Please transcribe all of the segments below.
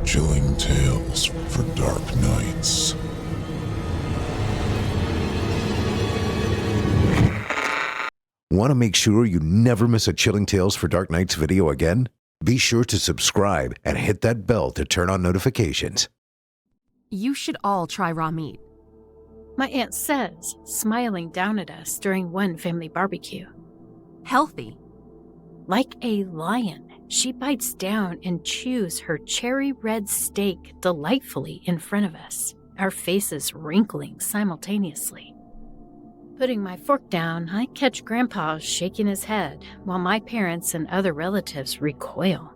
Chilling tales for dark nights. Want to make sure you never miss a Chilling Tales for Dark Nights video again? Be sure to subscribe and hit that bell to turn on notifications. You should all try raw meat. My aunt says, smiling down at us during one family barbecue. Healthy. Like a lion, she bites down and chews her cherry red steak delightfully in front of us, our faces wrinkling simultaneously. Putting my fork down, I catch Grandpa shaking his head while my parents and other relatives recoil.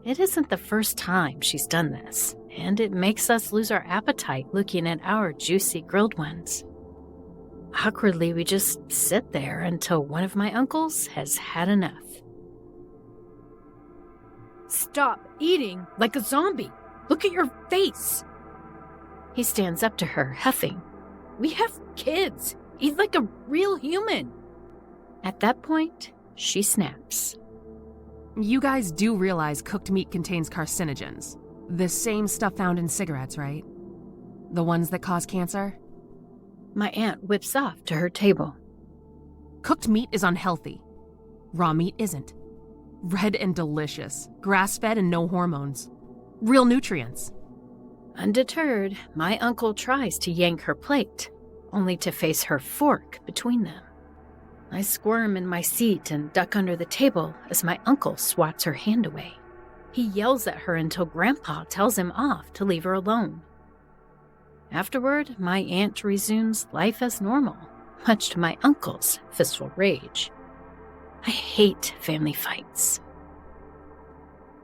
It isn't the first time she's done this, and it makes us lose our appetite looking at our juicy grilled ones. Awkwardly, we just sit there until one of my uncles has had enough. "Stop eating like a zombie! Look at your face!" He stands up to her, huffing. "We have kids! Eat like a real human!" At that point, she snaps. You guys do realize cooked meat contains carcinogens. The same stuff found in cigarettes, right? The ones that cause cancer? My aunt whips off to her table. Cooked meat is unhealthy. Raw meat isn't. Red and delicious. Grass-fed and no hormones. Real nutrients. Undeterred, my uncle tries to yank her plate, only to face her fork between them. I squirm in my seat and duck under the table as my uncle swats her hand away. He yells at her until Grandpa tells him off to leave her alone. Afterward, my aunt resumes life as normal, much to my uncle's fistful rage. I hate family fights.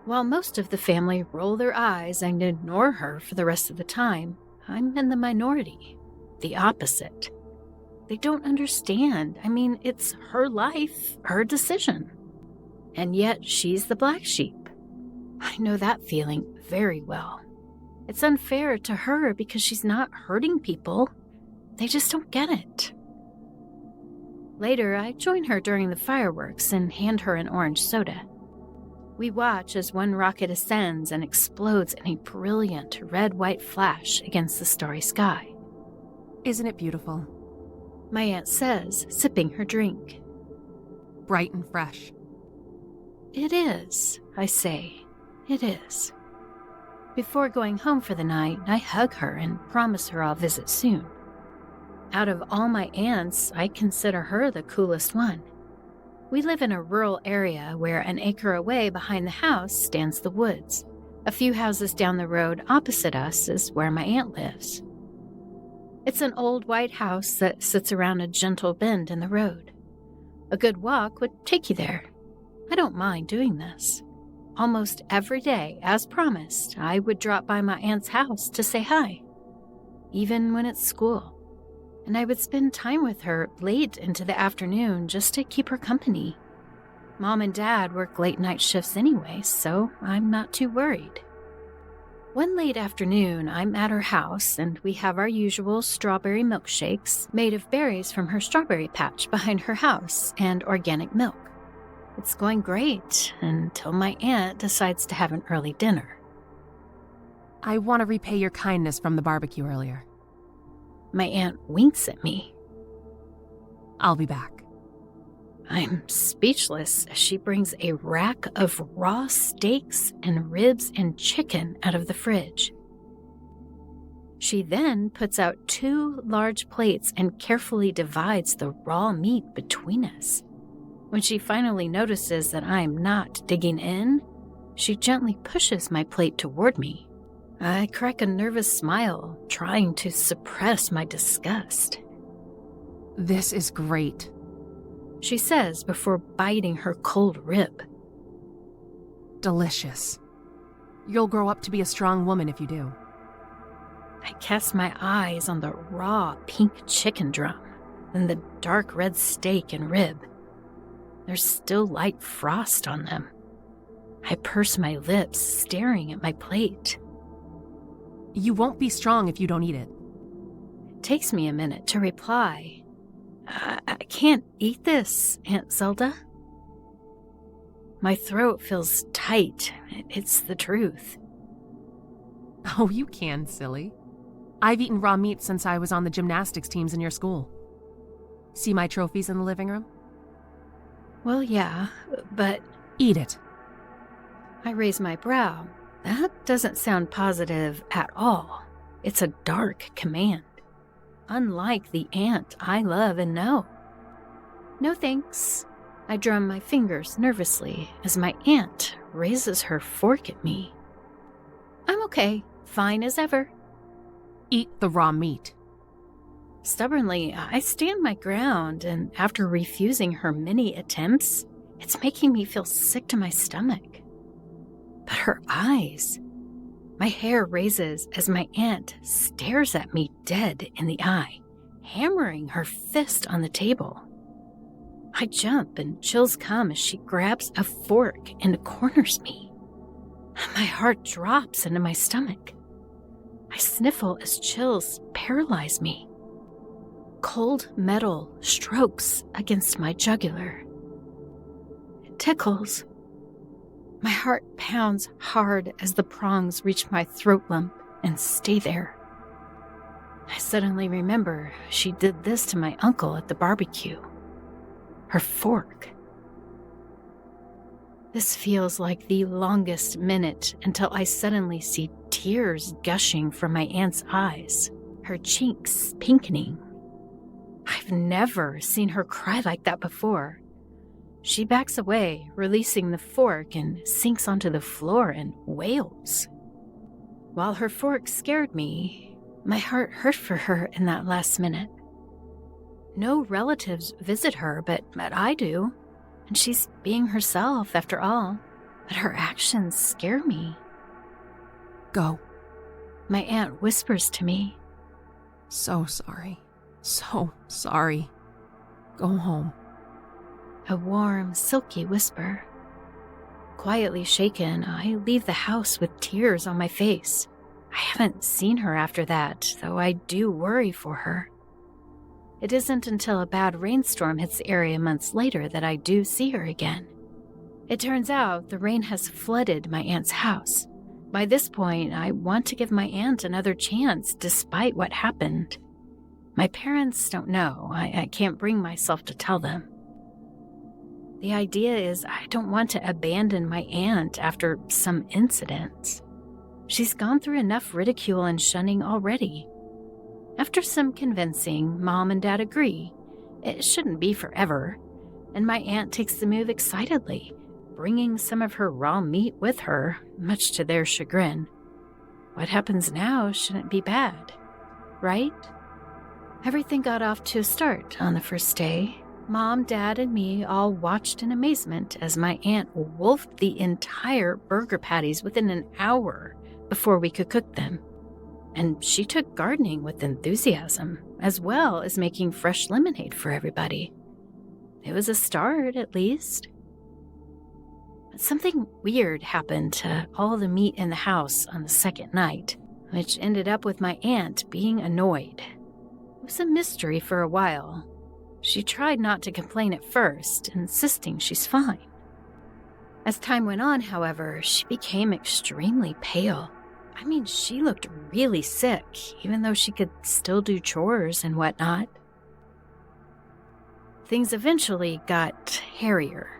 While most of the family roll their eyes and ignore her for the rest of the time, I'm in the minority, the opposite. They don't understand. I mean, it's her life, her decision. And yet she's the black sheep. I know that feeling very well. It's unfair to her because she's not hurting people. They just don't get it. Later, I join her during the fireworks and hand her an orange soda. We watch as one rocket ascends and explodes in a brilliant red-white flash against the starry sky. Isn't it beautiful? My aunt says, sipping her drink. Bright and fresh. It is, I say. It is. Before going home for the night, I hug her and promise her I'll visit soon. Out of all my aunts, I consider her the coolest one. We live in a rural area where an acre away behind the house stands the woods. A few houses down the road opposite us is where my aunt lives. It's an old white house that sits around a gentle bend in the road. A good walk would take you there. I don't mind doing this. Almost every day, as promised, I would drop by my aunt's house to say hi, even when it's school. And I would spend time with her late into the afternoon just to keep her company. Mom and Dad work late night shifts anyway, so I'm not too worried. One late afternoon, I'm at her house, and we have our usual strawberry milkshakes made of berries from her strawberry patch behind her house and organic milk. It's going great until my aunt decides to have an early dinner. I want to repay your kindness from the barbecue earlier. My aunt winks at me. I'll be back. I'm speechless as she brings a rack of raw steaks and ribs and chicken out of the fridge. She then puts out 2 large plates and carefully divides the raw meat between us. When she finally notices that I'm not digging in, she gently pushes my plate toward me. I crack a nervous smile, trying to suppress my disgust. This is great, she says before biting her cold rib. Delicious. You'll grow up to be a strong woman if you do. I cast my eyes on the raw pink chicken drum, then the dark red steak and rib. There's still light frost on them. I purse my lips, staring at my plate. You won't be strong if you don't eat it. It takes me a minute to reply. I can't eat this, Aunt Zelda. My throat feels tight. It's the truth. Oh, you can, silly. I've eaten raw meat since I was on the gymnastics teams in your school. See my trophies in the living room? Well, yeah, but Eat it. I raise my brow. That doesn't sound positive at all. It's a dark command. Unlike the aunt I love and know. No thanks. I drum my fingers nervously as my aunt raises her fork at me. I'm okay, fine as ever. Eat the raw meat. Stubbornly, I stand my ground, and after refusing her many attempts, it's making me feel sick to my stomach. But her eyes. My hair raises as my aunt stares at me dead in the eye, hammering her fist on the table. I jump and chills come as she grabs a fork and corners me. My heart drops into my stomach. I sniffle as chills paralyze me. Cold metal strokes against my jugular. It tickles. My heart pounds hard as the prongs reach my throat lump and stay there. I suddenly remember she did this to my uncle at the barbecue. Her fork. This feels like the longest minute until I suddenly see tears gushing from my aunt's eyes, her cheeks pinkening. I've never seen her cry like that before. She backs away, releasing the fork, and sinks onto the floor and wails. While her fork scared me, my heart hurt for her in that last minute. No relatives visit her, but I do, and she's being herself after all, but her actions scare me. Go. My aunt whispers to me. So sorry. So sorry. Go home. A warm, silky whisper. Quietly shaken, I leave the house with tears on my face. I haven't seen her after that, though I do worry for her. It isn't until a bad rainstorm hits the area months later that I do see her again. It turns out the rain has flooded my aunt's house. By this point, I want to give my aunt another chance despite what happened. My parents don't know. I can't bring myself to tell them. The idea is I don't want to abandon my aunt after some incident. She's gone through enough ridicule and shunning already. After some convincing, Mom and Dad agree. It shouldn't be forever, and my aunt takes the move excitedly, bringing some of her raw meat with her, much to their chagrin. What happens now shouldn't be bad, right? Everything got off to a start on the first day. Mom, Dad, and me all watched in amazement as my aunt wolfed the entire burger patties within an hour before we could cook them. And she took gardening with enthusiasm, as well as making fresh lemonade for everybody. It was a start, at least. But something weird happened to all the meat in the house on the second night, which ended up with my aunt being annoyed. It was a mystery for a while. She tried not to complain at first, insisting she's fine. As time went on, however, she became extremely pale. I mean, she looked really sick, even though she could still do chores and whatnot. Things eventually got hairier.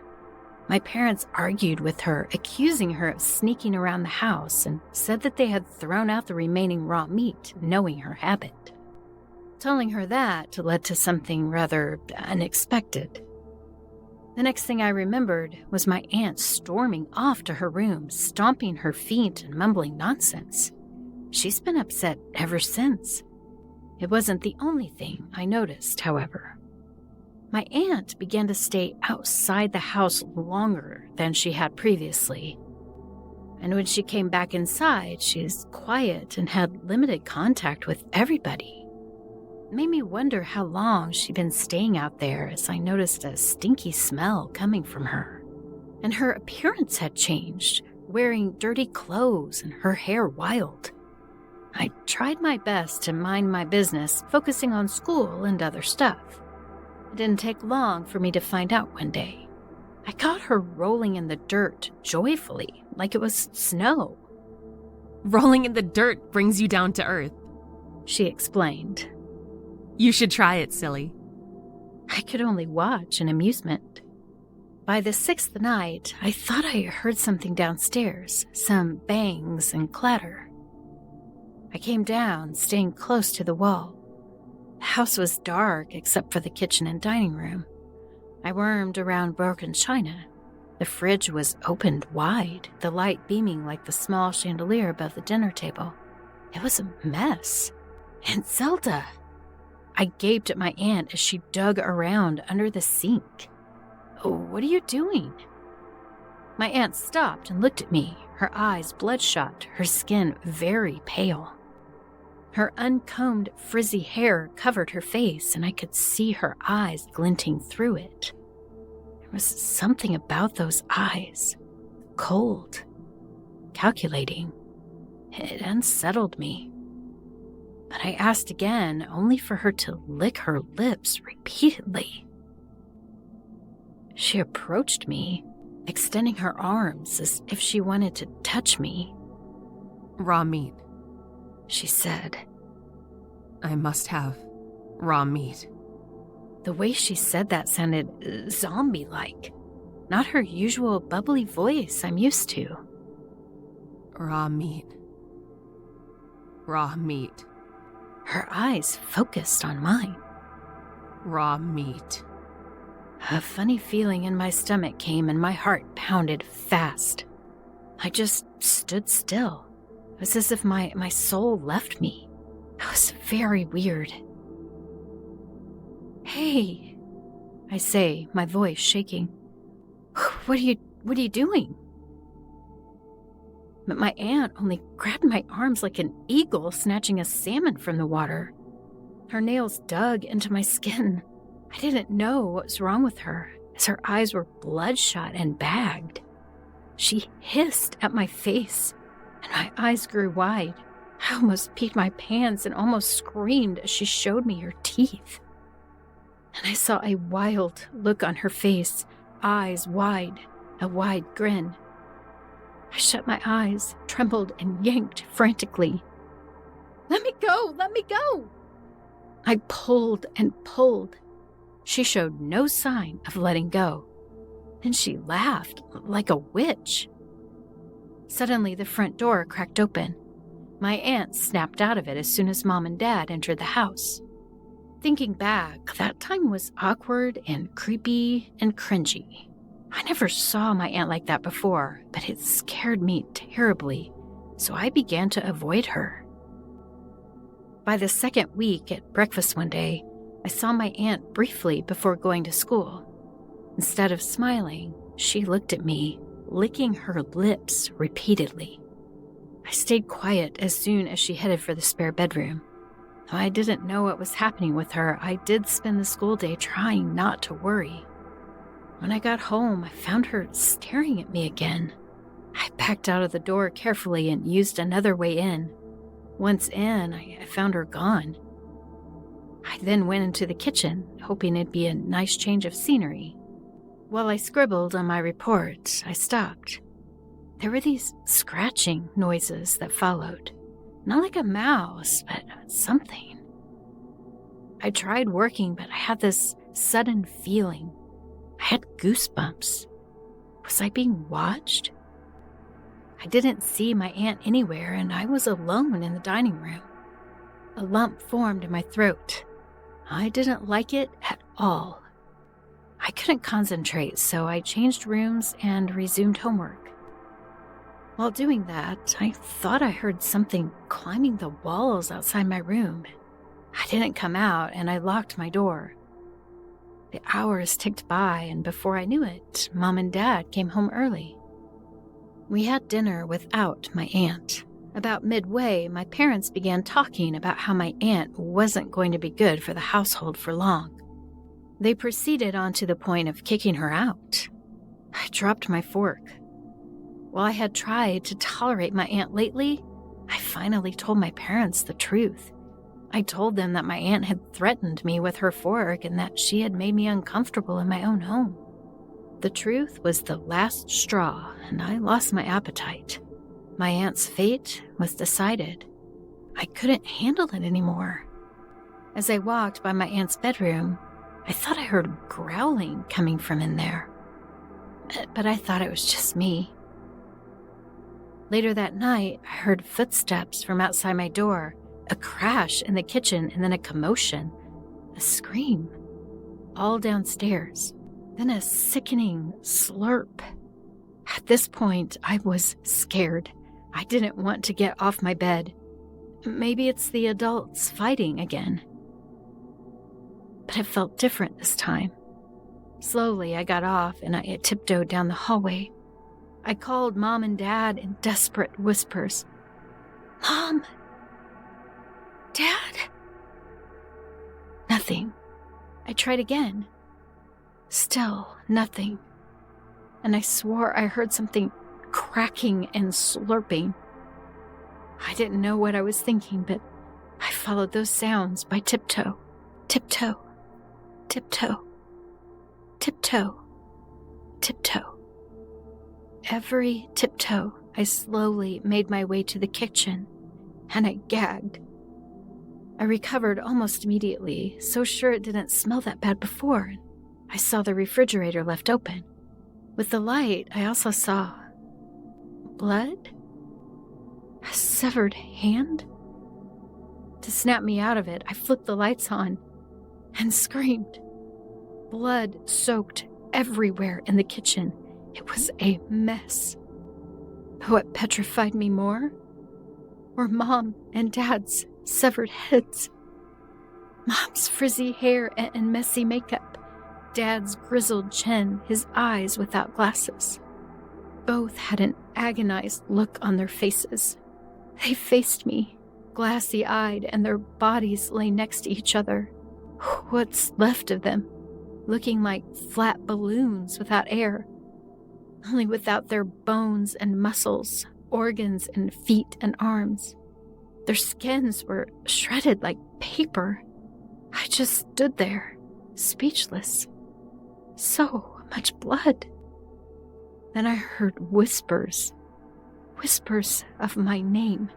My parents argued with her, accusing her of sneaking around the house, and said that they had thrown out the remaining raw meat, knowing her habit. Telling her that led to something rather unexpected. The next thing I remembered was my aunt storming off to her room, stomping her feet and mumbling nonsense. She's been upset ever since. It wasn't the only thing I noticed, however. My aunt began to stay outside the house longer than she had previously. And when she came back inside, she was quiet and had limited contact with everybody. It made me wonder how long she'd been staying out there as I noticed a stinky smell coming from her. And her appearance had changed, wearing dirty clothes and her hair wild. I tried my best to mind my business, focusing on school and other stuff. It didn't take long for me to find out one day. I caught her rolling in the dirt joyfully, like it was snow. Rolling in the dirt brings you down to earth. She explained. You should try it, silly. I could only watch in amusement. By the 6th night, I thought I heard something downstairs, some bangs and clatter. I came down, staying close to the wall. The house was dark except for the kitchen and dining room. I wormed around broken china. The fridge was opened wide, the light beaming like the small chandelier above the dinner table. It was a mess. And Zelda! I gaped at my aunt as she dug around under the sink. "Oh, what are you doing?" My aunt stopped and looked at me, her eyes bloodshot, her skin very pale. Her uncombed, frizzy hair covered her face, and I could see her eyes glinting through it. There was something about those eyes. Cold. Calculating. It unsettled me. But I asked again, only for her to lick her lips repeatedly. She approached me, extending her arms as if she wanted to touch me. Raw meat, She said. I must have raw meat. The way she said that sounded zombie-like, not her usual bubbly voice I'm used to. Raw meat. Raw meat. Her eyes focused on mine. Raw meat. A funny feeling in my stomach came and my heart pounded fast. I just stood still. It was as if my soul left me. It was very weird. "Hey," I say, my voice shaking. What are you doing?" But my aunt only grabbed my arms like an eagle snatching a salmon from the water. Her nails dug into my skin. I didn't know what was wrong with her, as her eyes were bloodshot and bagged. She hissed at my face, and my eyes grew wide. I almost peed my pants and almost screamed as she showed me her teeth. And I saw a wild look on her face, eyes wide, a wide grin. I shut my eyes, trembled, and yanked frantically. "Let me go! Let me go!" I pulled and pulled. She showed no sign of letting go. Then she laughed like a witch. Suddenly, the front door cracked open. My aunt snapped out of it as soon as Mom and Dad entered the house. Thinking back, that time was awkward and creepy and cringy. I never saw my aunt like that before, but it scared me terribly, so I began to avoid her. By the second week at breakfast one day, I saw my aunt briefly before going to school. Instead of smiling, she looked at me, licking her lips repeatedly. I stayed quiet as soon as she headed for the spare bedroom. Though I didn't know what was happening with her, I did spend the school day trying not to worry. When I got home, I found her staring at me again. I backed out of the door carefully and used another way in. Once in, I found her gone. I then went into the kitchen, hoping it'd be a nice change of scenery. While I scribbled on my report, I stopped. There were these scratching noises that followed. Not like a mouse, but something. I tried working, but I had this sudden feeling. I had goosebumps. Was I being watched? I didn't see my aunt anywhere, and I was alone in the dining room. A lump formed in my throat. I didn't like it at all. I couldn't concentrate, so I changed rooms and resumed homework. While doing that, I thought I heard something climbing the walls outside my room. I didn't come out, and I locked my door. The hours ticked by, and before I knew it, Mom and Dad came home early. We had dinner without my aunt. About midway, my parents began talking about how my aunt wasn't going to be good for the household for long. They proceeded on to the point of kicking her out. I dropped my fork. While I had tried to tolerate my aunt lately, I finally told my parents the truth. I told them that my aunt had threatened me with her fork and that she had made me uncomfortable in my own home. The truth was the last straw, and I lost my appetite. My aunt's fate was decided. I couldn't handle it anymore. As I walked by my aunt's bedroom, I thought I heard growling coming from in there. But I thought it was just me. Later that night, I heard footsteps from outside my door, a crash in the kitchen, and then a commotion, a scream, all downstairs, then a sickening slurp. At this point, I was scared. I didn't want to get off my bed. Maybe it's the adults fighting again. But it felt different this time. Slowly, I got off and I tiptoed down the hallway. I called Mom and Dad in desperate whispers. Mom! Dad? Nothing. I tried again. Still nothing. And I swore I heard something cracking and slurping. I didn't know what I was thinking, but I followed those sounds by tiptoe, tiptoe, tiptoe, tiptoe, tiptoe. Every tiptoe, I slowly made my way to the kitchen, and I gagged. I recovered almost immediately, so sure it didn't smell that bad before. I saw the refrigerator left open. With the light, I also saw blood? A severed hand? To snap me out of it, I flipped the lights on and screamed. Blood soaked everywhere in the kitchen. It was a mess. But what petrified me more were Mom and Dad's severed heads. Mom's frizzy hair and messy makeup. Dad's grizzled chin, his eyes without glasses. Both had an agonized look on their faces. They faced me, glassy-eyed, and their bodies lay next to each other. What's left of them, looking like flat balloons without air, only without their bones and muscles, organs and feet and arms. Their skins were shredded like paper. I just stood there, speechless. So much blood. Then I heard whispers. Whispers of my name.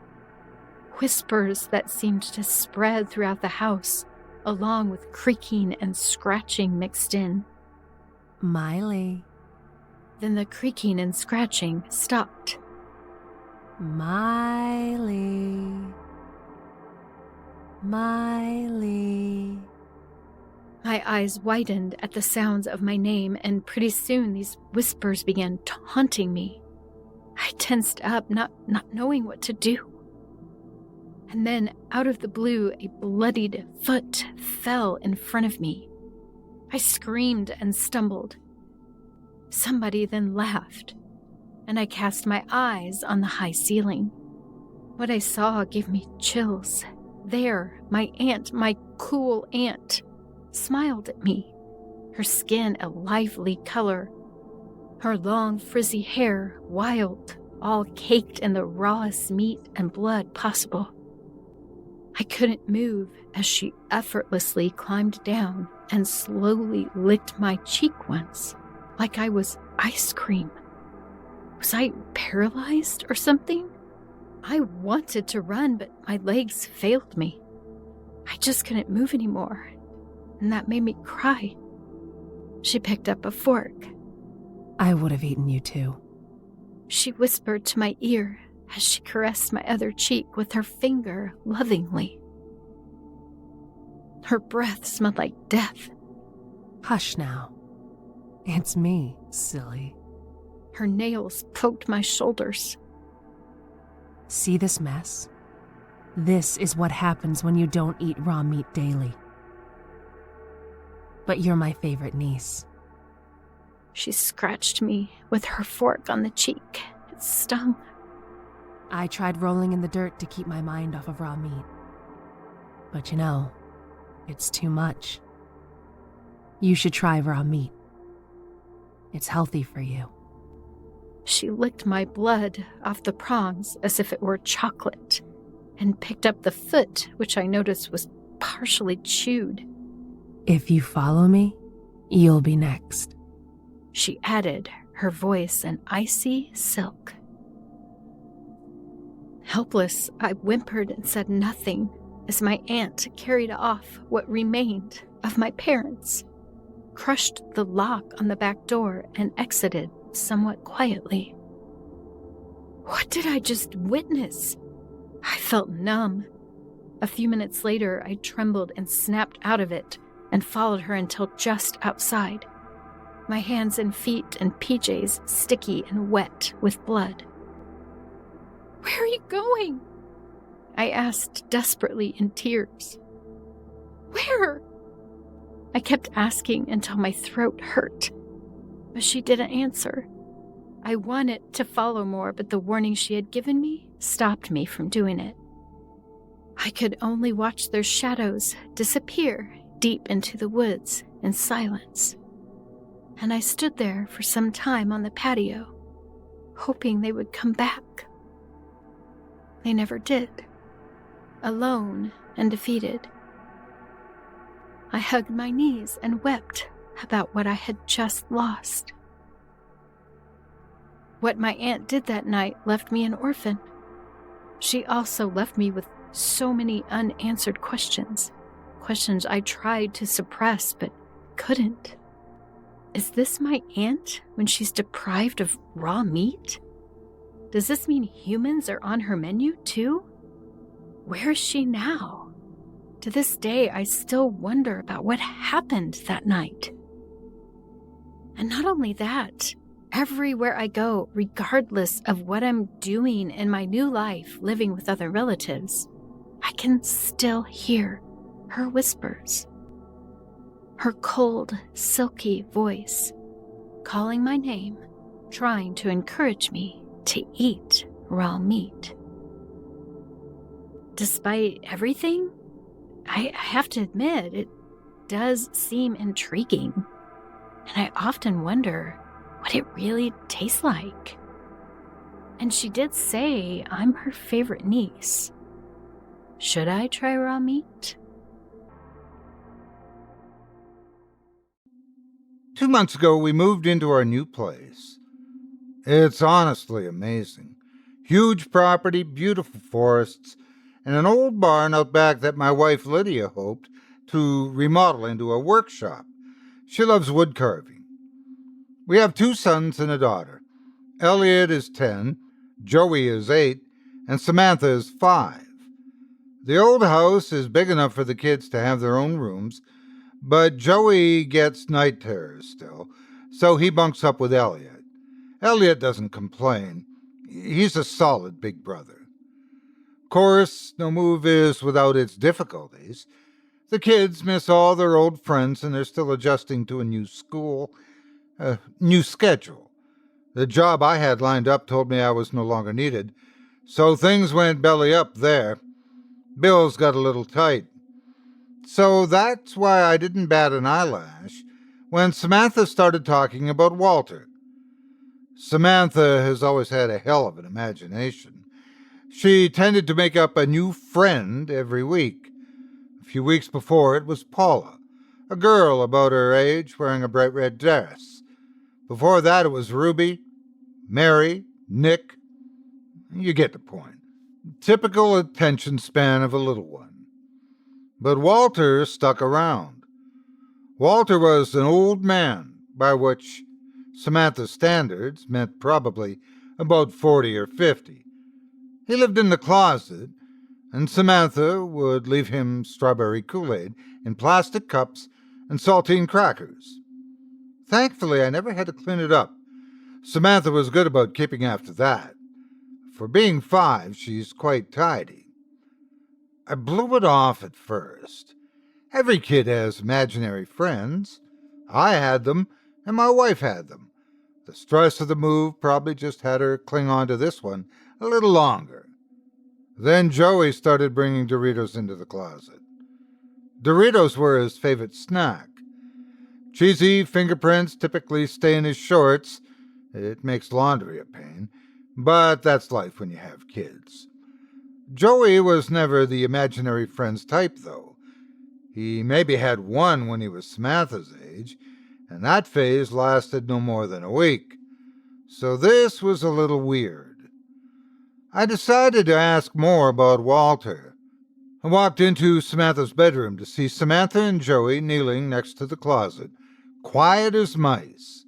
Whispers that seemed to spread throughout the house, along with creaking and scratching mixed in. Miley. Then the creaking and scratching stopped. Miley. Miley. My eyes widened at the sounds of my name, and pretty soon these whispers began taunting me. I tensed up, not knowing what to do. And then, out of the blue, a bloodied foot fell in front of me. I screamed and stumbled. Somebody then laughed, and I cast my eyes on the high ceiling. What I saw gave me chills. There, my aunt, my cool aunt, smiled at me, her skin a lively color, her long frizzy hair wild, all caked in the rawest meat and blood possible. I couldn't move as she effortlessly climbed down and slowly licked my cheek once, like I was ice cream. Was I paralyzed or something? I wanted to run, but my legs failed me. I just couldn't move anymore, and that made me cry. She picked up a fork. I would have eaten you too. She whispered to my ear as she caressed my other cheek with her finger lovingly. Her breath smelled like death. Hush now. It's me, silly. Her nails poked my shoulders. See this mess? This is what happens when you don't eat raw meat daily. But you're my favorite niece. She scratched me with her fork on the cheek. It stung. I tried rolling in the dirt to keep my mind off of raw meat. But you know, it's too much. You should try raw meat. It's healthy for you. She licked my blood off the prongs as if it were chocolate, and picked up the foot, which I noticed was partially chewed. If you follow me, you'll be next. She added, her voice an icy silk. Helpless, I whimpered and said nothing as my aunt carried off what remained of my parents, crushed the lock on the back door, and exited somewhat quietly. What did I just witness? I felt numb. A few minutes later, I trembled and snapped out of it and followed her until just outside, my hands and feet and PJs sticky and wet with blood. Where are you going? I asked desperately in tears. Where? I kept asking until my throat hurt, but she didn't answer. I wanted to follow more, but the warning she had given me stopped me from doing it. I could only watch their shadows disappear deep into the woods in silence. And I stood there for some time on the patio, hoping they would come back. They never did. Alone and defeated. I hugged my knees and wept about what I had just lost. What my aunt did that night left me an orphan. She also left me with so many unanswered questions. Questions I tried to suppress but couldn't. Is this my aunt when she's deprived of raw meat? Does this mean humans are on her menu too? Where is she now? To this day, I still wonder about what happened that night. And not only that, everywhere I go, regardless of what I'm doing in my new life living with other relatives, I can still hear her whispers. Her cold, silky voice, calling my name, trying to encourage me to eat raw meat. Despite everything, I have to admit, it does seem intriguing. And I often wonder what it really tastes like. And she did say I'm her favorite niece. Should I try raw meat? 2 months ago, we moved into our new place. It's honestly amazing. Huge property, beautiful forests, and an old barn out back that my wife Lydia hoped to remodel into a workshop. She loves wood carving. We have 2 sons and a daughter. Elliot is 10, Joey is 8, and Samantha is 5. The old house is big enough for the kids to have their own rooms, but Joey gets night terrors still, so he bunks up with Elliot. Elliot doesn't complain. He's a solid big brother. Of course, no move is without its difficulties. The kids miss all their old friends and they're still adjusting to a new school, a new schedule. The job I had lined up told me I was no longer needed, so things went belly up there. Bills got a little tight. So that's why I didn't bat an eyelash when Samantha started talking about Walter. Samantha has always had a hell of an imagination. She tended to make up a new friend every week. A few weeks before, it was Paula, a girl about her age wearing a bright red dress. Before that, it was Ruby, Mary, Nick. You get the point. Typical attention span of a little one. But Walter stuck around. Walter was an old man, by which Samantha's standards meant probably about 40 or 50. He lived in the closet, and Samantha would leave him strawberry Kool-Aid in plastic cups and saltine crackers. Thankfully, I never had to clean it up. Samantha was good about keeping after that. For being 5, she's quite tidy. I blew it off at first. Every kid has imaginary friends. I had them, and my wife had them. The stress of the move probably just had her cling on to this one a little longer. Then Joey started bringing Doritos into the closet. Doritos were his favorite snack. Cheesy fingerprints typically stay in his shorts. It makes laundry a pain, but that's life when you have kids. Joey was never the imaginary friends type, though. He maybe had one when he was Samantha's age, and that phase lasted no more than a week. So this was a little weird. I decided to ask more about Walter. I walked into Samantha's bedroom to see Samantha and Joey kneeling next to the closet, quiet as mice.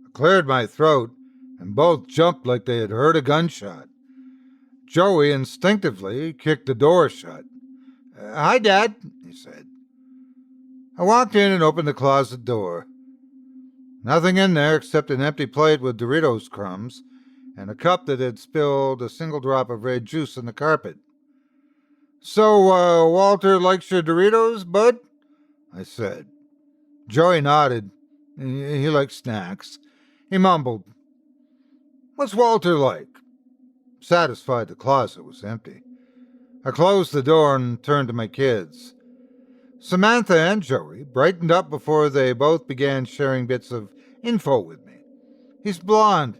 I cleared my throat, and both jumped like they had heard a gunshot. Joey instinctively kicked the door shut. Hi, Dad, he said. I walked in and opened the closet door. Nothing in there except an empty plate with Doritos crumbs and a cup that had spilled a single drop of red juice on the carpet. So, Walter likes your Doritos, bud? I said. Joey nodded. He likes snacks. He mumbled. What's Walter like? Satisfied the closet was empty. I closed the door and turned to my kids. Samantha and Joey brightened up before they both began sharing bits of info with me. He's blonde.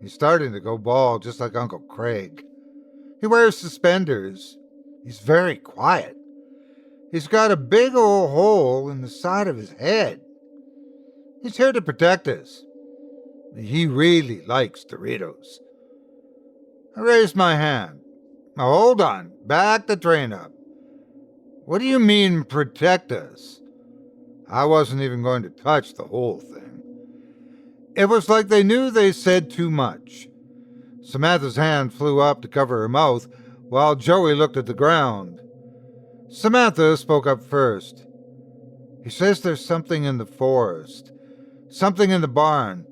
He's starting to go bald, just like Uncle Craig. He wears suspenders. He's very quiet. He's got a big old hole in the side of his head. He's here to protect us. He really likes Doritos. I raised my hand. Now hold on, back the train up. What do you mean, protect us? I wasn't even going to touch the whole thing. It was like they knew they said too much. Samantha's hand flew up to cover her mouth, while Joey looked at the ground. Samantha spoke up first. He says there's something in the forest, something in the barn,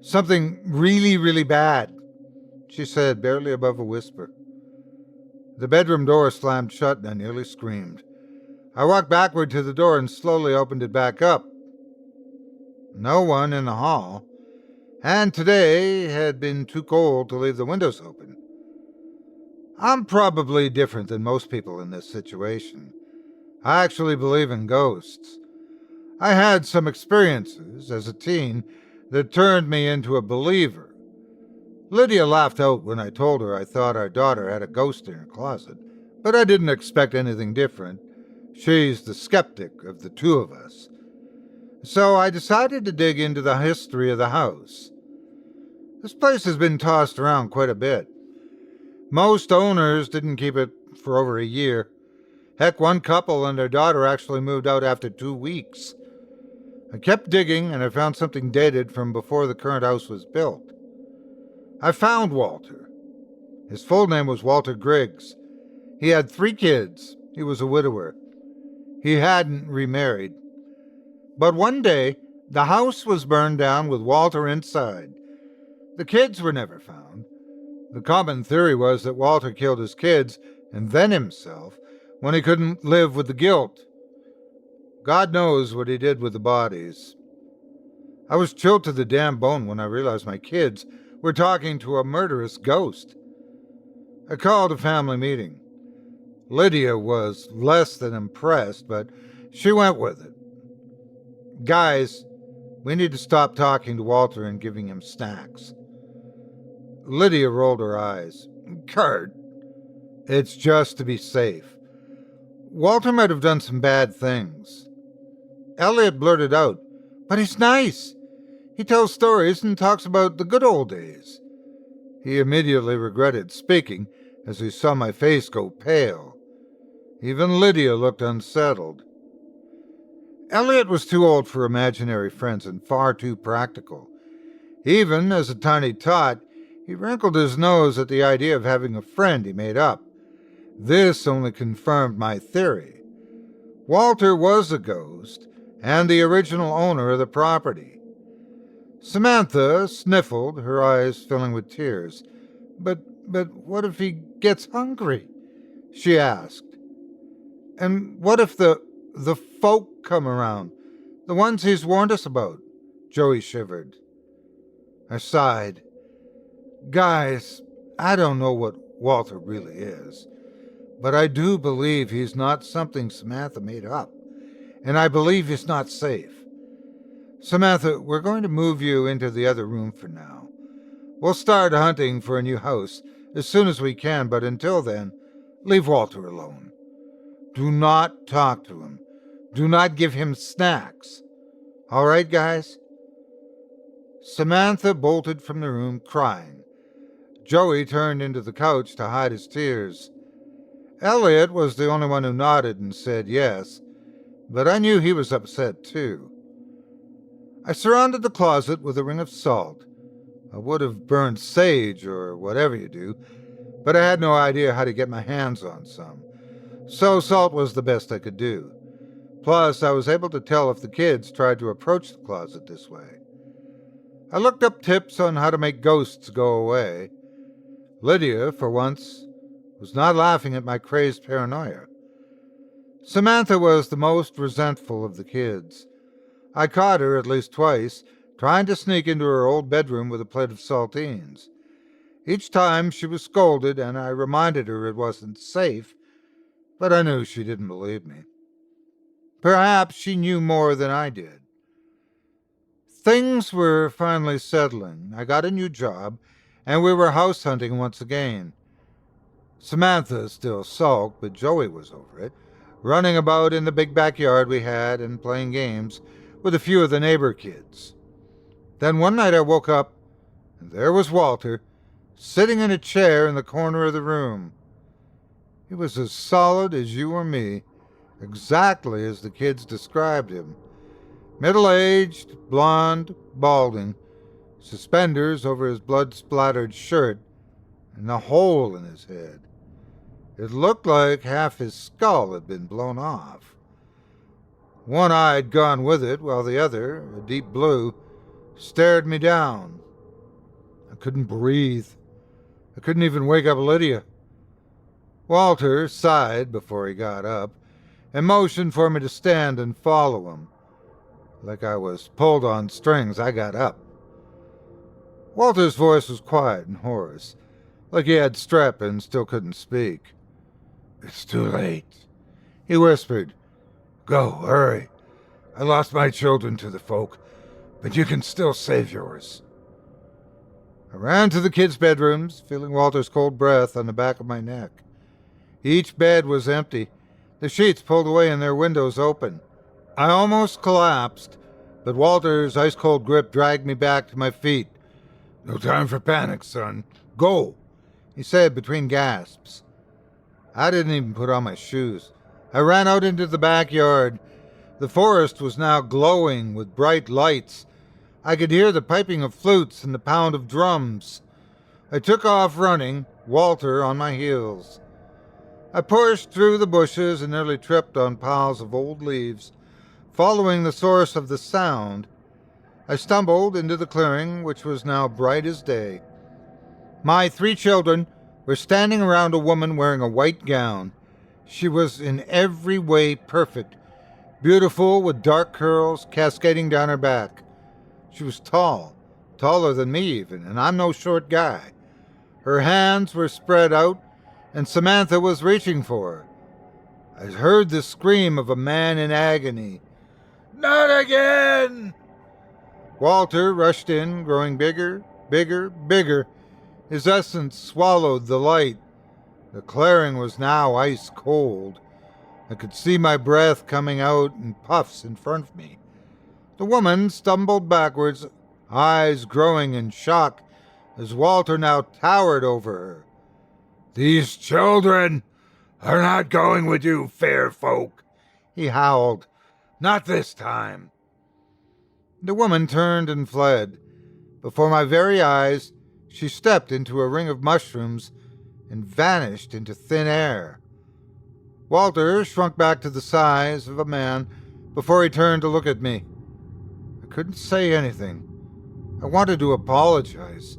something really, really bad, she said, barely above a whisper. The bedroom door slammed shut and I nearly screamed. I walked backward to the door and slowly opened it back up. No one in the hall, and today had been too cold to leave the windows open. I'm probably different than most people in this situation. I actually believe in ghosts. I had some experiences as a teen that turned me into a believer. Lydia laughed out when I told her I thought our daughter had a ghost in her closet, but I didn't expect anything different. She's the skeptic of the two of us. So I decided to dig into the history of the house. This place has been tossed around quite a bit. Most owners didn't keep it for over a year. Heck, one couple and their daughter actually moved out after 2 weeks. I kept digging and I found something dated from before the current house was built. I found Walter. His full name was Walter Griggs. He had 3 kids. He was a widower. He hadn't remarried. But one day, the house was burned down with Walter inside. The kids were never found. The common theory was that Walter killed his kids and then himself when he couldn't live with the guilt. God knows what he did with the bodies. I was chilled to the damn bone when I realized my kids were talking to a murderous ghost. I called a family meeting. Lydia was less than impressed, but she went with it. Guys, we need to stop talking to Walter and giving him snacks. Lydia rolled her eyes. Kurt, it's just to be safe. Walter might have done some bad things. Elliot blurted out, but he's nice. He tells stories and talks about the good old days. He immediately regretted speaking as he saw my face go pale. Even Lydia looked unsettled. Elliot was too old for imaginary friends and far too practical. Even as a tiny tot, he wrinkled his nose at the idea of having a friend he made up. This only confirmed my theory. Walter was a ghost and the original owner of the property. Samantha sniffled, her eyes filling with tears. But what if he gets hungry? She asked. And what if the folk come around? The ones he's warned us about? Joey shivered. I sighed. Guys, I don't know what Walter really is, but I do believe he's not something Samantha made up, and I believe he's not safe. Samantha, we're going to move you into the other room for now. We'll start hunting for a new house as soon as we can, but until then, leave Walter alone. Do not talk to him. Do not give him snacks. All right, guys? Samantha bolted from the room crying. Joey turned into the couch to hide his tears. Elliot was the only one who nodded and said yes, but I knew he was upset too. I surrounded the closet with a ring of salt. I would have burned sage or whatever you do, but I had no idea how to get my hands on some. So salt was the best I could do. Plus, I was able to tell if the kids tried to approach the closet this way. I looked up tips on how to make ghosts go away. Lydia, for once, was not laughing at my crazed paranoia. Samantha was the most resentful of the kids. I caught her at least twice, trying to sneak into her old bedroom with a plate of saltines. Each time she was scolded, and I reminded her it wasn't safe, but I knew she didn't believe me. Perhaps she knew more than I did. Things were finally settling. I got a new job, and we were house hunting once again. Samantha still sulked, but Joey was over it, running about in the big backyard we had and playing games with a few of the neighbor kids. Then one night I woke up, and there was Walter, sitting in a chair in the corner of the room. He was as solid as you or me, exactly as the kids described him. Middle-aged, blonde, balding, suspenders over his blood-splattered shirt, and a hole in his head. It looked like half his skull had been blown off. One eye had gone with it, while the other, a deep blue, stared me down. I couldn't breathe. I couldn't even wake up Lydia. Walter sighed before he got up and motioned for me to stand and follow him. Like I was pulled on strings, I got up. Walter's voice was quiet and hoarse, like he had strep and still couldn't speak. "It's too late," he whispered. "Go, hurry. I lost my children to the folk, but you can still save yours." I ran to the kids' bedrooms, feeling Walter's cold breath on the back of my neck. Each bed was empty, the sheets pulled away and their windows open. I almost collapsed, but Walter's ice-cold grip dragged me back to my feet. "No time for panic, son. Go," he said between gasps. I didn't even put on my shoes. I ran out into the backyard. The forest was now glowing with bright lights. I could hear the piping of flutes and the pound of drums. I took off running, Walter on my heels. I pushed through the bushes and nearly tripped on piles of old leaves. Following the source of the sound, I stumbled into the clearing, which was now bright as day. My 3 children were standing around a woman wearing a white gown. She was in every way perfect, beautiful with dark curls cascading down her back. She was tall, taller than me even, and I'm no short guy. Her hands were spread out, and Samantha was reaching for her. I heard the scream of a man in agony. "Not again!" Walter rushed in, growing bigger, bigger, bigger. His essence swallowed the light. The clearing was now ice cold. I could see my breath coming out in puffs in front of me. The woman stumbled backwards, eyes growing in shock, as Walter now towered over her. "These children are not going with you, fair folk," he howled. "Not this time." The woman turned and fled. Before my very eyes, she stepped into a ring of mushrooms and vanished into thin air. Walter shrunk back to the size of a man before he turned to look at me. I couldn't say anything. I wanted to apologize.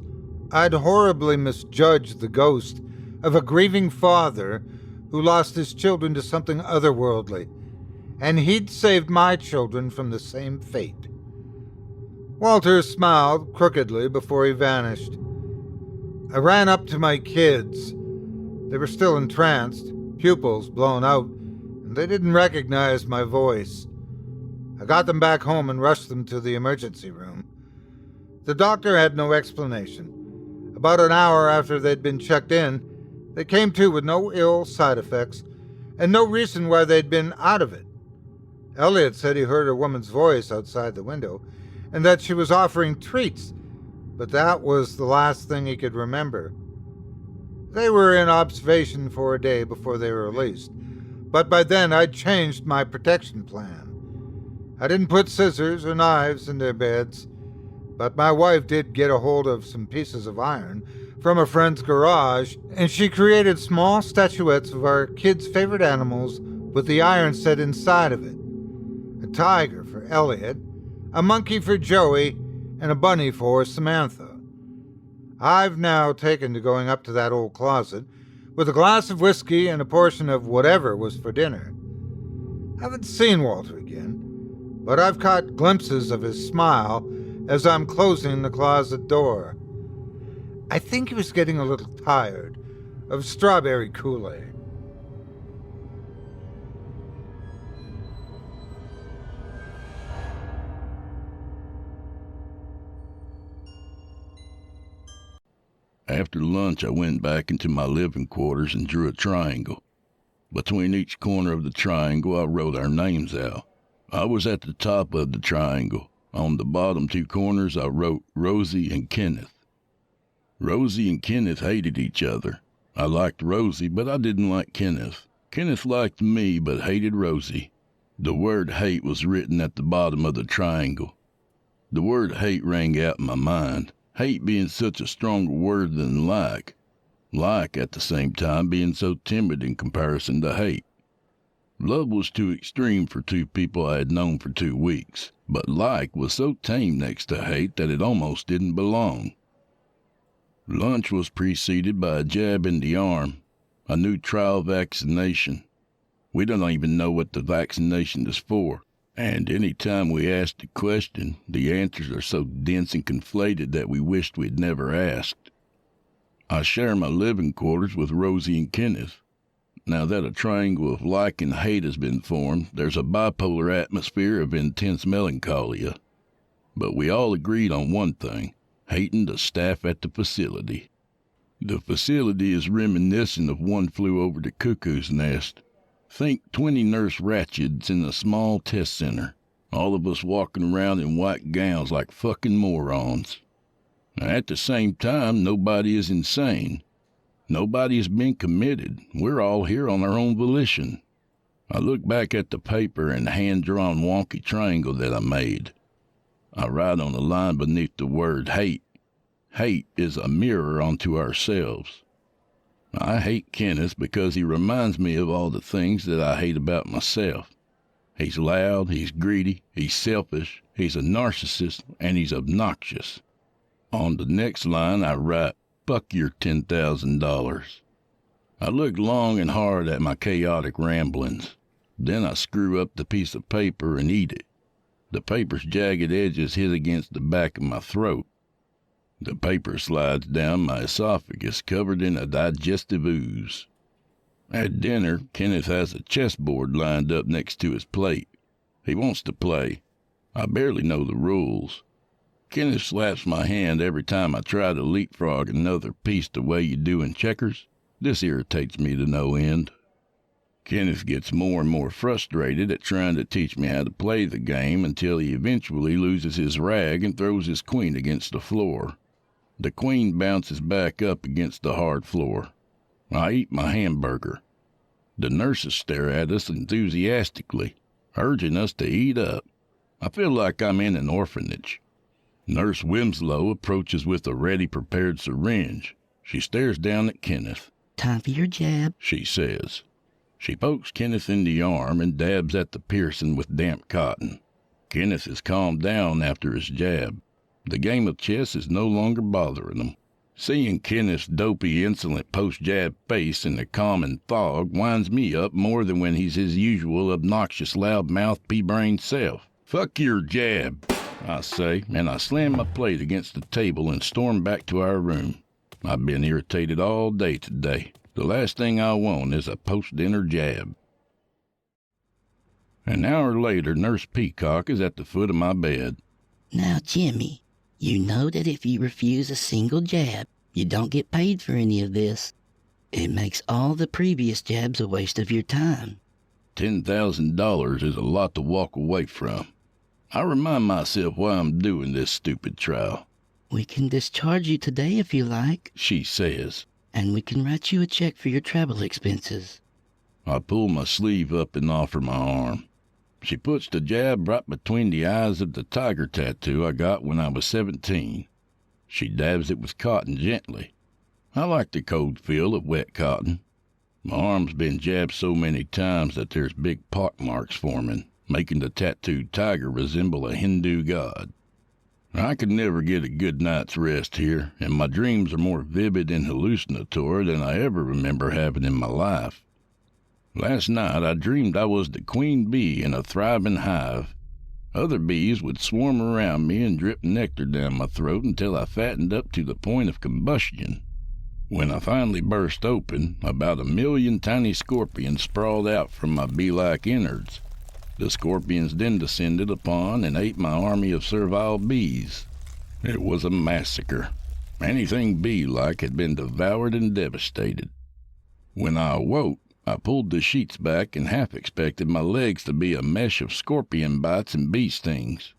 I'd horribly misjudged the ghost of a grieving father who lost his children to something otherworldly, and he'd saved my children from the same fate. Walter smiled crookedly before he vanished. I ran up to my kids. They were still entranced, pupils blown out, and they didn't recognize my voice. I got them back home and rushed them to the emergency room. The doctor had no explanation. About an hour after they'd been checked in, they came to with no ill side effects and no reason why they'd been out of it. Elliot said he heard a woman's voice outside the window and that she was offering treats, but that was the last thing he could remember. They were in observation for a day before they were released, but by then I'd changed my protection plan. I didn't put scissors or knives in their beds, but my wife did get a hold of some pieces of iron from a friend's garage, and she created small statuettes of our kids' favorite animals with the iron set inside of it. A tiger for Elliot, a monkey for Joey, and a bunny for Samantha. I've now taken to going up to that old closet with a glass of whiskey and a portion of whatever was for dinner. I haven't seen Walter again, but I've caught glimpses of his smile as I'm closing the closet door. I think he was getting a little tired of strawberry Kool-Aid. After lunch, I went back into my living quarters and drew a triangle. Between each corner of the triangle, I wrote our names out. I was at the top of the triangle. On the bottom two corners, I wrote Rosie and Kenneth. Rosie and Kenneth hated each other. I liked Rosie, but I didn't like Kenneth. Kenneth liked me, but hated Rosie. The word hate was written at the bottom of the triangle. The word hate rang out in my mind. Hate being such a stronger word than like. Like, at the same time, being so timid in comparison to hate. Love was too extreme for two people I had known for 2 weeks, but like was so tame next to hate that it almost didn't belong. Lunch was preceded by a jab in the arm, a new trial vaccination. We don't even know what the vaccination is for. And any time we asked a question, the answers are so dense and conflated that we wished we'd never asked. I share my living quarters with Rosie and Kenneth. Now that a triangle of like and hate has been formed, there's a bipolar atmosphere of intense melancholia. But we all agreed on one thing, hating the staff at the facility. The facility is reminiscent of One Flew Over the Cuckoo's Nest. Think 20 nurse ratchets in a small test center, all of us walking around in white gowns like fucking morons. At the same time, nobody is insane. Nobody has been committed. We're all here on our own volition. I look back at the paper and hand-drawn wonky triangle that I made. I write on a line beneath the word hate. Hate is a mirror onto ourselves. I hate Kenneth because he reminds me of all the things that I hate about myself. He's loud, he's greedy, he's selfish, he's a narcissist, and he's obnoxious. On the next line, I write, fuck your $10,000. I look long and hard at my chaotic ramblings. Then I screw up the piece of paper and eat it. The paper's jagged edges hit against the back of my throat. The paper slides down my esophagus, covered in a digestive ooze. At dinner, Kenneth has a chessboard lined up next to his plate. He wants to play. I barely know the rules. Kenneth slaps my hand every time I try to leapfrog another piece the way you do in checkers. This irritates me to no end. Kenneth gets more and more frustrated at trying to teach me how to play the game until he eventually loses his rag and throws his queen against the floor. The queen bounces back up against the hard floor. I eat my hamburger. The nurses stare at us enthusiastically, urging us to eat up. I feel like I'm in an orphanage. Nurse Winslow approaches with a ready-prepared syringe. She stares down at Kenneth. Time for your jab, she says. She pokes Kenneth in the arm and dabs at the piercing with damp cotton. Kenneth has calmed down after his jab. The game of chess is no longer bothering him. Seeing Kenneth's dopey, insolent post-jab face in the common fog winds me up more than when he's his usual obnoxious, loud-mouthed, pea-brained self. Fuck your jab, I say, and I slam my plate against the table and storm back to our room. I've been irritated all day today. The last thing I want is a post-dinner jab. An hour later, Nurse Peacock is at the foot of my bed. Now, Jimmy, you know that if you refuse a single jab, you don't get paid for any of this. It makes all the previous jabs a waste of your time. $10,000 is a lot to walk away from. I remind myself why I'm doing this stupid trial. We can discharge you today if you like, she says. and we can write you a check for your travel expenses. I pull my sleeve up and offer my arm. She puts the jab right between the eyes of the tiger tattoo I got when I was 17. She dabs it with cotton gently. I like the cold feel of wet cotton. My arm's been jabbed so many times that there's big pock marks forming, making the tattooed tiger resemble a Hindu god. I could never get a good night's rest here, and my dreams are more vivid and hallucinatory than I ever remember having in my life. Last night I dreamed I was the queen bee in a thriving hive. Other bees would swarm around me and drip nectar down my throat until I fattened up to the point of combustion. When I finally burst open, about 1,000,000 tiny scorpions sprawled out from my bee-like innards. The scorpions then descended upon and ate my army of servile bees. It was a massacre. Anything bee-like had been devoured and devastated. When I awoke, I pulled the sheets back and half expected my legs to be a mesh of scorpion bites and bee stings.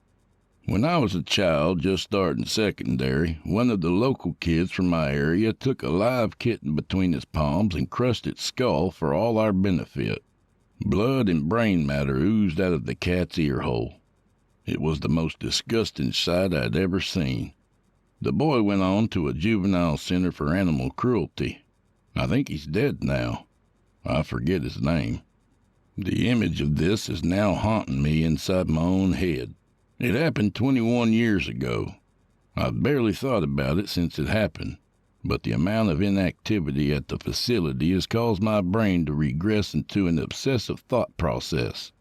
When I was a child just starting secondary, one of the local kids from my area took a live kitten between his palms and crushed its skull for all our benefit. Blood and brain matter oozed out of the cat's ear hole. It was the most disgusting sight I'd ever seen. The boy went on to a juvenile center for animal cruelty. I think he's dead now. I forget his name. The image of this is now haunting me inside my own head. It happened 21 years ago. I've barely thought about it since it happened, but the amount of inactivity at the facility has caused my brain to regress into an obsessive thought process.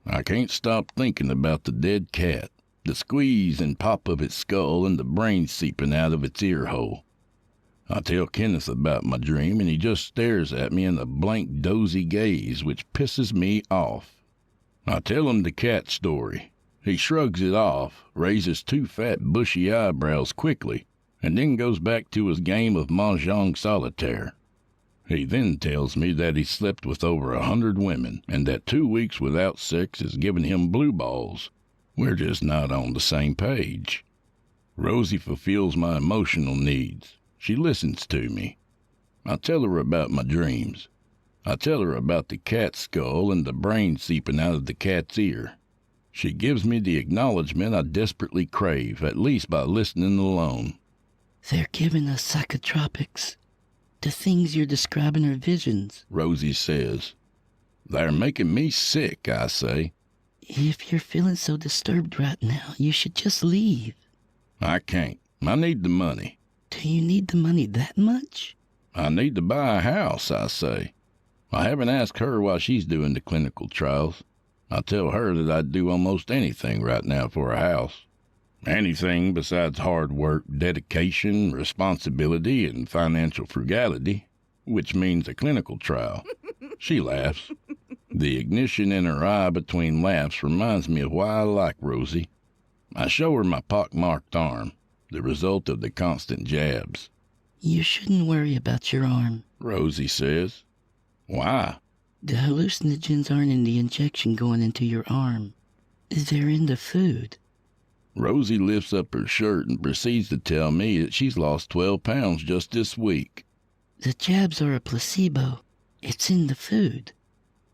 I can't stop thinking about the dead cat, the squeeze and pop of its skull and the brain seeping out of its ear hole. I tell Kenneth about my dream, and he just stares at me in a blank, dozy gaze, which pisses me off. I tell him the cat story. He shrugs it off, raises 2 fat, bushy eyebrows quickly, and then goes back to his game of mahjong solitaire. He then tells me that he slept with over 100 women, and that 2 weeks without sex has given him blue balls. We're just not on the same page. Rosie fulfills my emotional needs. She listens to me. I tell her about my dreams. I tell her about the cat's skull and the brain seeping out of the cat's ear. She gives me the acknowledgement I desperately crave, at least by listening alone. They're giving us psychotropics. The things you're describing are visions, Rosie says. They're making me sick, I say. If you're feeling so disturbed right now, you should just leave. I can't. I need the money. Do you need the money that much? I need to buy a house, I say. I haven't asked her why she's doing the clinical trials. I tell her that I'd do almost anything right now for a house. Anything besides hard work, dedication, responsibility, and financial frugality, which means a clinical trial. She laughs. The ignition in her eye between laughs reminds me of why I like Rosie. I show her my pock-marked arm, the result of the constant jabs. You shouldn't worry about your arm, Rosie says. Why? The hallucinogens aren't in the injection going into your arm. They're in the food. Rosie lifts up her shirt and proceeds to tell me that she's lost 12 pounds just this week. The jabs are a placebo. It's in the food.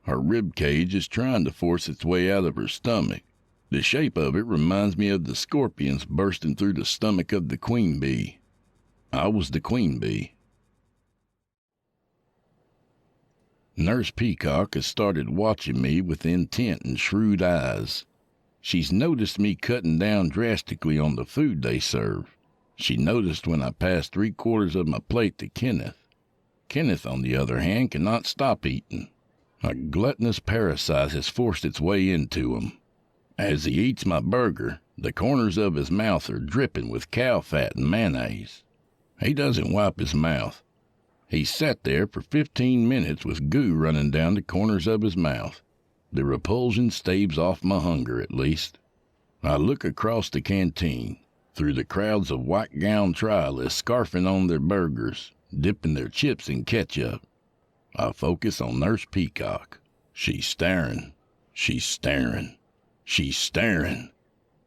Her rib cage is trying to force its way out of her stomach. The shape of it reminds me of the scorpions bursting through the stomach of the queen bee. I was the queen bee. Nurse Peacock has started watching me with intent and shrewd eyes. She's noticed me cutting down drastically on the food they serve. She noticed when I passed 3/4 of my plate to Kenneth. Kenneth, on the other hand, cannot stop eating. A gluttonous parasite has forced its way into him. As he eats my burger, the corners of his mouth are dripping with cow fat and mayonnaise. He doesn't wipe his mouth. He sat there for 15 minutes with goo running down the corners of his mouth. The repulsion staves off my hunger, at least. I look across the canteen, through the crowds of white-gowned trialists scarfing on their burgers, dipping their chips in ketchup. I focus on Nurse Peacock. She's staring. She's staring. She's staring.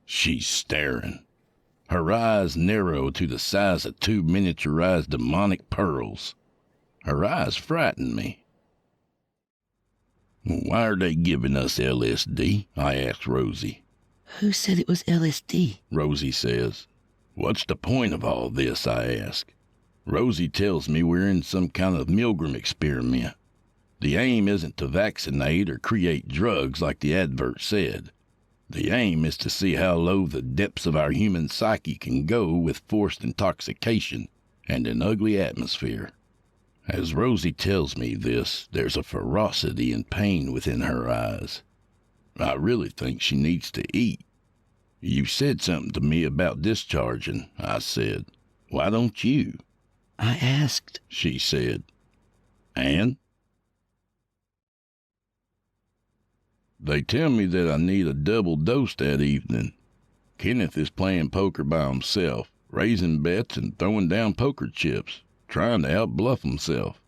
She's staring. Her eyes narrow to the size of 2 miniaturized demonic pearls. Her eyes frightened me. "Why are they giving us LSD?" I asked Rosie. Who said it was LSD? Rosie says. "What's the point of all this?" I ask. Rosie tells me we're in some kind of Milgram experiment. The aim isn't to vaccinate or create drugs like the advert said. The aim is to see how low the depths of our human psyche can go with forced intoxication and an ugly atmosphere. As Rosie tells me this, there's a ferocity and pain within her eyes. I really think she needs to eat. "You said something to me about discharging," I said. "Why don't you?" I asked, she said. "And?" "They tell me that I need a double dose that evening. Kenneth is playing poker by himself, raising bets and throwing down poker chips, trying to outbluff himself.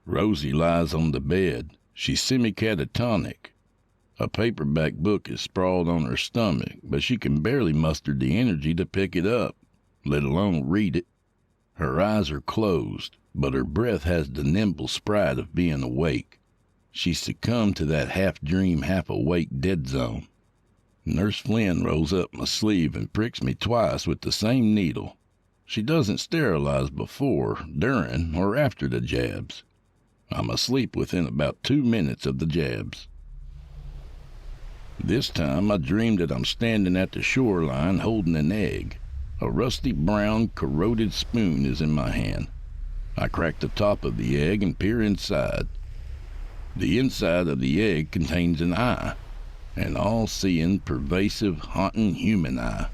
Rosie lies on the bed. She's semi-catatonic. A paperback book is sprawled on her stomach, but she can barely muster the energy to pick it up, let alone read it. Her eyes are closed, but her breath has the nimble sprite of being awake. She succumbed to that half-dream, half-awake dead zone. Nurse Flynn rolls up my sleeve and pricks me twice with the same needle. She doesn't sterilize before, during, or after the jabs. I'm asleep within about 2 minutes of the jabs. This time I dream that I'm standing at the shoreline holding an egg. A rusty brown, corroded spoon is in my hand. I crack the top of the egg and peer inside. The inside of the egg contains an eye, an all-seeing, pervasive, haunting human eye.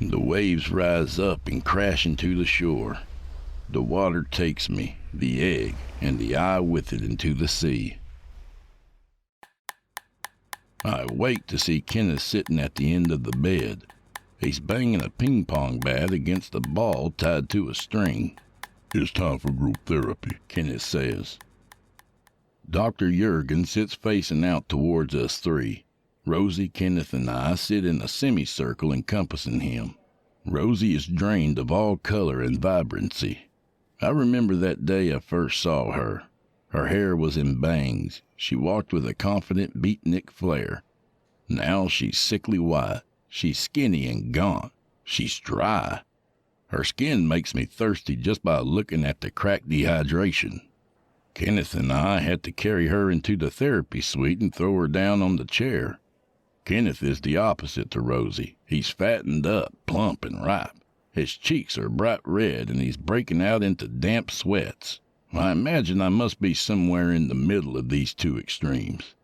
The waves rise up and crash into the shore. The water takes me, the egg, and the eye with it into the sea. I wake to see Kenneth sitting at the end of the bed. He's banging a ping-pong bat against a ball tied to a string. "It's time for group therapy," Kenneth says. Dr. Jurgen sits facing out towards us three. Rosie, Kenneth, and I sit in a semicircle encompassing him. Rosie is drained of all color and vibrancy. I remember that day I first saw her. Her hair was in bangs. She walked with a confident beatnik flair. Now she's sickly white. She's skinny and gaunt. She's dry. Her skin makes me thirsty just by looking at the cracked dehydration. Kenneth and I had to carry her into the therapy suite and throw her down on the chair. Kenneth is the opposite to Rosie. He's fattened up, plump, and ripe. His cheeks are bright red, and he's breaking out into damp sweats. I imagine I must be somewhere in the middle of these two extremes.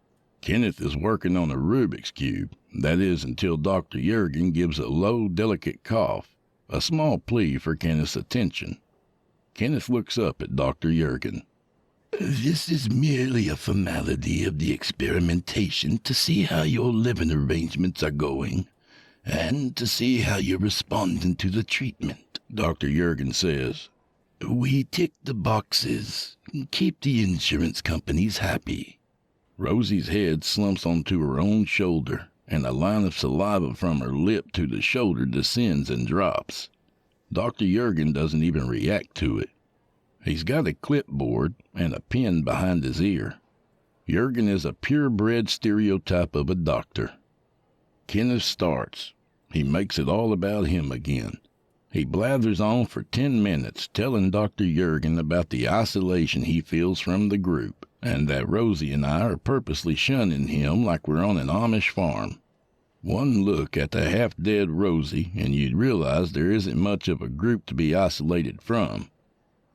Kenneth is working on a Rubik's Cube. That is, until Dr. Jurgen gives a low, delicate cough, a small plea for Kenneth's attention. Kenneth looks up at Dr. Jurgen. "This is merely a formality of the experimentation to see how your living arrangements are going, and to see how you're responding to the treatment," Dr. Jurgen says. "We tick the boxes, keep the insurance companies happy." Rosie's head slumps onto her own shoulder, and a line of saliva from her lip to the shoulder descends and drops. Dr. Jurgen doesn't even react to it. He's got a clipboard and a pen behind his ear. Jurgen is a purebred stereotype of a doctor. Kenneth starts. He makes it all about him again. He blathers on for 10 minutes, telling Dr. Jurgen about the isolation he feels from the group, and that Rosie and I are purposely shunning him like we're on an Amish farm. One look at the half-dead Rosie, and you'd realize there isn't much of a group to be isolated from.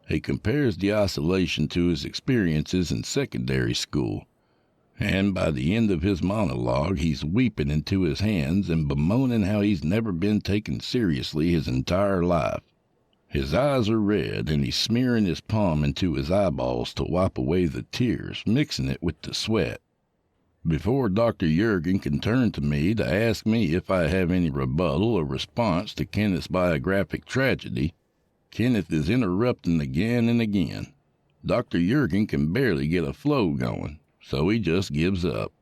He compares the isolation to his experiences in secondary school, and by the end of his monologue, he's weeping into his hands and bemoaning how he's never been taken seriously his entire life. His eyes are red, and he's smearing his palm into his eyeballs to wipe away the tears, mixing it with the sweat. Before Dr. Jurgen can turn to me to ask me if I have any rebuttal or response to Kenneth's biographic tragedy, Kenneth is interrupting again and again. Dr. Jurgen can barely get a flow going, so he just gives up.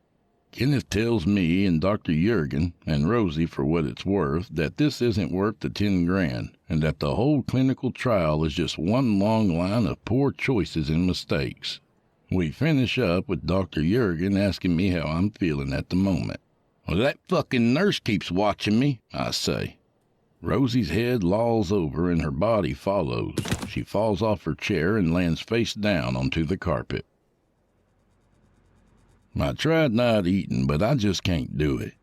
Kenneth tells me and Dr. Jurgen and Rosie, for what it's worth, that this isn't worth the 10 grand, and that the whole clinical trial is just one long line of poor choices and mistakes. We finish up with Dr. Jurgen asking me how I'm feeling at the moment. Well, that fucking nurse keeps watching me, I say. Rosie's head lolls over and her body follows. She falls off her chair and lands face down onto the carpet. I tried not eating, but I just can't do it.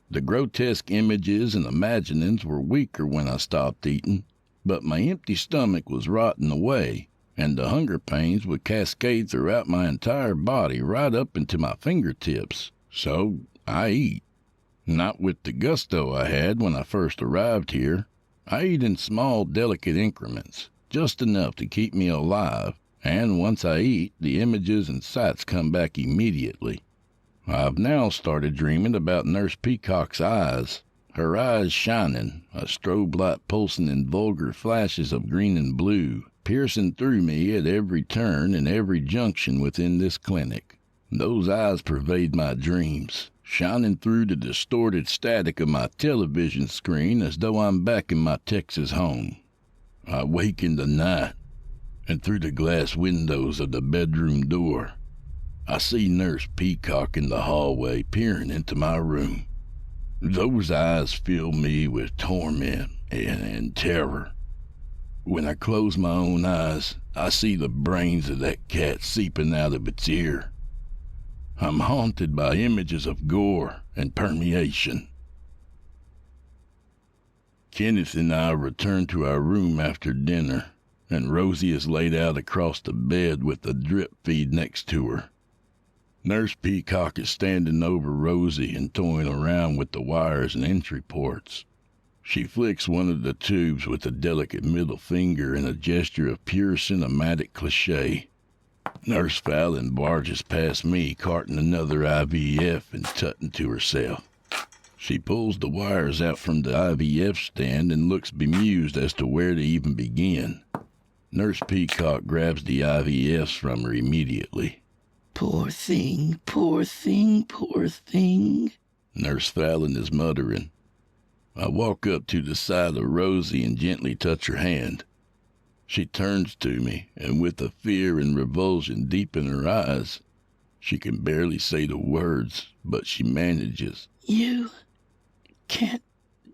The grotesque images and imaginings were weaker when I stopped eating, but my empty stomach was rotting away, and the hunger pains would cascade throughout my entire body right up into my fingertips. So I eat. Not with the gusto I had when I first arrived here. I eat in small, delicate increments, just enough to keep me alive, and once I eat, the images and sights come back immediately. I've now started dreaming about Nurse Peacock's eyes, her eyes shining, a strobe light pulsing in vulgar flashes of green and blue, piercing through me at every turn and every junction within this clinic. Those eyes pervade my dreams, shining through the distorted static of my television screen as though I'm back in my Texas home. I wake in the night, and through the glass windows of the bedroom door, I see Nurse Peacock in the hallway peering into my room. Those eyes fill me with torment and terror. When I close my own eyes, I see the brains of that cat seeping out of its ear. I'm haunted by images of gore and permeation. Kenneth and I return to our room after dinner, and Rosie is laid out across the bed with the drip feed next to her. Nurse Peacock is standing over Rosie and toying around with the wires and entry ports. She flicks one of the tubes with a delicate middle finger in a gesture of pure cinematic cliché. Nurse Fallon barges past me, carting another IVF and tutting to herself. She pulls the wires out from the IVF stand and looks bemused as to where to even begin. Nurse Peacock grabs the IVFs from her immediately. Poor thing, poor thing, poor thing, Nurse Fallon is muttering. I walk up to the side of Rosie and gently touch her hand. She turns to me, and with a fear and revulsion deep in her eyes, she can barely say the words, but she manages. You can't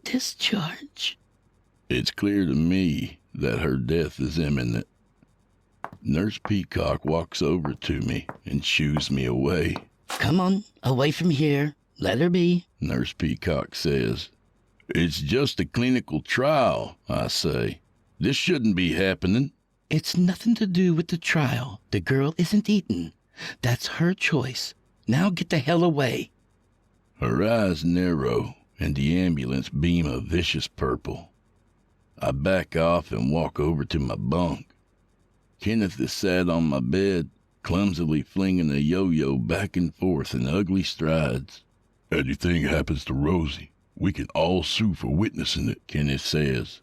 discharge. It's clear to me that her death is imminent. Nurse Peacock walks over to me and shoos me away. Come on, away from here. Let her be, Nurse Peacock says. It's just a clinical trial, I say. This shouldn't be happening. It's nothing to do with the trial. The girl isn't eaten. That's her choice. Now get the hell away. Her eyes narrow, and the ambulance beam a vicious purple. I back off and walk over to my bunk. Kenneth is sat on my bed, clumsily flinging a yo-yo back and forth in ugly strides. Anything happens to Rosie, we can all sue for witnessing it, Kenneth says.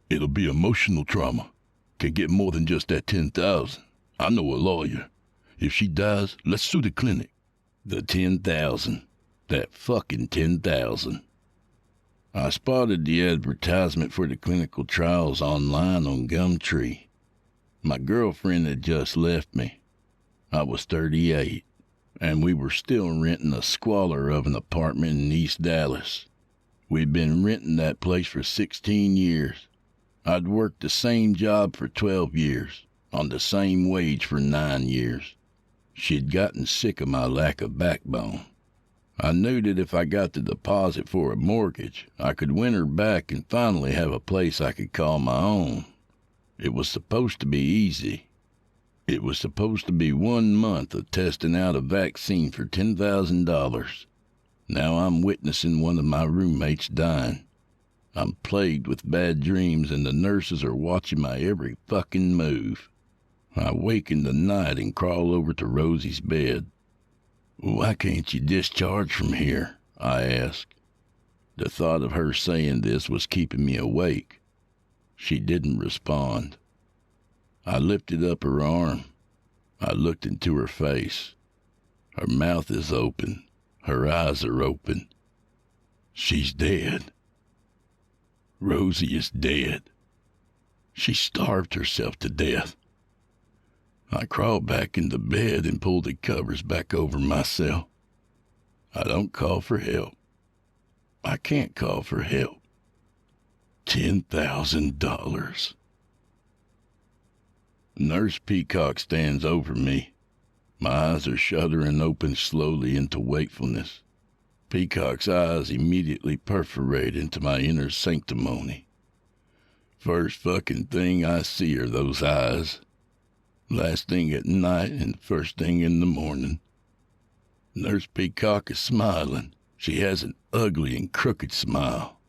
It'll be emotional trauma. Can get more than just that $10,000. I know a lawyer. If she dies, let's sue the clinic. The $10,000. That fucking $10,000. I spotted the advertisement for the clinical trials online on Gumtree. My girlfriend had just left me. I was 38, and we were still renting a squalor of an apartment in East Dallas. We'd been renting that place for 16 years. I'd worked the same job for 12 years, on the same wage for 9 years. She'd gotten sick of my lack of backbone. I knew that if I got the deposit for a mortgage, I could win her back and finally have a place I could call my own. It was supposed to be easy. It was supposed to be 1 month of testing out a vaccine for $10,000. Now I'm witnessing one of my roommates dying. I'm plagued with bad dreams, and the nurses are watching my every fucking move. I wake in the night and crawl over to Rosie's bed. Why can't you discharge from here? I ask. The thought of her saying this was keeping me awake. She didn't respond. I lifted up her arm. I looked into her face. Her mouth is open. Her eyes are open. She's dead. Rosie is dead. She starved herself to death. I crawled back into bed and pulled the covers back over myself. I don't call for help. I can't call for help. $10,000. Nurse Peacock stands over me. My eyes are shuddering open slowly into wakefulness. Peacock's eyes immediately perforate into my inner sanctimony. First fucking thing I see are those eyes. Last thing at night and first thing in the morning. Nurse Peacock is smiling. She has an ugly and crooked smile.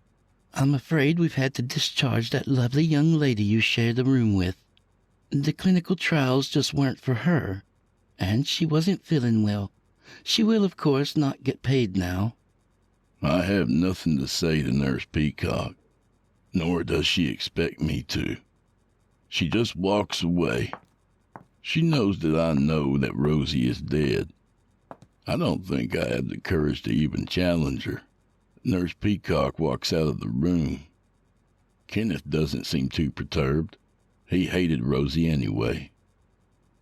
I'm afraid we've had to discharge that lovely young lady you shared the room with. The clinical trials just weren't for her, and she wasn't feeling well. She will, of course, not get paid now. I have nothing to say to Nurse Peacock, nor does she expect me to. She just walks away. She knows that I know that Rosie is dead. I don't think I have the courage to even challenge her. Nurse Peacock walks out of the room. Kenneth doesn't seem too perturbed. He hated Rosie anyway.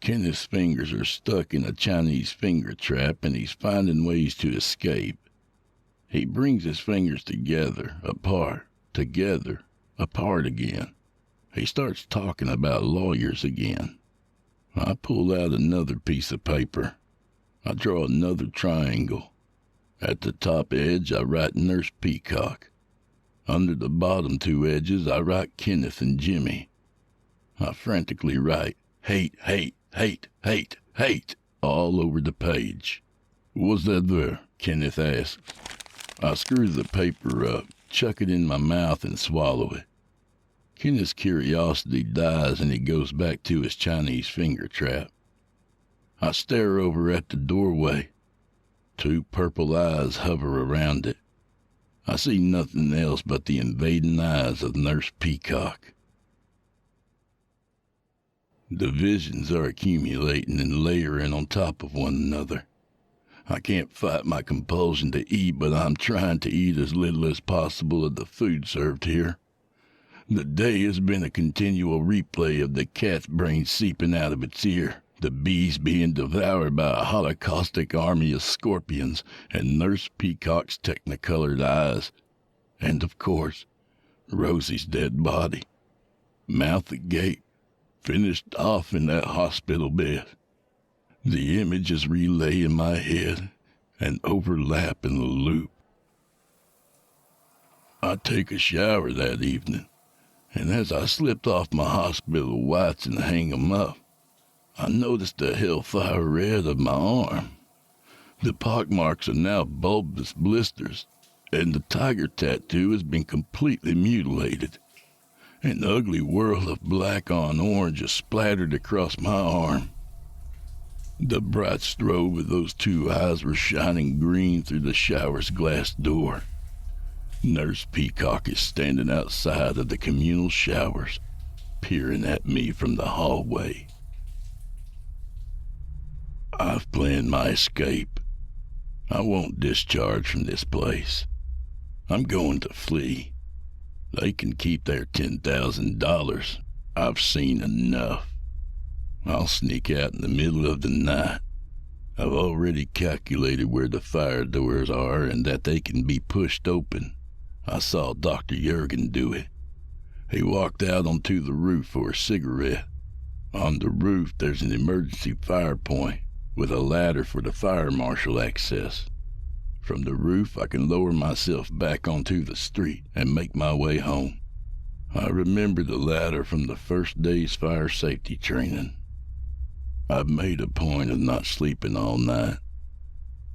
Kenneth's fingers are stuck in a Chinese finger trap, and he's finding ways to escape. He brings his fingers together, apart, together, apart again. He starts talking about lawyers again. I pull out another piece of paper. I draw another triangle. At the top edge, I write Nurse Peacock. Under the bottom two edges, I write Kenneth and Jimmy. I frantically write, hate, hate, hate, hate, hate, all over the page. "What's that there?" Kenneth asks. I screw the paper up, chuck it in my mouth, and swallow it. Kenneth's curiosity dies, and he goes back to his Chinese finger trap. I stare over at the doorway. Two purple eyes hover around it. I see nothing else but the invading eyes of Nurse Peacock. The visions are accumulating and layering on top of one another. I can't fight my compulsion to eat, but I'm trying to eat as little as possible of the food served here. The day has been a continual replay of the cat's brain seeping out of its ear, the bees being devoured by a holocaustic army of scorpions, and Nurse Peacock's technicolored eyes, and, of course, Rosie's dead body, mouth agape, finished off in that hospital bed. The images relay in my head and overlap in the loop. I take a shower that evening, and as I slipped off my hospital whites and hang 'em up, I noticed the hellfire red of my arm. The pockmarks are now bulbous blisters, and the tiger tattoo has been completely mutilated. An ugly whirl of black on orange is splattered across my arm. The bright strobe of those two eyes were shining green through the shower's glass door. Nurse Peacock is standing outside of the communal showers, peering at me from the hallway. I've planned my escape. I won't discharge from this place. I'm going to flee. They can keep their $10,000. I've seen enough. I'll sneak out in the middle of the night. I've already calculated where the fire doors are and that they can be pushed open. I saw Dr. Jurgen do it. He walked out onto the roof for a cigarette. On the roof, there's an emergency fire point with a ladder for the fire marshal access. From the roof, I can lower myself back onto the street and make my way home. I remember the ladder from the first day's fire safety training. I've made a point of not sleeping all night.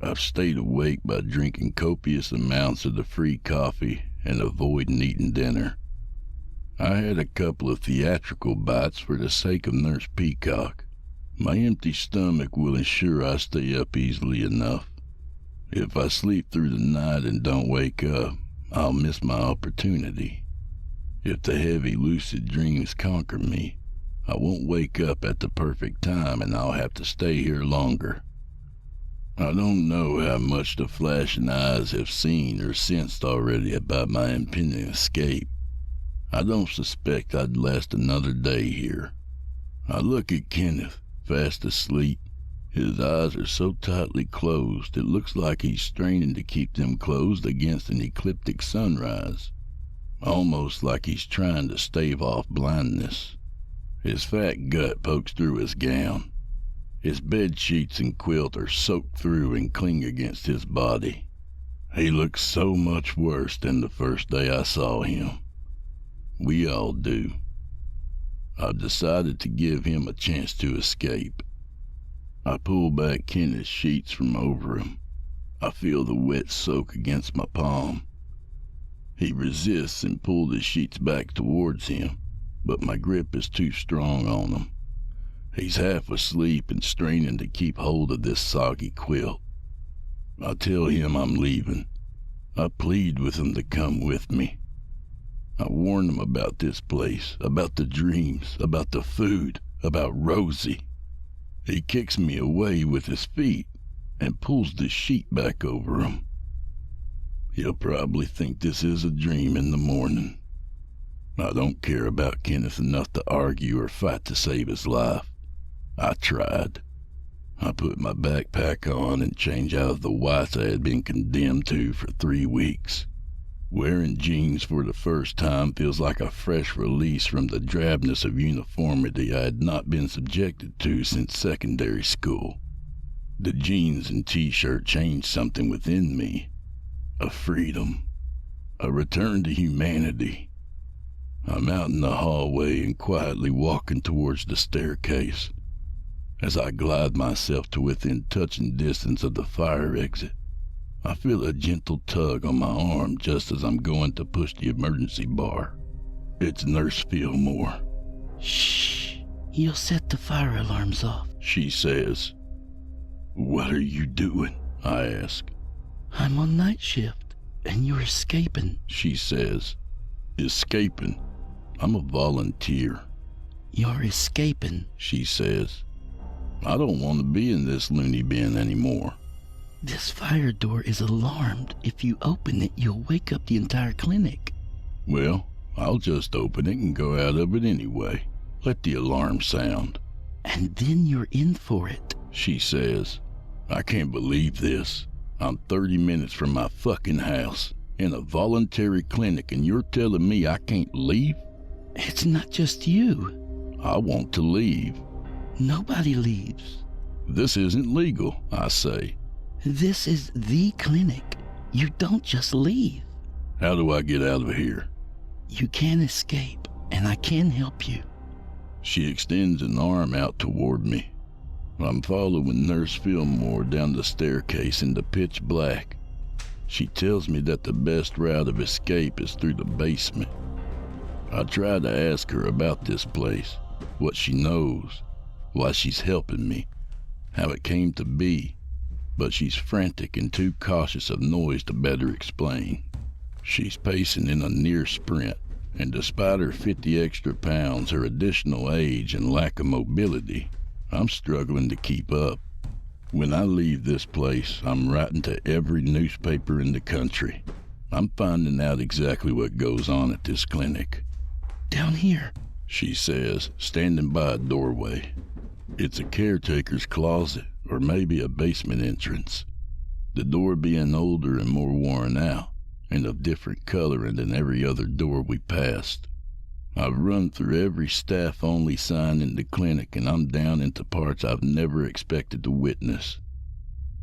I've stayed awake by drinking copious amounts of the free coffee and avoiding eating dinner. I had a couple of theatrical bites for the sake of Nurse Peacock. My empty stomach will ensure I stay up easily enough. If I sleep through the night and don't wake up, I'll miss my opportunity. If the heavy lucid dreams conquer me, I won't wake up at the perfect time and I'll have to stay here longer. I don't know how much the flashing eyes have seen or sensed already about my impending escape. I don't suspect I'd last another day here. I look at Kenneth, fast asleep. His eyes are so tightly closed, it looks like he's straining to keep them closed against an ecliptic sunrise. Almost like he's trying to stave off blindness. His fat gut pokes through his gown. His bed sheets and quilt are soaked through and cling against his body. He looks so much worse than the first day I saw him. We all do. I've decided to give him a chance to escape. I pull back Kenneth's sheets from over him. I feel the wet soak against my palm. He resists and pulls the sheets back towards him, but my grip is too strong on him. He's half asleep and straining to keep hold of this soggy quilt. I tell him I'm leaving. I plead with him to come with me. I warn him about this place, about the dreams, about the food, about Rosie. He kicks me away with his feet and pulls the sheet back over him. He'll probably think this is a dream in the morning. I don't care about Kenneth enough to argue or fight to save his life. I tried. I put my backpack on and changed out of the whites I had been condemned to for 3 weeks. Wearing jeans for the first time feels like a fresh release from the drabness of uniformity I had not been subjected to since secondary school. The jeans and t-shirt changed something within me. A freedom. A return to humanity. I'm out in the hallway and quietly walking towards the staircase. As I glide myself to within touching distance of the fire exit, I feel a gentle tug on my arm just as I'm going to push the emergency bar. It's Nurse Fillmore. Shh, you'll set the fire alarms off, she says. What are you doing? I ask. I'm on night shift, and you're escaping, she says. Escaping? I'm a volunteer. You're escaping, she says. I don't want to be in this loony bin anymore. This fire door is alarmed. If you open it, you'll wake up the entire clinic. Well, I'll just open it and go out of it anyway. Let the alarm sound. And then you're in for it, she says. I can't believe this. I'm 30 minutes from my fucking house, in a voluntary clinic, and you're telling me I can't leave? It's not just you. I want to leave. Nobody leaves. This isn't legal, I say. This is the clinic. You don't just leave. How do I get out of here? You can escape, and I can help you. She extends an arm out toward me. I'm following Nurse Fillmore down the staircase in the pitch black. She tells me that the best route of escape is through the basement. I try to ask her about this place, what she knows, why she's helping me, how it came to be, but she's frantic and too cautious of noise to better explain. She's pacing in a near sprint, and despite her 50 extra pounds, her additional age, and lack of mobility, I'm struggling to keep up. When I leave this place, I'm writing to every newspaper in the country. I'm finding out exactly what goes on at this clinic. Down here, she says, standing by a doorway. It's a caretaker's closet, or maybe a basement entrance. The door being older and more worn out, and of different coloring than every other door we passed. I've run through every staff-only sign in the clinic, and I'm down into parts I've never expected to witness.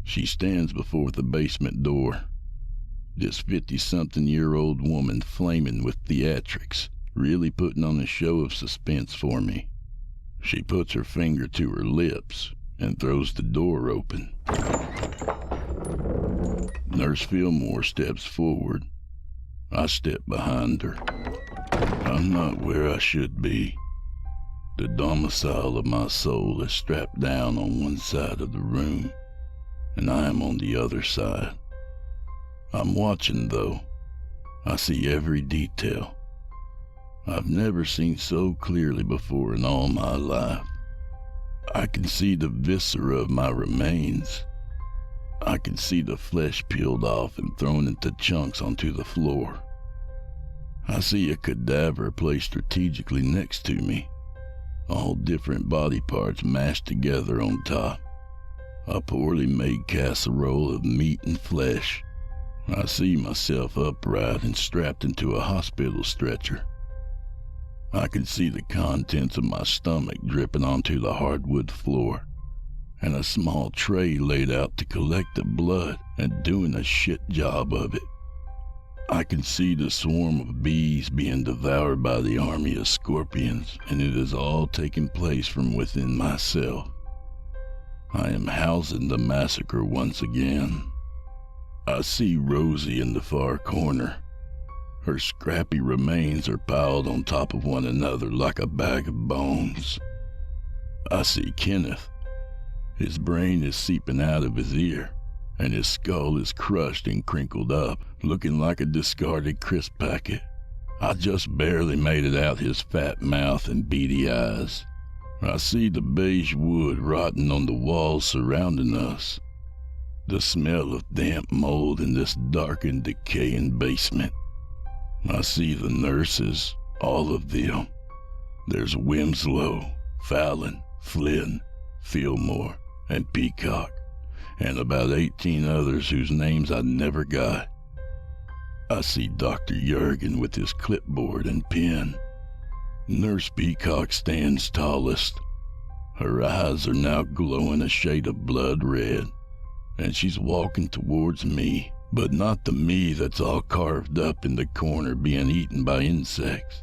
She stands before the basement door. This 50-something-year-old woman flaming with theatrics, really putting on a show of suspense for me. She puts her finger to her lips and throws the door open. Nurse Fillmore steps forward. I step behind her. I'm not where I should be. The domicile of my soul is strapped down on one side of the room, and I am on the other side. I'm watching, though. I see every detail. I've never seen so clearly before in all my life. I can see the viscera of my remains. I could see the flesh peeled off and thrown into chunks onto the floor. I see a cadaver placed strategically next to me, all different body parts mashed together on top. A poorly made casserole of meat and flesh. I see myself upright and strapped into a hospital stretcher. I can see the contents of my stomach dripping onto the hardwood floor, and a small tray laid out to collect the blood and doing a shit job of it. I can see the swarm of bees being devoured by the army of scorpions, and it is all taking place from within myself. I am housing the massacre once again. I see Rosie in the far corner. Her scrappy remains are piled on top of one another like a bag of bones. I see Kenneth. His brain is seeping out of his ear, and his skull is crushed and crinkled up, looking like a discarded crisp packet. I just barely made it out his fat mouth and beady eyes. I see the beige wood rotting on the walls surrounding us. The smell of damp mold in this dark and decaying basement. I see the nurses, all of them. There's Winslow, Fallon, Flynn, Fillmore, and Peacock, and about 18 others whose names I never got. I see Dr. Jurgen with his clipboard and pen. Nurse Peacock stands tallest. Her eyes are now glowing a shade of blood red, and she's walking towards me, but not the me that's all carved up in the corner being eaten by insects.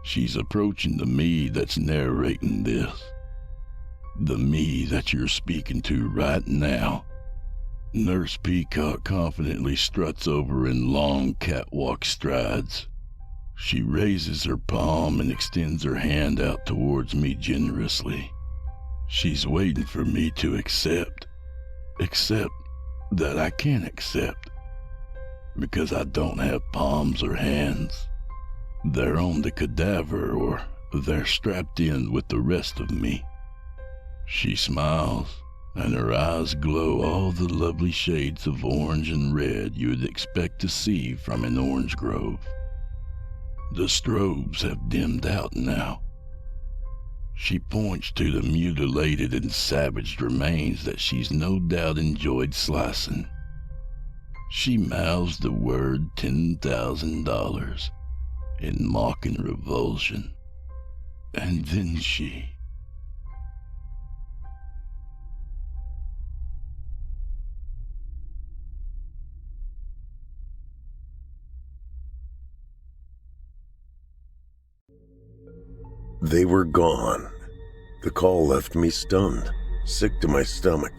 She's approaching the me that's narrating this. The me that you're speaking to right now. Nurse Peacock confidently struts over in long catwalk strides. She raises her palm and extends her hand out towards me generously. She's waiting for me to accept that I can't accept, because I don't have palms or hands. They're on the cadaver, or they're strapped in with the rest of me. She smiles, and her eyes glow all the lovely shades of orange and red you would expect to see from an orange grove. The strobes have dimmed out now. She points to the mutilated and savaged remains that she's no doubt enjoyed slicing. She mouths the word $10,000 in mocking revulsion, and then she... They were gone. The call left me stunned, sick to my stomach.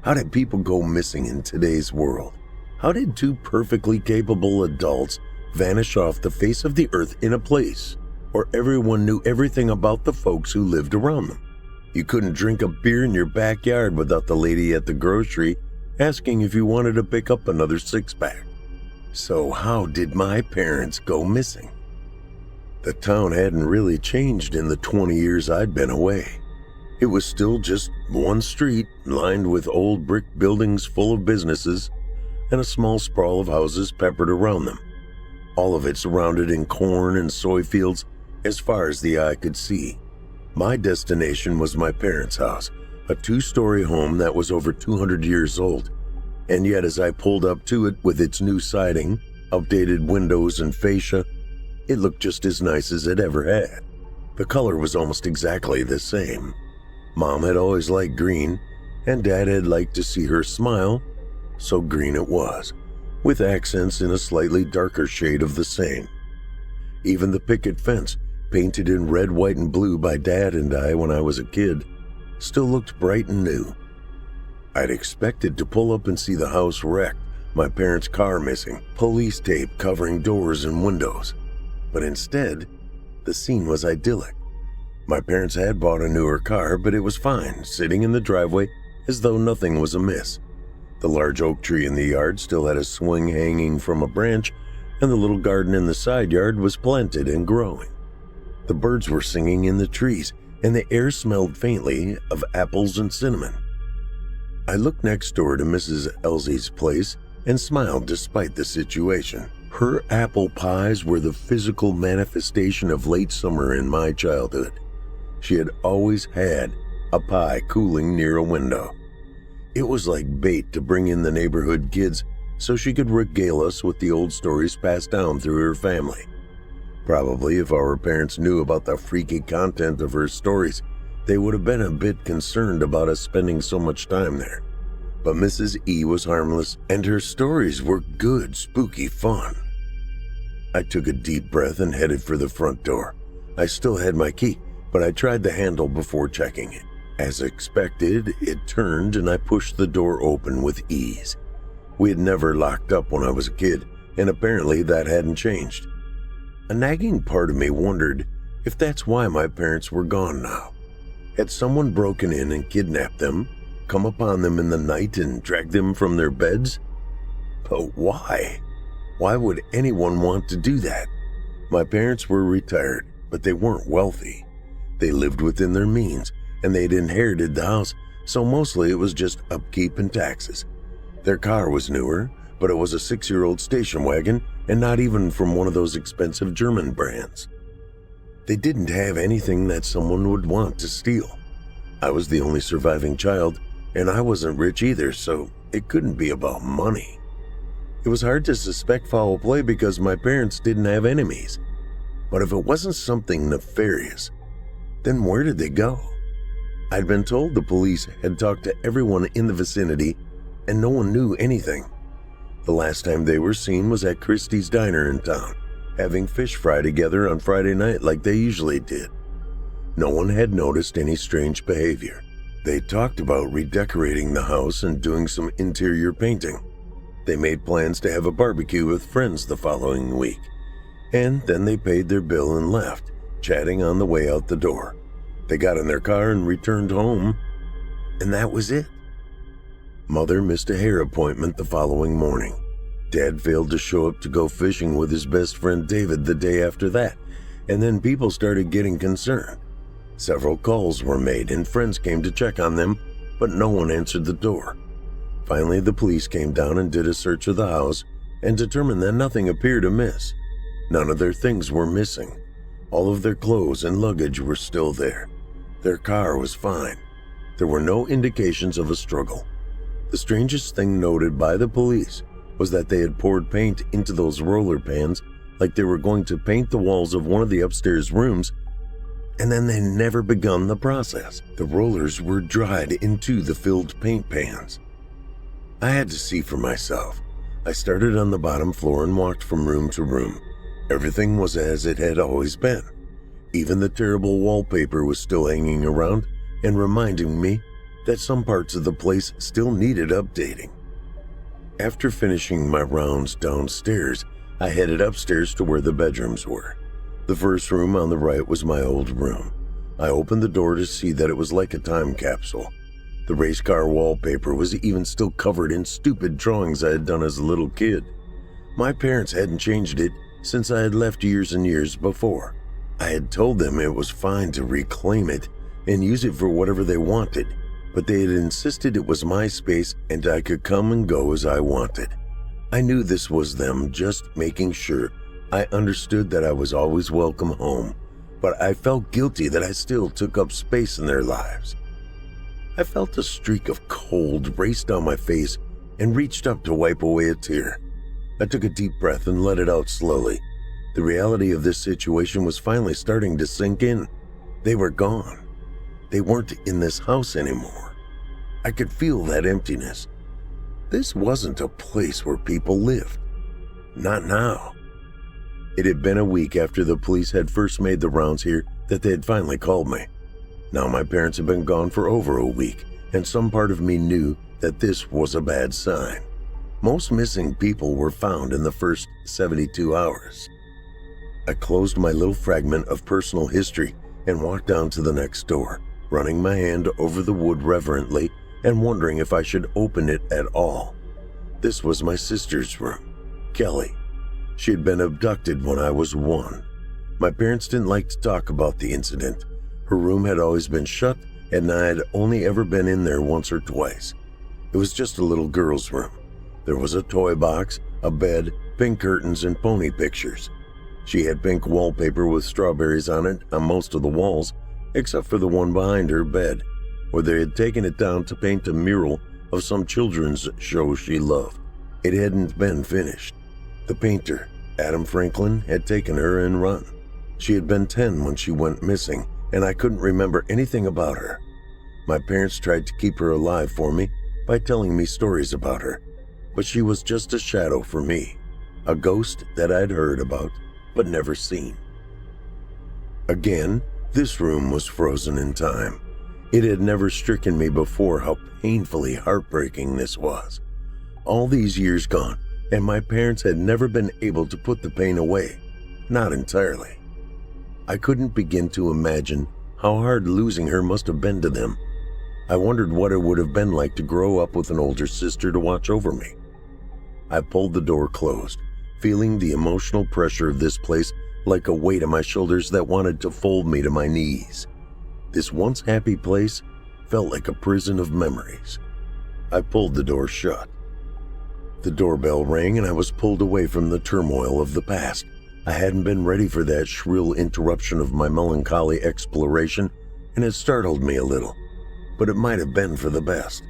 How did people go missing in today's world? How did two perfectly capable adults vanish off the face of the earth in a place where everyone knew everything about the folks who lived around them? You couldn't drink a beer in your backyard without the lady at the grocery asking if you wanted to pick up another six-pack. So how did my parents go missing? The town hadn't really changed in the 20 years I'd been away. It was still just one street lined with old brick buildings full of businesses and a small sprawl of houses peppered around them, all of it surrounded in corn and soy fields as far as the eye could see. My destination was my parents' house, a 2-story home that was over 200 years old, and yet as I pulled up to it with its new siding, outdated windows and fascia, it looked just as nice as it ever had. The color was almost exactly the same. Mom had always liked green, and Dad had liked to see her smile, so green it was, with accents in a slightly darker shade of the same. Even the picket fence, painted in red, white, and blue by Dad and I when I was a kid, still looked bright and new. I'd expected to pull up and see the house wrecked, my parents' car missing, police tape covering doors and windows. But instead, the scene was idyllic. My parents had bought a newer car, but it was fine, sitting in the driveway as though nothing was amiss. The large oak tree in the yard still had a swing hanging from a branch, and the little garden in the side yard was planted and growing. The birds were singing in the trees, and the air smelled faintly of apples and cinnamon. I looked next door to Mrs. Elsie's place and smiled despite the situation. Her apple pies were the physical manifestation of late summer in my childhood. She had always had a pie cooling near a window. It was like bait to bring in the neighborhood kids so she could regale us with the old stories passed down through her family. Probably if our parents knew about the freaky content of her stories, they would have been a bit concerned about us spending so much time there. But Mrs. E was harmless, and her stories were good, spooky fun. I took a deep breath and headed for the front door. I still had my key, but I tried the handle before checking it. As expected, it turned and I pushed the door open with ease. We had never locked up when I was a kid, and apparently that hadn't changed. A nagging part of me wondered if that's why my parents were gone now. Had someone broken in and kidnapped them, come upon them in the night and dragged them from their beds? But why? Why would anyone want to do that? My parents were retired, but they weren't wealthy. They lived within their means, and they'd inherited the house, so mostly it was just upkeep and taxes. Their car was newer, but it was a 6-year-old station wagon and not even from one of those expensive German brands. They didn't have anything that someone would want to steal. I was the only surviving child, and I wasn't rich either, so it couldn't be about money. It was hard to suspect foul play because my parents didn't have enemies. But if it wasn't something nefarious, then where did they go? I'd been told the police had talked to everyone in the vicinity, and no one knew anything. The last time they were seen was at Christie's Diner in town, having fish fry together on Friday night like they usually did. No one had noticed any strange behavior. They talked about redecorating the house and doing some interior painting. They made plans to have a barbecue with friends the following week. And then they paid their bill and left, chatting on the way out the door. They got in their car and returned home, and that was it. Mother missed a hair appointment the following morning. Dad failed to show up to go fishing with his best friend David the day after that, and then people started getting concerned. Several calls were made and friends came to check on them, but no one answered the door. Finally, the police came down and did a search of the house and determined that nothing appeared amiss. None of their things were missing. All of their clothes and luggage were still there. Their car was fine. There were no indications of a struggle. The strangest thing noted by the police was that they had poured paint into those roller pans like they were going to paint the walls of one of the upstairs rooms, and then they never begun the process. The rollers were dried into the filled paint pans. I had to see for myself. I started on the bottom floor and walked from room to room. Everything was as it had always been. Even the terrible wallpaper was still hanging around and reminding me that some parts of the place still needed updating. After finishing my rounds downstairs, I headed upstairs to where the bedrooms were. The first room on the right was my old room. I opened the door to see that it was like a time capsule. The race car wallpaper was even still covered in stupid drawings I had done as a little kid. My parents hadn't changed it since I had left years and years before. I had told them it was fine to reclaim it and use it for whatever they wanted, but they had insisted it was my space and I could come and go as I wanted. I knew this was them just making sure I understood that I was always welcome home, but I felt guilty that I still took up space in their lives. I felt a streak of cold race down my face and reached up to wipe away a tear. I took a deep breath and let it out slowly. The reality of this situation was finally starting to sink in. They were gone. They weren't in this house anymore. I could feel that emptiness. This wasn't a place where people lived. Not now. It had been a week after the police had first made the rounds here that they had finally called me. Now my parents had been gone for over a week, and some part of me knew that this was a bad sign. Most missing people were found in the first 72 hours. I closed my little fragment of personal history and walked down to the next door, running my hand over the wood reverently and wondering if I should open it at all. This was my sister's room, Kelly. She had been abducted when I was 1. My parents didn't like to talk about the incident. Her room had always been shut, and I had only ever been in there once or twice. It was just a little girl's room. There was a toy box, a bed, pink curtains, and pony pictures. She had pink wallpaper with strawberries on it on most of the walls, except for the one behind her bed, where they had taken it down to paint a mural of some children's show she loved. It hadn't been finished. The painter, Adam Franklin, had taken her and run. She had been 10 when she went missing, and I couldn't remember anything about her. My parents tried to keep her alive for me by telling me stories about her, but she was just a shadow for me, a ghost that I'd heard about but never seen. Again, this room was frozen in time. It had never stricken me before how painfully heartbreaking this was. All these years gone, and my parents had never been able to put the pain away, not entirely. I couldn't begin to imagine how hard losing her must have been to them. I wondered what it would have been like to grow up with an older sister to watch over me. I pulled the door closed, feeling the emotional pressure of this place like a weight on my shoulders that wanted to fold me to my knees. This once happy place felt like a prison of memories. I pulled the door shut. The doorbell rang and I was pulled away from the turmoil of the past. I hadn't been ready for that shrill interruption of my melancholy exploration, and it startled me a little, but it might have been for the best.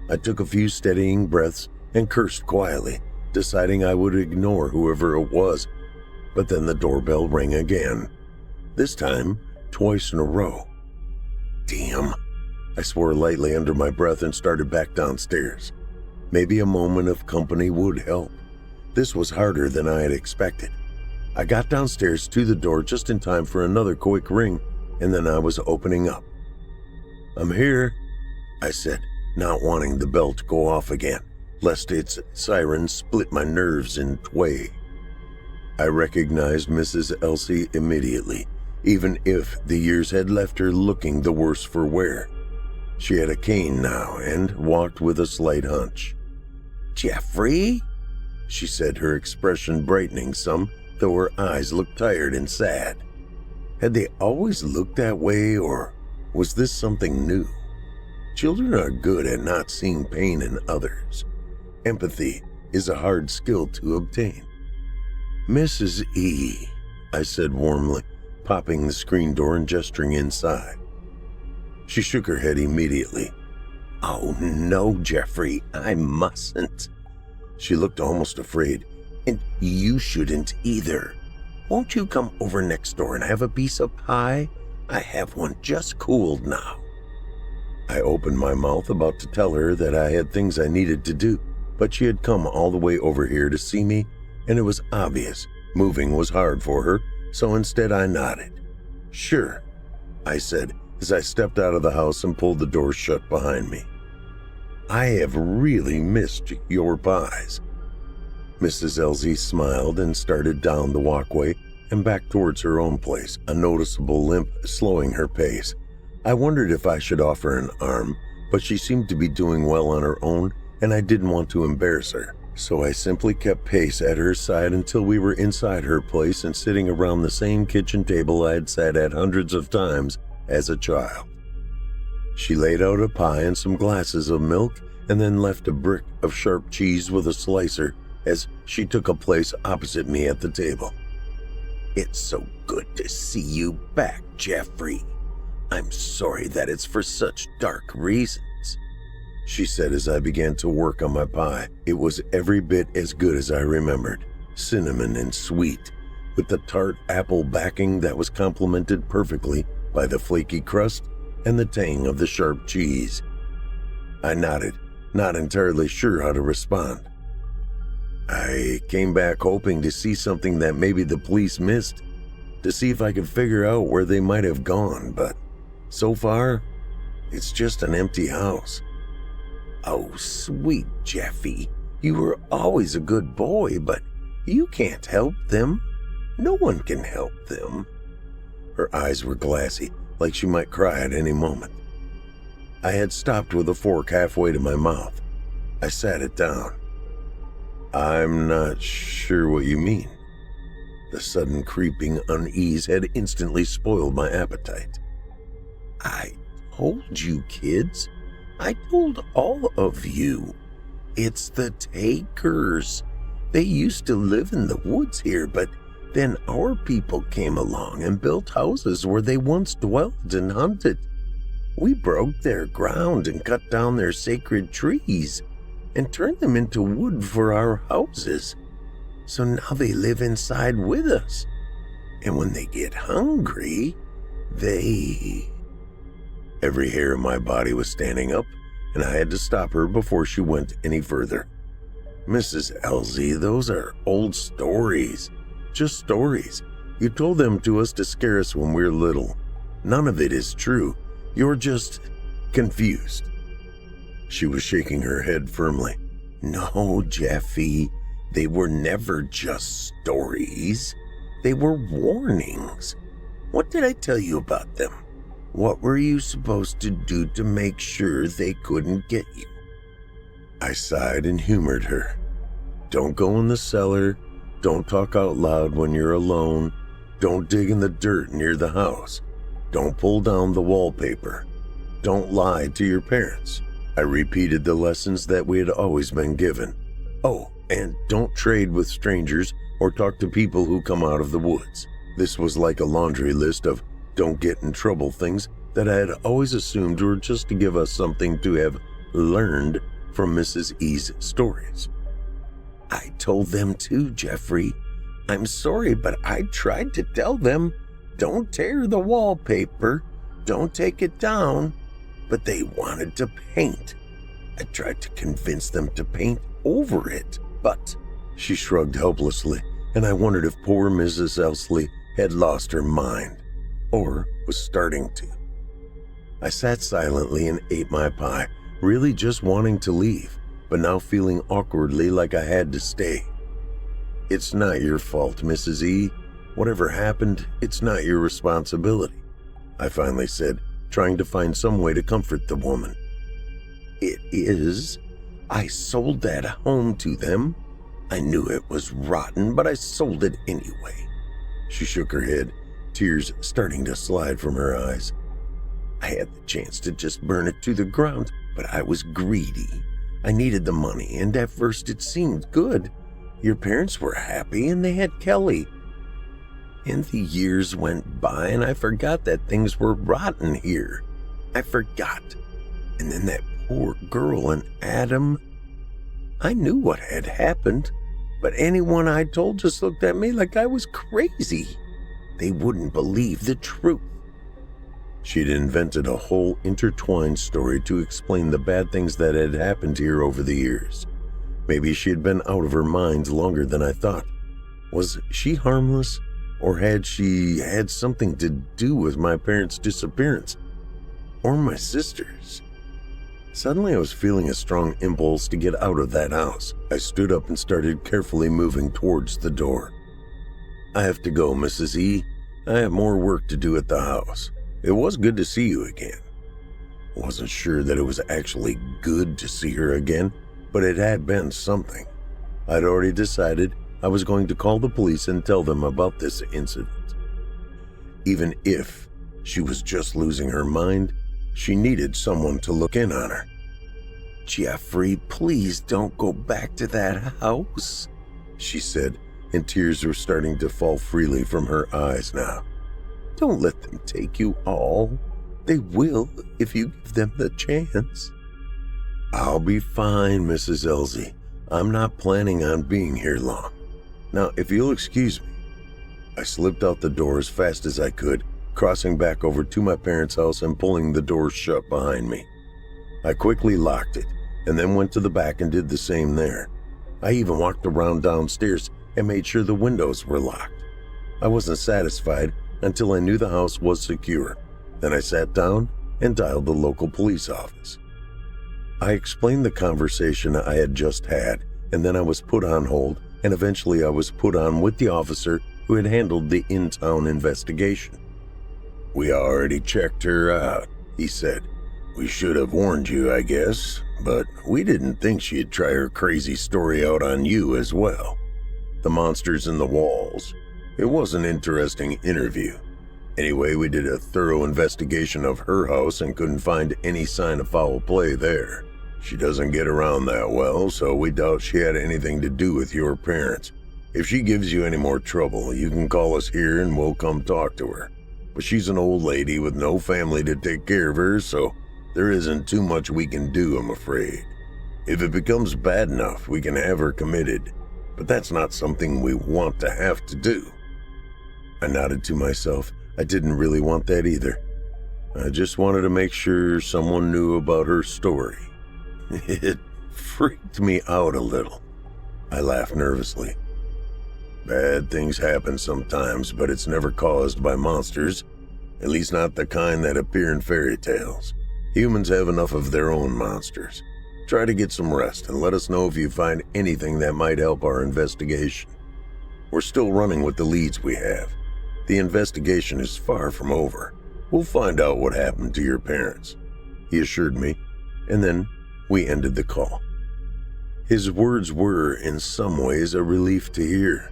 I took a few steadying breaths and cursed quietly, deciding I would ignore whoever it was. But then the doorbell rang again, this time twice in a row. Damn, I swore lightly under my breath and started back downstairs. Maybe a moment of company would help. This was harder than I had expected. I got downstairs to the door just in time for another quick ring, and then I was opening up. "I'm here," I said, not wanting the bell to go off again, lest its siren split my nerves in tway. I recognized Mrs. Elsie immediately, even if the years had left her looking the worse for wear. She had a cane now and walked with a slight hunch. "Jeffrey?" she said, her expression brightening some, though her eyes looked tired and sad. Had they always looked that way, or was this something new? Children are good at not seeing pain in others. Empathy is a hard skill to obtain. "Mrs. E," I said warmly, popping the screen door and gesturing inside. She shook her head immediately. "Oh no, Jeffrey, I mustn't." She looked almost afraid. "And you shouldn't either. Won't you come over next door and have a piece of pie? I have one just cooled now." I opened my mouth about to tell her that I had things I needed to do, but she had come all the way over here to see me, and it was obvious moving was hard for her, so instead I nodded. "Sure," I said as I stepped out of the house and pulled the door shut behind me. "I have really missed your pies." Mrs. Elsie smiled and started down the walkway and back towards her own place, a noticeable limp slowing her pace. I wondered if I should offer an arm, but she seemed to be doing well on her own, and I didn't want to embarrass her, so I simply kept pace at her side until we were inside her place and sitting around the same kitchen table I had sat at hundreds of times as a child. She laid out a pie and some glasses of milk, and then left a brick of sharp cheese with a slicer as she took a place opposite me at the table. "It's so good to see you back, Jeffrey. I'm sorry that it's for such dark reasons," she said as I began to work on my pie. It was every bit as good as I remembered, cinnamon and sweet, with the tart apple backing that was complemented perfectly by the flaky crust and the tang of the sharp cheese. I nodded, not entirely sure how to respond. "I came back hoping to see something that maybe the police missed, to see if I could figure out where they might have gone, but so far, it's just an empty house." "Oh, sweet Jeffy, you were always a good boy, but you can't help them. No one can help them." Her eyes were glassy, like she might cry at any moment. I had stopped with a fork halfway to my mouth. I sat it down. "I'm not sure what you mean." The sudden creeping unease had instantly spoiled my appetite. "I told you, kids. I told all of you. It's the Takers. They used to live in the woods here, but then our people came along and built houses where they once dwelt and hunted. We broke their ground and cut down their sacred trees and turned them into wood for our houses. So now they live inside with us. And when they get hungry, Every hair in my body was standing up, and I had to stop her before she went any further. Mrs. Elsie, those are old stories. Just stories. You told them to us to scare us when we were little. None of it is true. You're just confused. She was shaking her head firmly. No, Jeffy, they were never just stories. They were warnings. What did I tell you about them? What were you supposed to do to make sure they couldn't get you? I sighed and humored her. Don't go in the cellar. Don't talk out loud when you're alone. Don't dig in the dirt near the house. Don't pull down the wallpaper. Don't lie to your parents. I repeated the lessons that we had always been given. Oh, and don't trade with strangers or talk to people who come out of the woods. This was like a laundry list of don't get in trouble things that I had always assumed were just to give us something to have learned from Mrs. E's stories. I told them too, Jeffrey. I'm sorry, but I tried to tell them, don't tear the wallpaper, don't take it down, but they wanted to paint. I tried to convince them to paint over it, but she shrugged helplessly, and I wondered if poor Mrs. Elsley had lost her mind, or was starting to. I sat silently and ate my pie, really just wanting to leave, but now feeling awkwardly like I had to stay. It's not your fault, Mrs. E. Whatever happened, it's not your responsibility, I finally said, trying to find some way to comfort the woman. It is. I sold that home to them. I knew it was rotten, but I sold it anyway. She shook her head, tears starting to slide from her eyes. I had the chance to just burn it to the ground, but I was greedy. I needed the money, and at first it seemed good. Your parents were happy, and they had Kelly. And the years went by, and I forgot that things were rotten here. I forgot. And then that poor girl and Adam. I knew what had happened, but anyone I told just looked at me like I was crazy. They wouldn't believe the truth. She'd invented a whole intertwined story to explain the bad things that had happened here over the years. Maybe she had been out of her mind longer than I thought. Was she harmless, or had she had something to do with my parents' disappearance? Or my sister's? Suddenly I was feeling a strong impulse to get out of that house. I stood up and started carefully moving towards the door. I have to go, Mrs. E. I have more work to do at the house. It was good to see you again. Wasn't sure that it was actually good to see her again, but it had been something. I'd already decided I was going to call the police and tell them about this incident. Even if she was just losing her mind, she needed someone to look in on her. Jeffrey, please don't go back to that house, she said, and tears were starting to fall freely from her eyes now. Don't let them take you all. They will if you give them the chance. I'll be fine, Mrs. Elsie. I'm not planning on being here long. Now, if you'll excuse me. I slipped out the door as fast as I could, crossing back over to my parents' house and pulling the door shut behind me. I quickly locked it, and then went to the back and did the same there. I even walked around downstairs and made sure the windows were locked. I wasn't satisfied until I knew the house was secure. Then I sat down and dialed the local police office. I explained the conversation I had just had, and then I was put on hold, and eventually I was put on with the officer who had handled the in-town investigation. We already checked her out, he said. We should have warned you, I guess, but we didn't think she'd try her crazy story out on you as well. The monsters in the walls. It was an interesting interview. Anyway, we did a thorough investigation of her house and couldn't find any sign of foul play there. She doesn't get around that well, so we doubt she had anything to do with your parents. If she gives you any more trouble, you can call us here and we'll come talk to her. But she's an old lady with no family to take care of her, so there isn't too much we can do, I'm afraid. If it becomes bad enough, we can have her committed, but that's not something we want to have to do. I nodded to myself. I didn't really want that either. I just wanted to make sure someone knew about her story. It freaked me out a little. I laughed nervously. Bad things happen sometimes, but it's never caused by monsters. At least not the kind that appear in fairy tales. Humans have enough of their own monsters. Try to get some rest and let us know if you find anything that might help our investigation. We're still running with the leads we have. The investigation is far from over. We'll find out what happened to your parents, he assured me, and then we ended the call. His words were, in some ways, a relief to hear.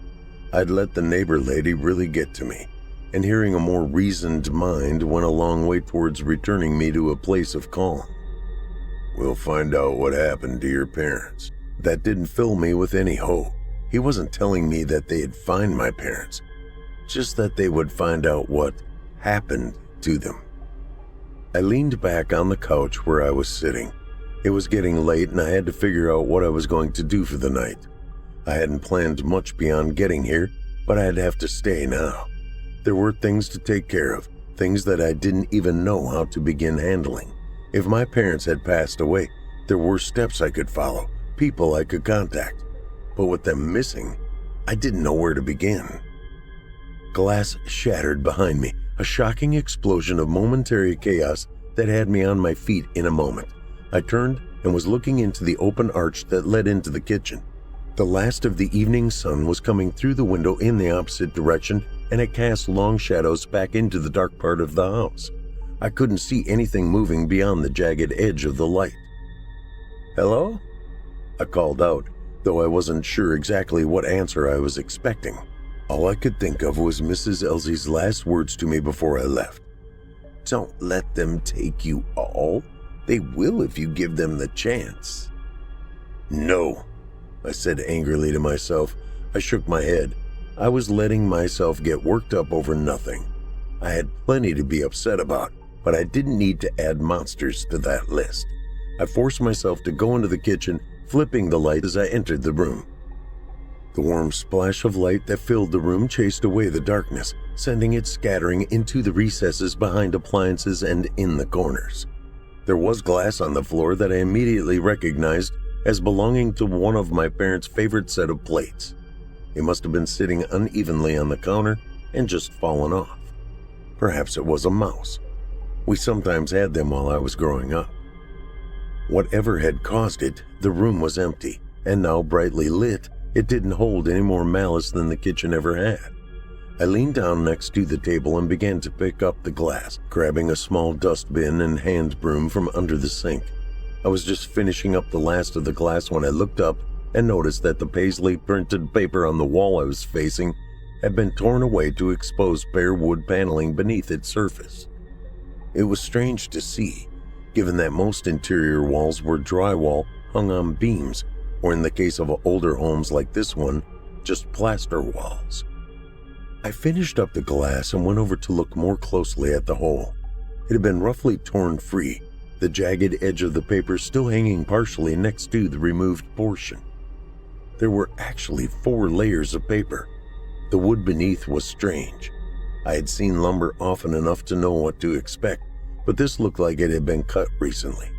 I'd let the neighbor lady really get to me, and hearing a more reasoned mind went a long way towards returning me to a place of calm. We'll find out what happened to your parents. That didn't fill me with any hope. He wasn't telling me that they'd find my parents, just that they would find out what happened to them. I leaned back on the couch where I was sitting. It was getting late and I had to figure out what I was going to do for the night. I hadn't planned much beyond getting here, but I'd have to stay now. There were things to take care of, things that I didn't even know how to begin handling. If my parents had passed away, there were steps I could follow, people I could contact. But with them missing, I didn't know where to begin. Glass shattered behind me, a shocking explosion of momentary chaos that had me on my feet in a moment. I turned and was looking into the open arch that led into the kitchen. The last of the evening sun was coming through the window in the opposite direction, and it cast long shadows back into the dark part of the house. I couldn't see anything moving beyond the jagged edge of the light. "Hello?" I called out, though I wasn't sure exactly what answer I was expecting. All I could think of was Mrs. Elsie's last words to me before I left. "Don't let them take you all. They will if you give them the chance." "No," I said angrily to myself. I shook my head. I was letting myself get worked up over nothing. I had plenty to be upset about, but I didn't need to add monsters to that list. I forced myself to go into the kitchen, flipping the light as I entered the room. The warm splash of light that filled the room chased away the darkness, sending it scattering into the recesses behind appliances and in the corners. There was glass on the floor that I immediately recognized as belonging to one of my parents' favorite set of plates. It must have been sitting unevenly on the counter and just fallen off. Perhaps it was a mouse. We sometimes had them while I was growing up. Whatever had caused it, the room was empty, and now brightly lit, it didn't hold any more malice than the kitchen ever had. I leaned down next to the table and began to pick up the glass, grabbing a small dustbin and hand broom from under the sink. I was just finishing up the last of the glass when I looked up and noticed that the paisley printed paper on the wall I was facing had been torn away to expose bare wood paneling beneath its surface. It was strange to see, given that most interior walls were drywall hung on beams, or in the case of older homes like this one, just plaster walls. I finished up the glass and went over to look more closely at the hole. It had been roughly torn free, the jagged edge of the paper still hanging partially next to the removed portion. There were actually 4 layers of paper. The wood beneath was strange. I had seen lumber often enough to know what to expect, but this looked like it had been cut recently.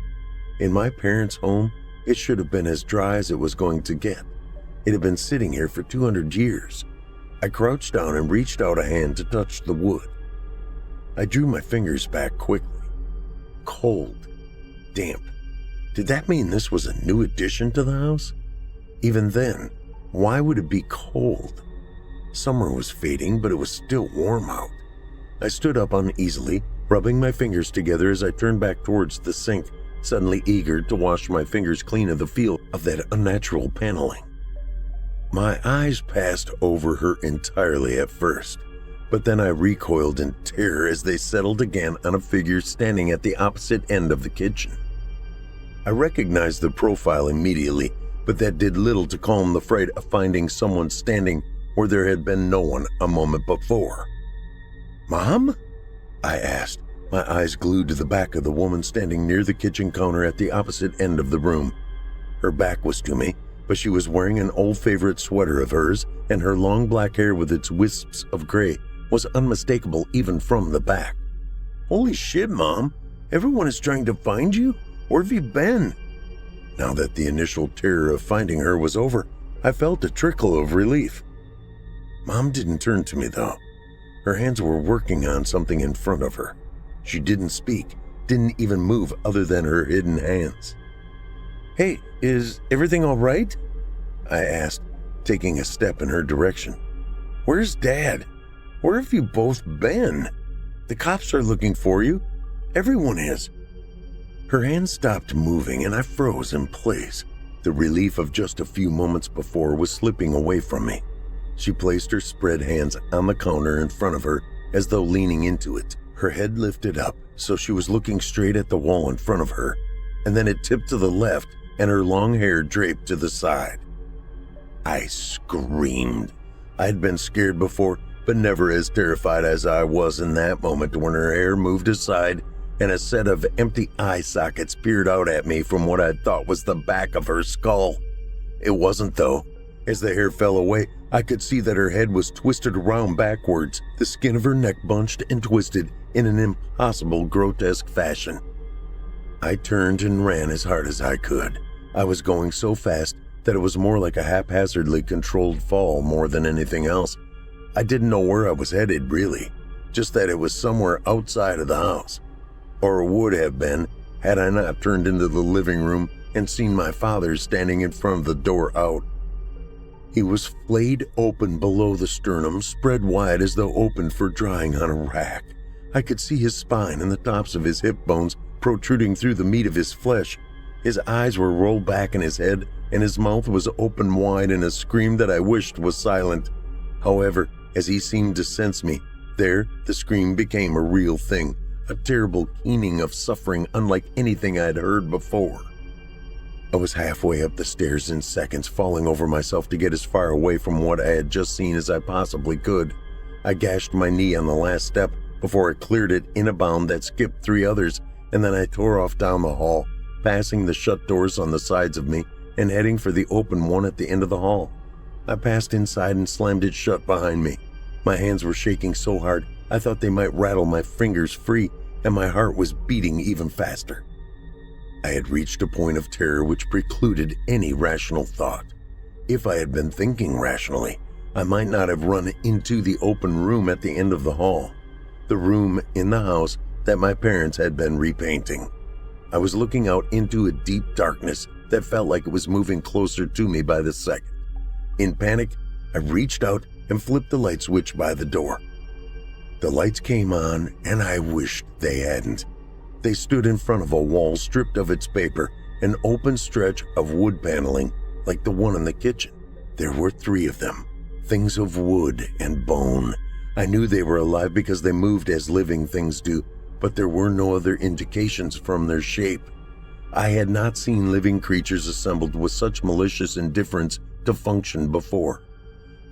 In my parents' home, it should have been as dry as it was going to get. It had been sitting here for 200 years. I crouched down and reached out a hand to touch the wood. I drew my fingers back quickly. Cold. Damp. Did that mean this was a new addition to the house? Even then, why would it be cold? Summer was fading, but it was still warm out. I stood up uneasily, rubbing my fingers together as I turned back towards the sink, suddenly eager to wash my fingers clean of the feel of that unnatural paneling. My eyes passed over her entirely at first, but then I recoiled in terror as they settled again on a figure standing at the opposite end of the kitchen. I recognized the profile immediately, but that did little to calm the fright of finding someone standing where there had been no one a moment before. "Mom?" I asked, my eyes glued to the back of the woman standing near the kitchen counter at the opposite end of the room. Her back was to me, but she was wearing an old favorite sweater of hers, and her long black hair with its wisps of gray was unmistakable even from the back. "Holy shit, Mom. Everyone is trying to find you? Where have you been?" Now that the initial terror of finding her was over, I felt a trickle of relief. Mom didn't turn to me, though. Her hands were working on something in front of her. She didn't speak, didn't even move other than her hidden hands. "Hey, is everything all right?" I asked, taking a step in her direction. "Where's Dad? Where have you both been? The cops are looking for you. Everyone is." Her hands stopped moving and I froze in place. The relief of just a few moments before was slipping away from me. She placed her spread hands on the counter in front of her as though leaning into it. Her head lifted up so she was looking straight at the wall in front of her, and then it tipped to the left and her long hair draped to the side. I screamed. I had been scared before, but never as terrified as I was in that moment when her hair moved aside and a set of empty eye sockets peered out at me from what I thought was the back of her skull. It wasn't, though. As the hair fell away, I could see that her head was twisted around backwards, the skin of her neck bunched and twisted in an impossible, grotesque fashion. I turned and ran as hard as I could. I was going so fast that it was more like a haphazardly controlled fall more than anything else. I didn't know where I was headed, really, just that it was somewhere outside of the house. Or would have been had I not turned into the living room and seen my father standing in front of the door out. He was flayed open below the sternum, spread wide as though opened for drying on a rack. I could see his spine and the tops of his hip bones protruding through the meat of his flesh. His eyes were rolled back in his head, and his mouth was open wide in a scream that I wished was silent. However, as he seemed to sense me, there the scream became a real thing, a terrible keening of suffering unlike anything I had heard before. I was halfway up the stairs in seconds, falling over myself to get as far away from what I had just seen as I possibly could. I gashed my knee on the last step before I cleared it in a bound that skipped 3 others, and then I tore off down the hall, passing the shut doors on the sides of me and heading for the open one at the end of the hall. I passed inside and slammed it shut behind me. My hands were shaking so hard I thought they might rattle my fingers free, and my heart was beating even faster. I had reached a point of terror which precluded any rational thought. If I had been thinking rationally, I might not have run into the open room at the end of the hall, the room in the house that my parents had been repainting. I was looking out into a deep darkness that felt like it was moving closer to me by the second. In panic, I reached out and flipped the light switch by the door. The lights came on, and I wished they hadn't. They stood in front of a wall stripped of its paper, an open stretch of wood paneling like the one in the kitchen. There were 3 of them, things of wood and bone. I knew they were alive because they moved as living things do, but there were no other indications from their shape. I had not seen living creatures assembled with such malicious indifference to function before.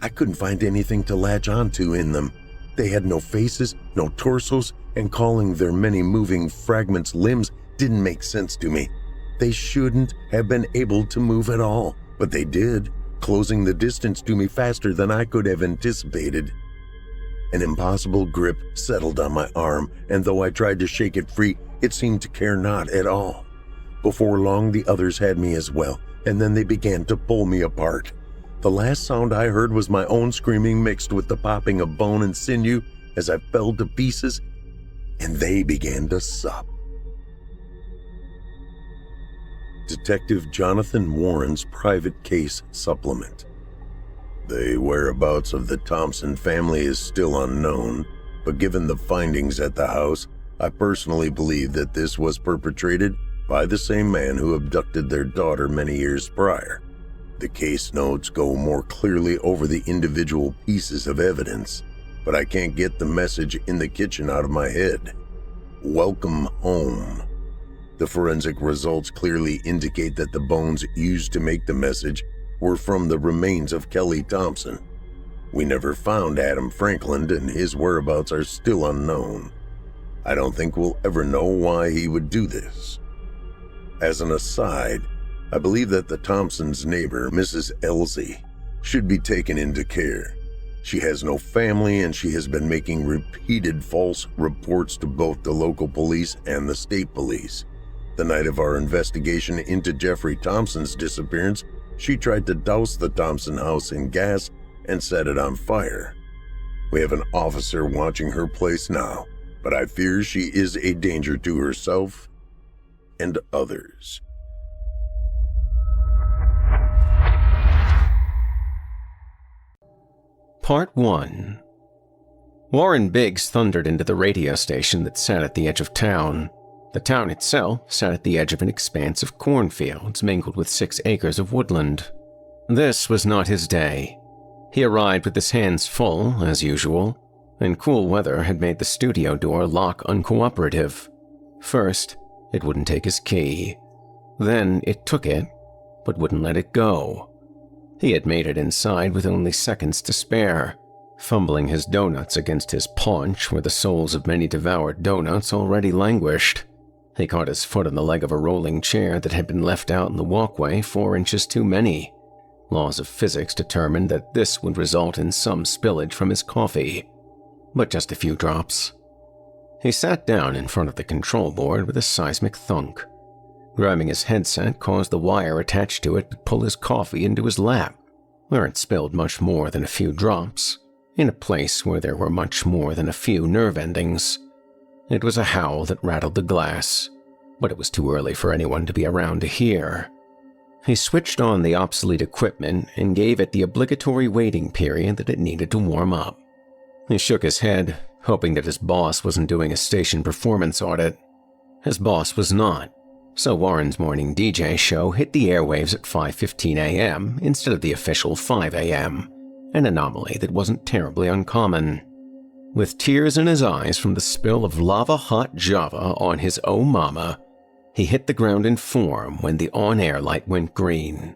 I couldn't find anything to latch onto in them. They had no faces, no torsos, and calling their many moving fragments limbs didn't make sense to me. They shouldn't have been able to move at all, but they did, closing the distance to me faster than I could have anticipated. An impossible grip settled on my arm, and though I tried to shake it free, it seemed to care not at all. Before long, the others had me as well, and then they began to pull me apart. The last sound I heard was my own screaming mixed with the popping of bone and sinew as I fell to pieces, and they began to sup. Detective Jonathan Warren's Private Case Supplement. The whereabouts of the Thompson family is still unknown, but given the findings at the house, I personally believe that this was perpetrated by the same man who abducted their daughter many years prior. The case notes go more clearly over the individual pieces of evidence, but I can't get the message in the kitchen out of my head. Welcome home. The forensic results clearly indicate that the bones used to make the message were from the remains of Kelly Thompson. We never found Adam Franklin, and his whereabouts are still unknown. I don't think we'll ever know why he would do this. As an aside, I believe that the Thompsons' neighbor, Mrs. Elsie, should be taken into care. She has no family, and she has been making repeated false reports to both the local police and the state police. The night of our investigation into Jeffrey Thompson's disappearance, she tried to douse the Thompson house in gas and set it on fire. We have an officer watching her place now, but I fear she is a danger to herself and others. Part 1. Warren Biggs thundered into the radio station that sat at the edge of town. The town itself sat at the edge of an expanse of cornfields mingled with 6 acres of woodland. This was not his day. He arrived with his hands full, as usual, and cool weather had made the studio door lock uncooperative. First, it wouldn't take his key. Then it took it, but wouldn't let it go. He had made it inside with only seconds to spare, fumbling his donuts against his paunch where the soles of many devoured donuts already languished. He caught his foot on the leg of a rolling chair that had been left out in the walkway 4 inches too many. Laws of physics determined that this would result in some spillage from his coffee, but just a few drops. He sat down in front of the control board with a seismic thunk. Grabbing his headset caused the wire attached to it to pull his coffee into his lap, where it spilled much more than a few drops, in a place where there were much more than a few nerve endings. It was a howl that rattled the glass, but it was too early for anyone to be around to hear. He switched on the obsolete equipment and gave it the obligatory waiting period that it needed to warm up. He shook his head, hoping that his boss wasn't doing a station performance audit. His boss was not, so Warren's morning DJ show hit the airwaves at 5:15 a.m. instead of the official 5 a.m., an anomaly that wasn't terribly uncommon. With tears in his eyes from the spill of lava-hot Java on his oh mama, he hit the ground in form when the on-air light went green.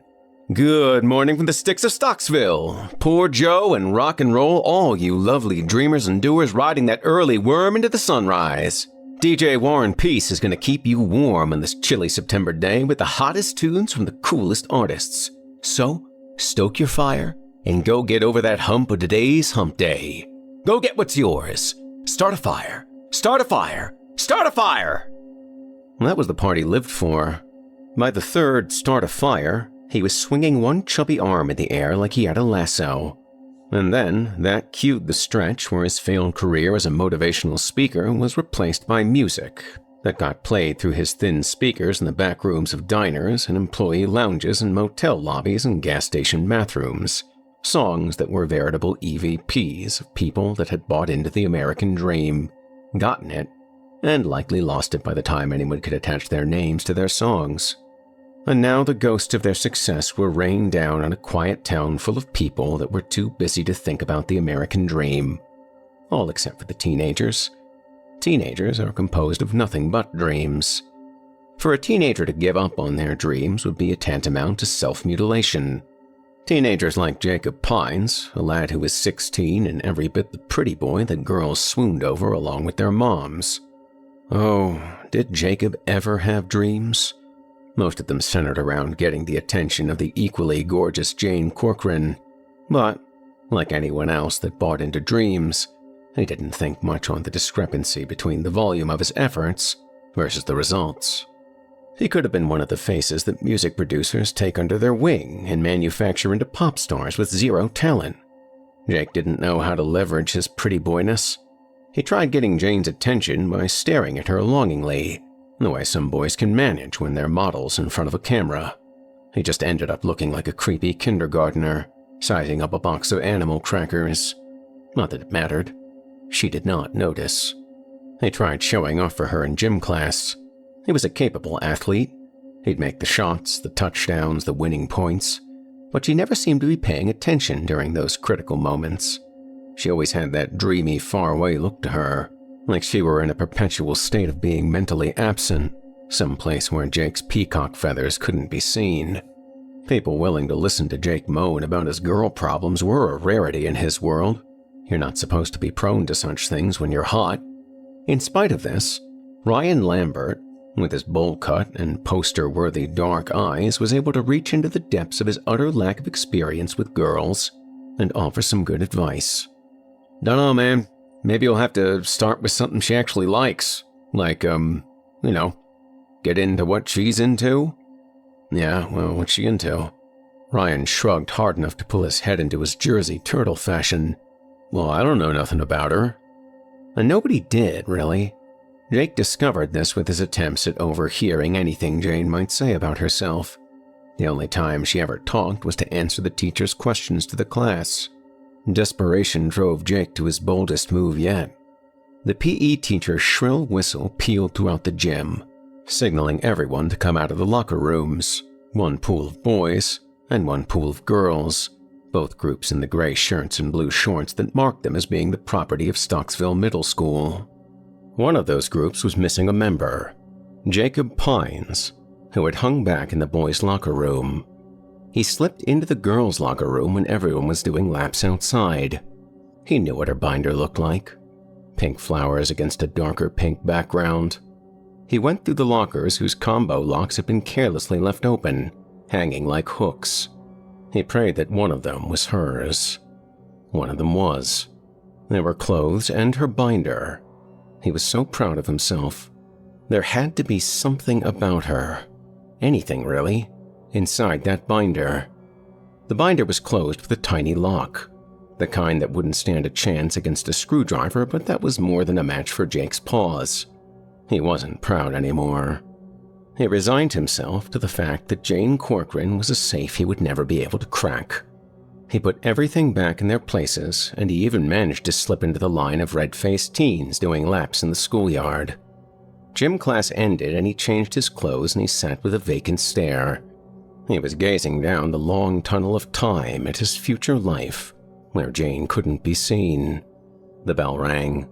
Good morning from the sticks of Stocksville. Poor Joe and rock and roll, all you lovely dreamers and doers riding that early worm into the sunrise. DJ Warren Peace is going to keep you warm on this chilly September day with the hottest tunes from the coolest artists. So, stoke your fire and go get over that hump of today's hump day. Go get what's yours. Start a fire. Start a fire. Start a fire! That was the part he lived for. By the third start a fire, he was swinging one chubby arm in the air like he had a lasso. And then that cued the stretch where his failed career as a motivational speaker was replaced by music that got played through his thin speakers in the back rooms of diners and employee lounges and motel lobbies and gas station bathrooms. Songs that were veritable EVPs of people that had bought into the American dream, gotten it, and likely lost it by the time anyone could attach their names to their songs. And now the ghosts of their success were rained down on a quiet town full of people that were too busy to think about the American dream. All except for the teenagers. Teenagers are composed of nothing but dreams. For a teenager to give up on their dreams would be a tantamount to self-mutilation. Teenagers like Jacob Pines, a lad who was 16 and every bit the pretty boy that girls swooned over along with their moms. Oh, did Jacob ever have dreams? Most of them centered around getting the attention of the equally gorgeous Jane Corcoran. But, like anyone else that bought into dreams, he didn't think much on the discrepancy between the volume of his efforts versus the results. He could have been one of the faces that music producers take under their wing and manufacture into pop stars with zero talent. Jake didn't know how to leverage his pretty boyness. He tried getting Jane's attention by staring at her longingly, the way some boys can manage when they're models in front of a camera. He just ended up looking like a creepy kindergartner, sizing up a box of animal crackers. Not that it mattered. She did not notice. He tried showing off for her in gym class. He was a capable athlete. He'd make the shots, the touchdowns, the winning points, but she never seemed to be paying attention during those critical moments. She always had that dreamy, faraway look to her, like she were in a perpetual state of being mentally absent, someplace where Jake's peacock feathers couldn't be seen. People willing to listen to Jake moan about his girl problems were a rarity in his world. You're not supposed to be prone to such things when you're hot. In spite of this, Ryan Lambert, with his bowl cut and poster-worthy dark eyes, was able to reach into the depths of his utter lack of experience with girls and offer some good advice. "Dunno, man. Maybe you'll have to start with something she actually likes. Like, get into what she's into?" "Yeah, well, what's she into?" Ryan shrugged hard enough to pull his head into his Jersey turtle fashion. "Well, I don't know nothing about her." And nobody did, really. Jake discovered this with his attempts at overhearing anything Jane might say about herself. The only time she ever talked was to answer the teacher's questions to the class. Desperation drove Jake to his boldest move yet. The PE teacher's shrill whistle pealed throughout the gym, signaling everyone to come out of the locker rooms, one pool of boys and one pool of girls, both groups in the gray shirts and blue shorts that marked them as being the property of Stocksville Middle School. One of those groups was missing a member, Jacob Pines, who had hung back in the boys' locker room. He slipped into the girls' locker room when everyone was doing laps outside. He knew what her binder looked like. Pink flowers against a darker pink background. He went through the lockers whose combo locks had been carelessly left open, hanging like hooks. He prayed that one of them was hers. One of them was. There were clothes and her binder. He was so proud of himself. There had to be something about her. Anything, really, inside that binder. The binder was closed with a tiny lock. The kind that wouldn't stand a chance against a screwdriver, but that was more than a match for Jake's paws. He wasn't proud anymore. He resigned himself to the fact that Jane Corcoran was a safe he would never be able to crack. He put everything back in their places, and he even managed to slip into the line of red-faced teens doing laps in the schoolyard. Gym class ended and he changed his clothes and he sat with a vacant stare. He was gazing down the long tunnel of time at his future life, where Jane couldn't be seen. The bell rang.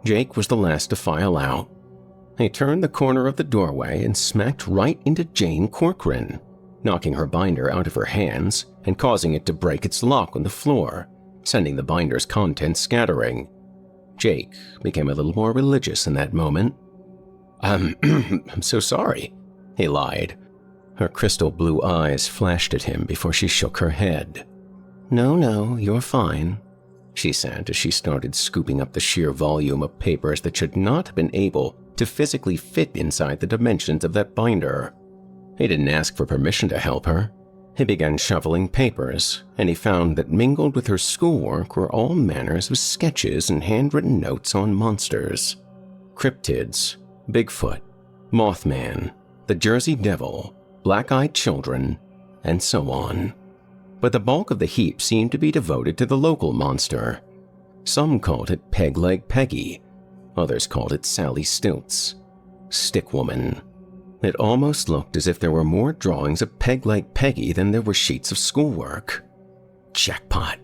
Jake was the last to file out. He turned the corner of the doorway and smacked right into Jane Corcoran, knocking her binder out of her hands and causing it to break its lock on the floor, sending the binder's contents scattering. Jake became a little more religious in that moment. I'm so sorry," he lied. Her crystal blue eyes flashed at him before she shook her head. No, you're fine," she said as she started scooping up the sheer volume of papers that should not have been able to physically fit inside the dimensions of that binder. He didn't ask for permission to help her. He began shuffling papers, and he found that mingled with her schoolwork were all manners of sketches and handwritten notes on monsters. Cryptids, Bigfoot, Mothman, the Jersey Devil, black-eyed children, and so on. But the bulk of the heap seemed to be devoted to the local monster. Some called it Peg-Leg Peggy. Others called it Sally Stilts. Stickwoman. It almost looked as if there were more drawings of Peg-Leg Peggy than there were sheets of schoolwork. "Jackpot,"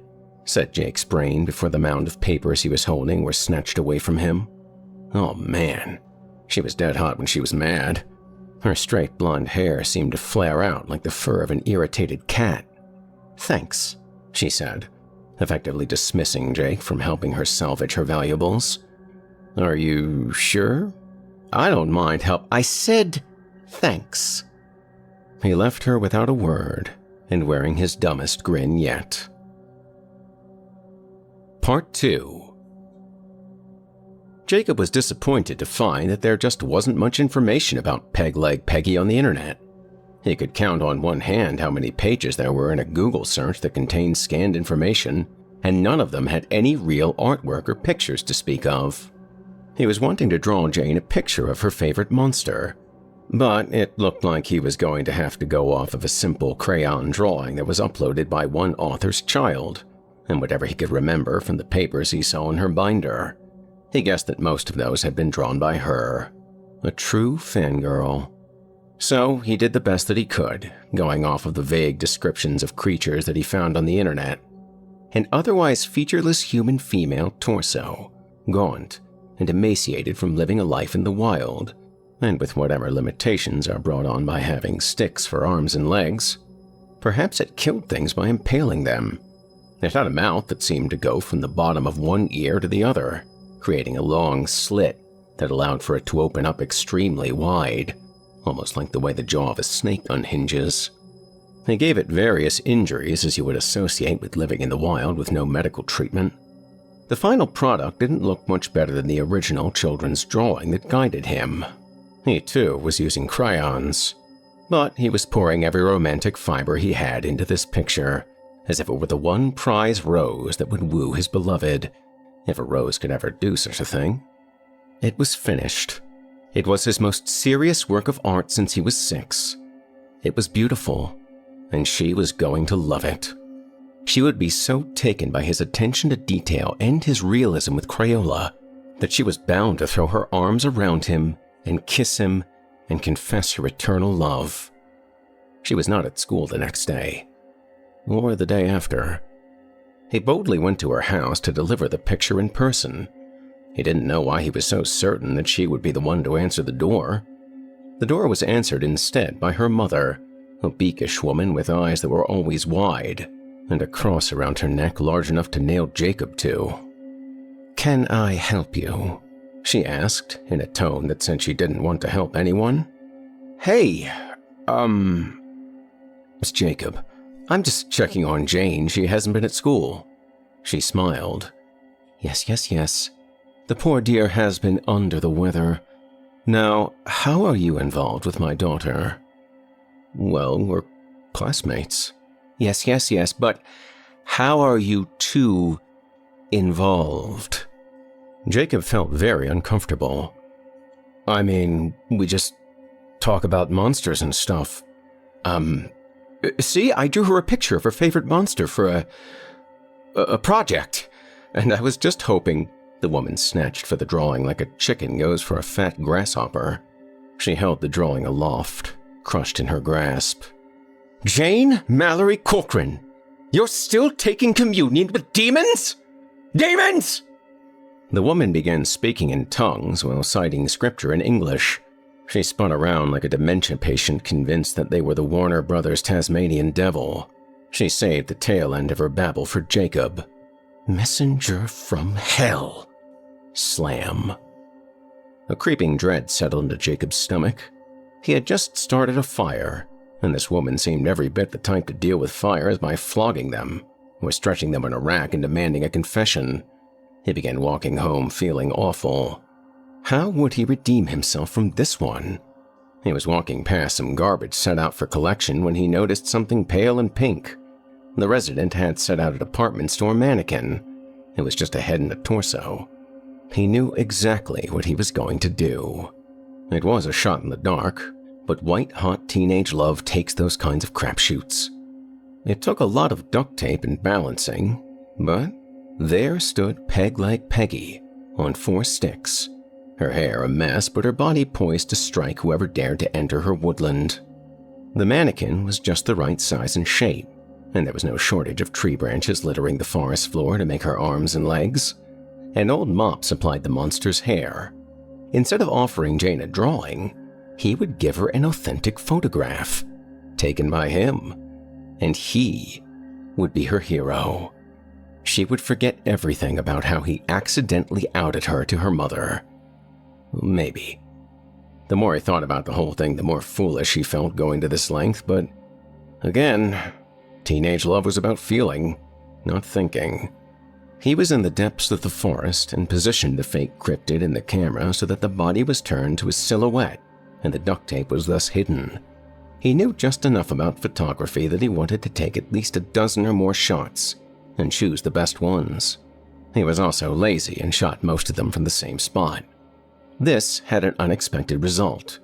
said Jake's brain before the mound of papers he was holding were snatched away from him. Oh man, she was dead hot when she was mad. Her straight blonde hair seemed to flare out like the fur of an irritated cat. "Thanks," she said, effectively dismissing Jake from helping her salvage her valuables. "Are you sure? I don't mind help." "I said thanks." He left her without a word and wearing his dumbest grin yet. Part 2. Jacob was disappointed to find that there just wasn't much information about Peg-Leg Peggy on the internet. He could count on one hand how many pages there were in a Google search that contained scanned information, and none of them had any real artwork or pictures to speak of. He was wanting to draw Jane a picture of her favorite monster, but it looked like he was going to have to go off of a simple crayon drawing that was uploaded by one author's child, and whatever he could remember from the papers he saw in her binder. He guessed that most of those had been drawn by her, a true fangirl. So he did the best that he could, going off of the vague descriptions of creatures that he found on the internet. an otherwise featureless human female torso, gaunt and emaciated from living a life in the wild, and with whatever limitations are brought on by having sticks for arms and legs. Perhaps it killed things by impaling them. It had a mouth that seemed to go from the bottom of one ear to the other, creating a long slit that allowed for it to open up extremely wide, almost like the way the jaw of a snake unhinges. They gave it various injuries as you would associate with living in the wild with no medical treatment. The final product didn't look much better than the original children's drawing that guided him. He too was using crayons, but he was pouring every romantic fiber he had into this picture, as if it were the one prize rose that would woo his beloved, if a rose could ever do such a thing. It was finished. It was his most serious work of art since he was 6. It was beautiful, and she was going to love it. She would be so taken by his attention to detail and his realism with Crayola that she was bound to throw her arms around him and kiss him and confess her eternal love. She was not at school the next day, or the day after. He boldly went to her house to deliver the picture in person. He didn't know why he was so certain that she would be the one to answer the door. The door was answered instead by her mother, a beakish woman with eyes that were always wide, and a cross around her neck large enough to nail Jacob to. "Can I help you?" she asked, in a tone that said she didn't want to help anyone. "Hey, Miss Jacob, I'm just checking on Jane. She hasn't been at school." She smiled. Yes. The poor dear has been under the weather. Now, how are you involved with my daughter?" "Well, we're classmates." Yes, but how are you two involved?" Jacob felt very uncomfortable. "I mean, we just talk about monsters and stuff. See, I drew her a picture of her favorite monster for a project, and I was just hoping—" The woman snatched for the drawing like a chicken goes for a fat grasshopper. She held the drawing aloft, crushed in her grasp. "Jane Mallory Corcoran, you're still taking communion with demons? Demons!" The woman began speaking in tongues while citing scripture in English. She spun around like a dementia patient convinced that they were the Warner Brothers Tasmanian devil. She saved the tail end of her babble for Jacob. "Messenger from hell." Slam. A creeping dread settled into Jacob's stomach. He had just started a fire, and this woman seemed every bit the type to deal with fires by flogging them, or stretching them on a rack and demanding a confession. He began walking home feeling awful. How would he redeem himself from this one? He was walking past some garbage set out for collection when he noticed something pale and pink. The resident had set out a department store mannequin. It was just a head and a torso. He knew exactly what he was going to do. It was a shot in the dark, but white-hot teenage love takes those kinds of crapshoots. It took a lot of duct tape and balancing, but there stood Peg-Leg Peggy on 4 sticks, her hair a mess but her body poised to strike whoever dared to enter her woodland. The mannequin was just the right size and shape, and there was no shortage of tree branches littering the forest floor to make her arms and legs. An old mop supplied the monster's hair. Instead of offering Jane a drawing, he would give her an authentic photograph, taken by him, and he would be her hero. She would forget everything about how he accidentally outed her to her mother. Maybe. The more he thought about the whole thing, the more foolish he felt going to this length, but again, teenage love was about feeling, not thinking. He was in the depths of the forest and positioned the fake cryptid in the camera so that the body was turned to a silhouette and the duct tape was thus hidden. He knew just enough about photography that he wanted to take at least a dozen or more shots and choose the best ones. He was also lazy and shot most of them from the same spot. This had an unexpected result.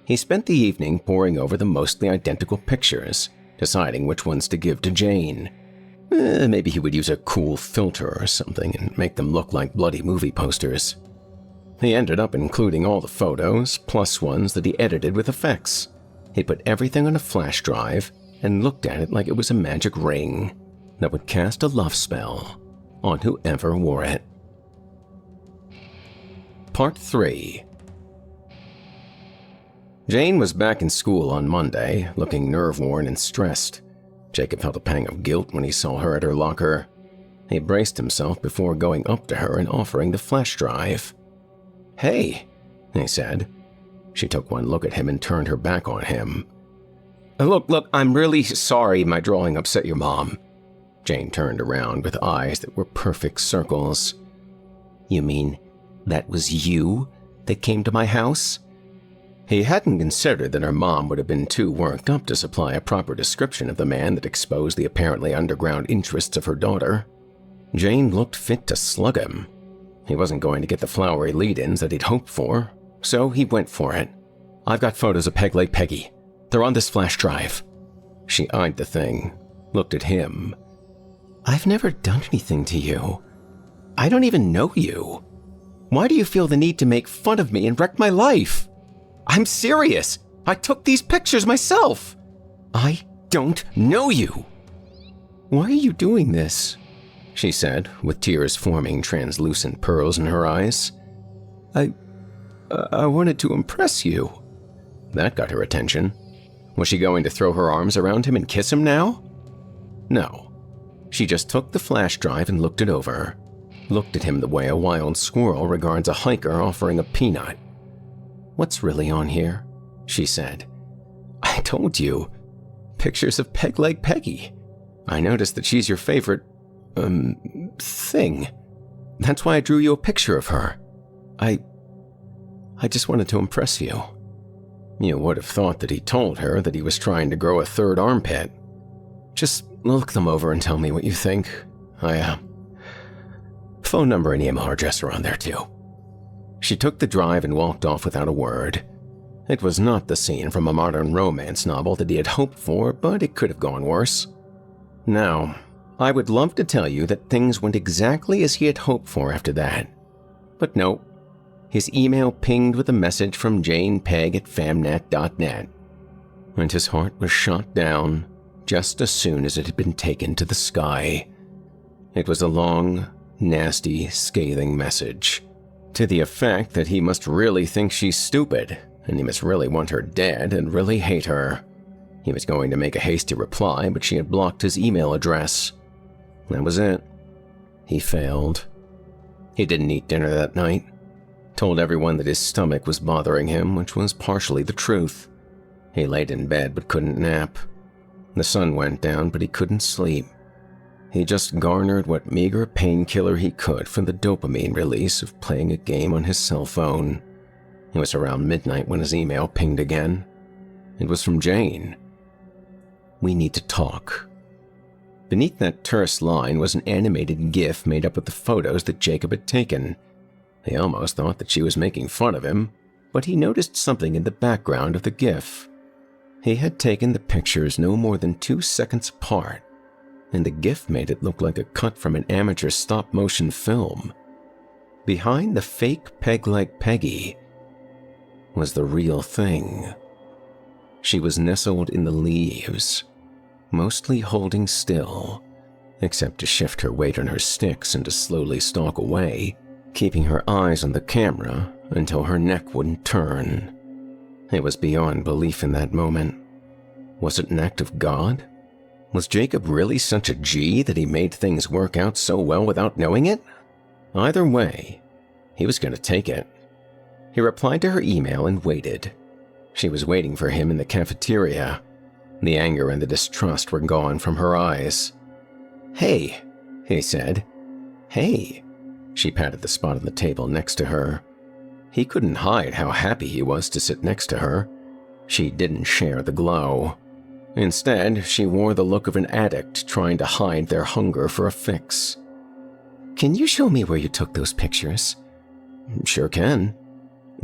He spent the evening poring over the mostly identical pictures, deciding which ones to give to Jane. Maybe he would use a cool filter or something and make them look like bloody movie posters. He ended up including all the photos, plus ones that he edited with effects. He put everything on a flash drive and looked at it like it was a magic ring. that would cast a love spell on whoever wore it. Part 3. Jane was back in school on Monday, looking nerve-worn and stressed. Jacob felt a pang of guilt when he saw her at her locker. He braced himself before going up to her and offering the flash drive. "Hey," he said. She took one look at him and turned her back on him. Look, I'm really sorry my drawing upset your mom." Jane turned around with eyes that were perfect circles. "You mean that was you that came to my house?" He hadn't considered that her mom would have been too worked up to supply a proper description of the man that exposed the apparently underground interests of her daughter. Jane looked fit to slug him. He wasn't going to get the flowery lead-ins that he'd hoped for, so he went for it. "I've got photos of Peg Leg Peggy. They're on this flash drive." She eyed the thing, looked at him. "I've never done anything to you. I don't even know you. Why do you feel the need to make fun of me and wreck my life? I'm serious. I took these pictures myself. I don't know you." "Why are you doing this?" she said, with tears forming translucent pearls in her eyes. I wanted to impress you." That got her attention. Was she going to throw her arms around him and kiss him now? No. She just took the flash drive and looked it over. Looked at him the way a wild squirrel regards a hiker offering a peanut. "What's really on here?" she said. "I told you. Pictures of Peg Leg Peggy. I noticed that she's your favorite, thing. That's why I drew you a picture of her. I just wanted to impress you." You would have thought that he told her that he was trying to grow a third armpit. "Just look them over and tell me what you think. Phone number and email address are on there too." She took the drive and walked off without a word. It was not the scene from a modern romance novel that he had hoped for, but it could have gone worse. Now, I would love to tell you that things went exactly as he had hoped for after that. But no, his email pinged with a message from janepeg@famnet.net, and his heart was shot down just as soon as it had been taken to the sky. It was a long, nasty, scathing message, to the effect that he must really think she's stupid, and he must really want her dead and really hate her. He was going to make a hasty reply, but she had blocked his email address. That was it. He failed. He didn't eat dinner that night. Told everyone that his stomach was bothering him, which was partially the truth. He laid in bed but couldn't nap. The sun went down, but he couldn't sleep. He just garnered what meager painkiller he could from the dopamine release of playing a game on his cell phone. It was around midnight when his email pinged again. It was from Jane. "We need to talk." Beneath that terse line was an animated GIF made up of the photos that Jacob had taken. He almost thought that she was making fun of him, but he noticed something in the background of the GIF. He had taken the pictures no more than 2 seconds apart, and the GIF made it look like a cut from an amateur stop-motion film. Behind the fake Peg Leg Peggy was the real thing. She was nestled in the leaves, mostly holding still, except to shift her weight on her sticks and to slowly stalk away, keeping her eyes on the camera until her neck wouldn't turn. It was beyond belief in that moment. Was it an act of God? Was Jacob really such a G that he made things work out so well without knowing it? Either way, he was going to take it. He replied to her email and waited. She was waiting for him in the cafeteria. The anger and the distrust were gone from her eyes. "Hey," he said. "Hey." She patted the spot on the table next to her. He couldn't hide how happy he was to sit next to her. She didn't share the glow. Instead, she wore the look of an addict trying to hide their hunger for a fix. "Can you show me where you took those pictures?" "Sure can."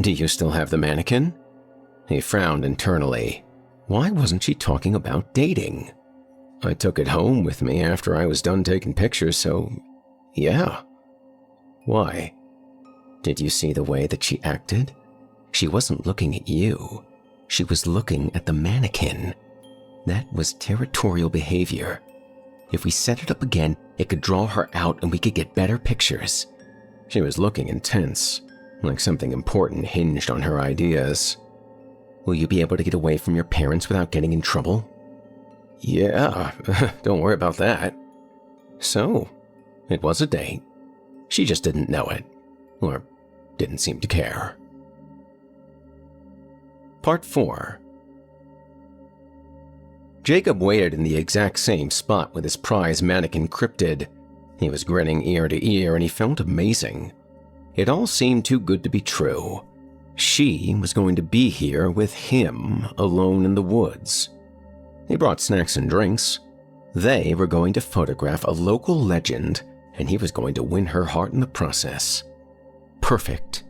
"Do you still have the mannequin?" He frowned internally. Why wasn't she talking about dating? "I took it home with me after I was done taking pictures, so yeah." "Why?" "Did you see the way that she acted? She wasn't looking at you. She was looking at the mannequin. That was territorial behavior. If we set it up again, it could draw her out and we could get better pictures. She was looking intense, like something important hinged on her ideas. Will you be able to get away from your parents without getting in trouble? Yeah, don't worry about that. So, it was a date. She just didn't know it, or didn't seem to care. Part 4. Jacob waited in the exact same spot with his prize mannequin cryptid. He was grinning ear to ear and he felt amazing. It all seemed too good to be true. She was going to be here with him, alone in the woods. He brought snacks and drinks. They were going to photograph a local legend, and he was going to win her heart in the process. Perfect.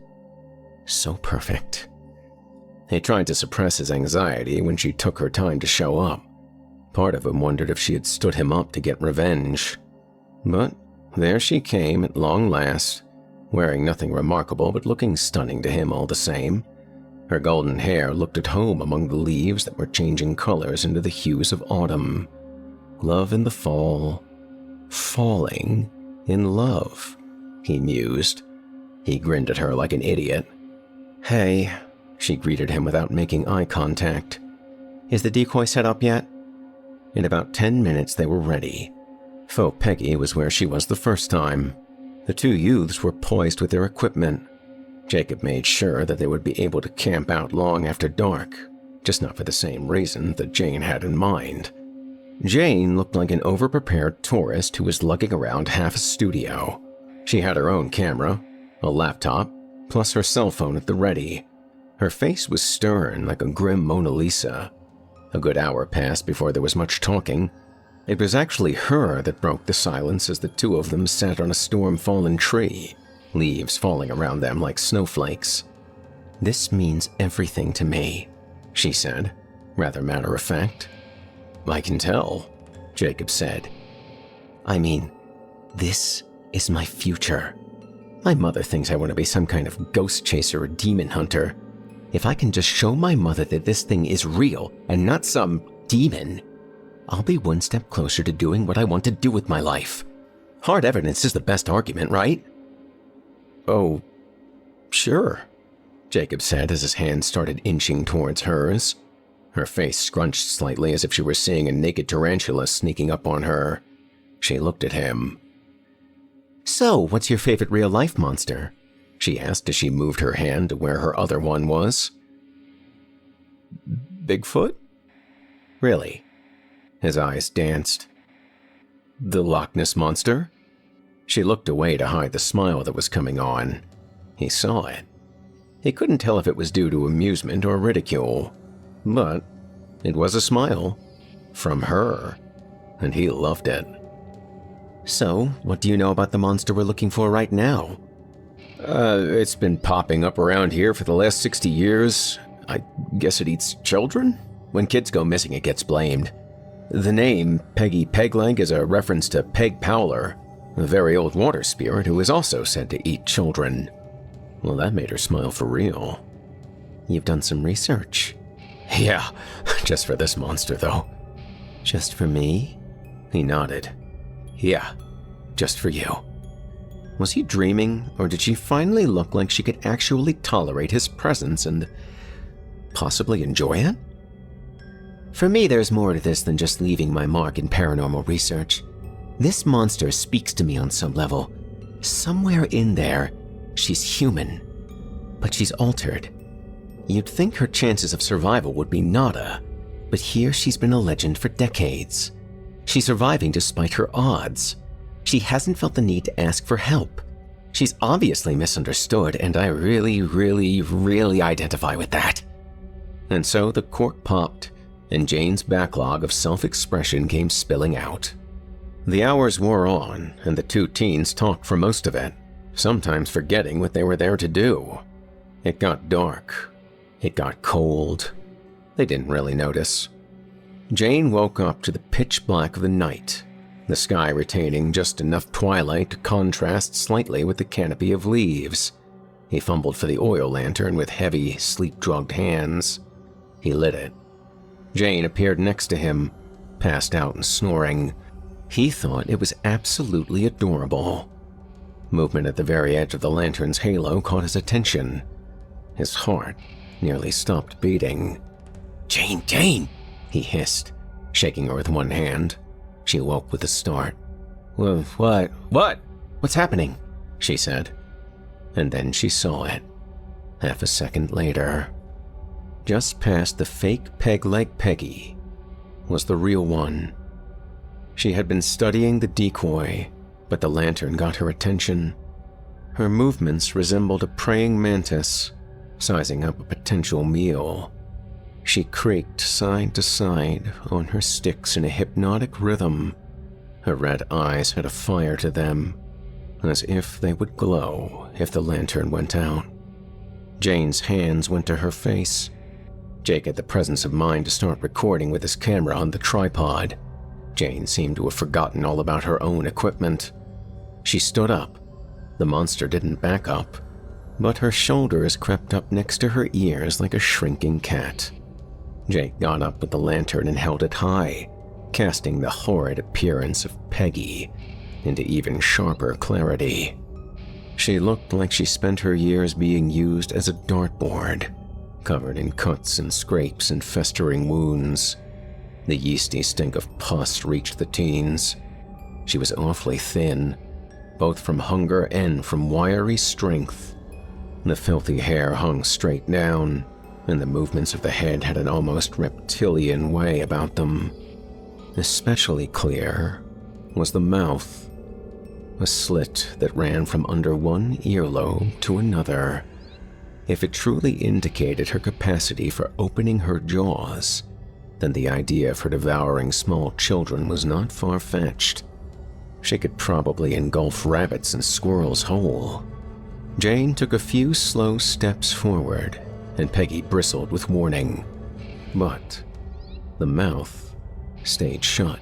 So perfect. He tried to suppress his anxiety when she took her time to show up. Part of him wondered if she had stood him up to get revenge. But there she came at long last, wearing nothing remarkable but looking stunning to him all the same. Her golden hair looked at home among the leaves that were changing colors into the hues of autumn. Love in the fall. Falling in love, he mused. He grinned at her like an idiot. Hey, she greeted him without making eye contact. Is the decoy set up yet? In about 10 minutes they were ready. Faux Peggy was where she was the first time. The two youths were poised with their equipment. Jacob made sure that they would be able to camp out long after dark, just not for the same reason that Jane had in mind. Jane looked like an overprepared tourist who was lugging around half a studio. She had her own camera, a laptop, plus her cell phone at the ready. Her face was stern like a grim Mona Lisa. A good hour passed before there was much talking. It was actually her that broke the silence as the two of them sat on a storm-fallen tree, leaves falling around them like snowflakes. This means everything to me, she said, rather matter-of-fact. I can tell, Jacob said. I mean, this is my future. My mother thinks I want to be some kind of ghost chaser or demon hunter. If I can just show my mother that this thing is real and not some demon, I'll be one step closer to doing what I want to do with my life. Hard evidence is the best argument, right? Oh, sure, Jacob said as his hand started inching towards hers. Her face scrunched slightly as if she were seeing a naked tarantula sneaking up on her. She looked at him. So, what's your favorite real-life monster? She asked as she moved her hand to where her other one was. Bigfoot? Really? His eyes danced. The Loch Ness Monster? She looked away to hide the smile that was coming on. He saw it. He couldn't tell if it was due to amusement or ridicule, but it was a smile. From her. And he loved it. So, what do you know about the monster we're looking for right now? It's been popping up around here for the last 60 years. I guess it eats children? When kids go missing, it gets blamed. The name, Peggy Pegleg, is a reference to Peg Powler, a very old water spirit who is also said to eat children. Well, that made her smile for real. You've done some research. Yeah, just for this monster, though. Just for me? He nodded. Yeah, just for you. Was he dreaming, or did she finally look like she could actually tolerate his presence and possibly enjoy it? For me, there's more to this than just leaving my mark in paranormal research. This monster speaks to me on some level. Somewhere in there, she's human, but she's altered. You'd think her chances of survival would be nada, but here she's been a legend for decades. She's surviving despite her odds. She hasn't felt the need to ask for help. She's obviously misunderstood, and I really identify with that. And so the cork popped, and Jane's backlog of self-expression came spilling out. The hours wore on, and the two teens talked for most of it, sometimes forgetting what they were there to do. It got dark. It got cold. They didn't really notice. Jane woke up to the pitch black of the night, the sky retaining just enough twilight to contrast slightly with the canopy of leaves. He fumbled for the oil lantern with heavy, sleep-drugged hands. He lit it. Jane appeared next to him, passed out and snoring. He thought it was absolutely adorable. Movement at the very edge of the lantern's halo caught his attention. His heart nearly stopped beating. "Jane, Jane!" he hissed, shaking her with one hand. She awoke with a start. What? What's happening?" she said. And then she saw it. Half a second later. Just past the fake peg-leg Peggy was the real one. She had been studying the decoy, but the lantern got her attention. Her movements resembled a praying mantis, sizing up a potential meal. She creaked side to side on her sticks in a hypnotic rhythm. Her red eyes had a fire to them, as if they would glow if the lantern went out. Jane's hands went to her face. Jake had the presence of mind to start recording with his camera on the tripod. Jane seemed to have forgotten all about her own equipment. She stood up. The monster didn't back up, but her shoulders crept up next to her ears like a shrinking cat. Jake got up with the lantern and held it high, casting the horrid appearance of Peggy into even sharper clarity. She looked like she spent her years being used as a dartboard, covered in cuts and scrapes and festering wounds. The yeasty stink of pus reached the teens. She was awfully thin, both from hunger and from wiry strength. The filthy hair hung straight down, and the movements of the head had an almost reptilian way about them. Especially clear was the mouth, a slit that ran from under one earlobe to another. If it truly indicated her capacity for opening her jaws, then the idea of her devouring small children was not far-fetched. She could probably engulf rabbits and squirrels whole. Jane took a few slow steps forward, and Peggy bristled with warning. But the mouth stayed shut.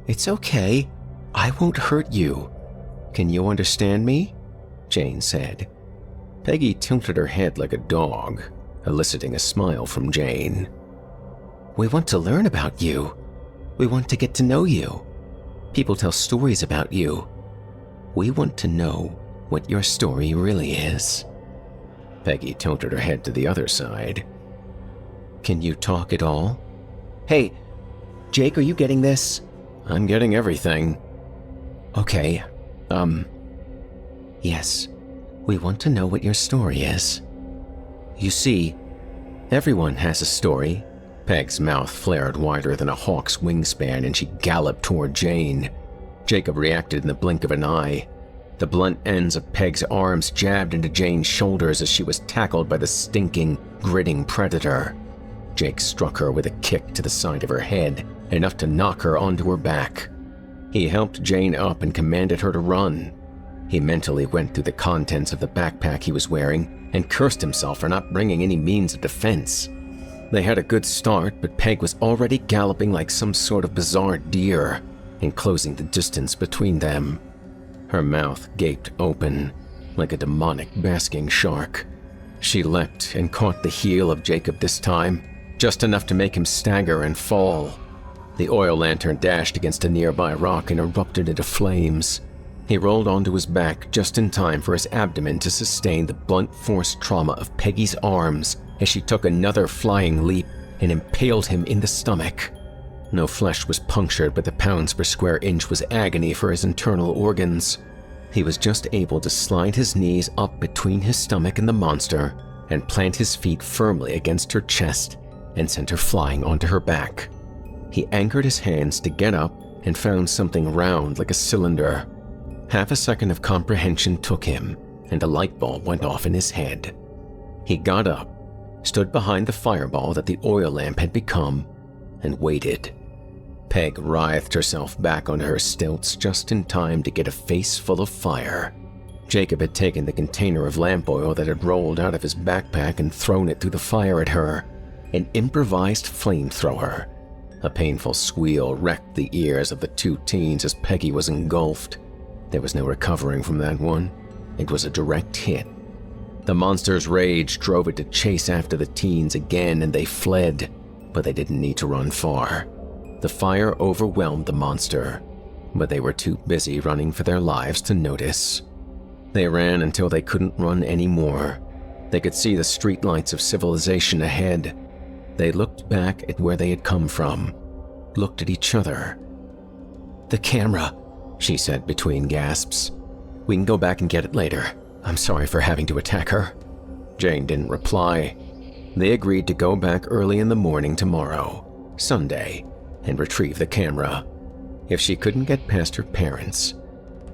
"It's okay. I won't hurt you. Can you understand me?" Jane said. Peggy tilted her head like a dog, eliciting a smile from Jane. "We want to learn about you. We want to get to know you. People tell stories about you. We want to know what your story really is." Peggy tilted her head to the other side. "Can you talk at all?" "Hey, Jake, are you getting this?" "I'm getting everything." "Okay, yes, we want to know what your story is. You see, everyone has a story." Peg's mouth flared wider than a hawk's wingspan, and she galloped toward Jane. Jacob reacted in the blink of an eye. The blunt ends of Peg's arms jabbed into Jane's shoulders as she was tackled by the stinking, gritting predator. Jake struck her with a kick to the side of her head, enough to knock her onto her back. He helped Jane up and commanded her to run. He mentally went through the contents of the backpack he was wearing and cursed himself for not bringing any means of defense. They had a good start, but Peg was already galloping like some sort of bizarre deer, enclosing the distance between them. Her mouth gaped open, like a demonic basking shark. She leapt and caught the heel of Jacob this time, just enough to make him stagger and fall. The oil lantern dashed against a nearby rock and erupted into flames. He rolled onto his back just in time for his abdomen to sustain the blunt force trauma of Peggy's arms as she took another flying leap and impaled him in the stomach. No flesh was punctured, but the pounds per square inch was agony for his internal organs. He was just able to slide his knees up between his stomach and the monster and plant his feet firmly against her chest and sent her flying onto her back. He anchored his hands to get up and found something round like a cylinder. Half a second of comprehension took him, and a light bulb went off in his head. He got up, stood behind the fireball that the oil lamp had become, and waited. Peg writhed herself back onto her stilts just in time to get a face full of fire. Jacob had taken the container of lamp oil that had rolled out of his backpack and thrown it through the fire at her, an improvised flamethrower. A painful squeal wrecked the ears of the two teens as Peggy was engulfed. There was no recovering from that one. It was a direct hit. The monster's rage drove it to chase after the teens again, and they fled, but they didn't need to run far. The fire overwhelmed the monster, but they were too busy running for their lives to notice. They ran until they couldn't run anymore. They could see the streetlights of civilization ahead. They looked back at where they had come from, looked at each other. "The camera," she said between gasps. "We can go back and get it later. I'm sorry for having to attack her." Jane didn't reply. They agreed to go back early in the morning tomorrow, Sunday, and retrieve the camera. If she couldn't get past her parents,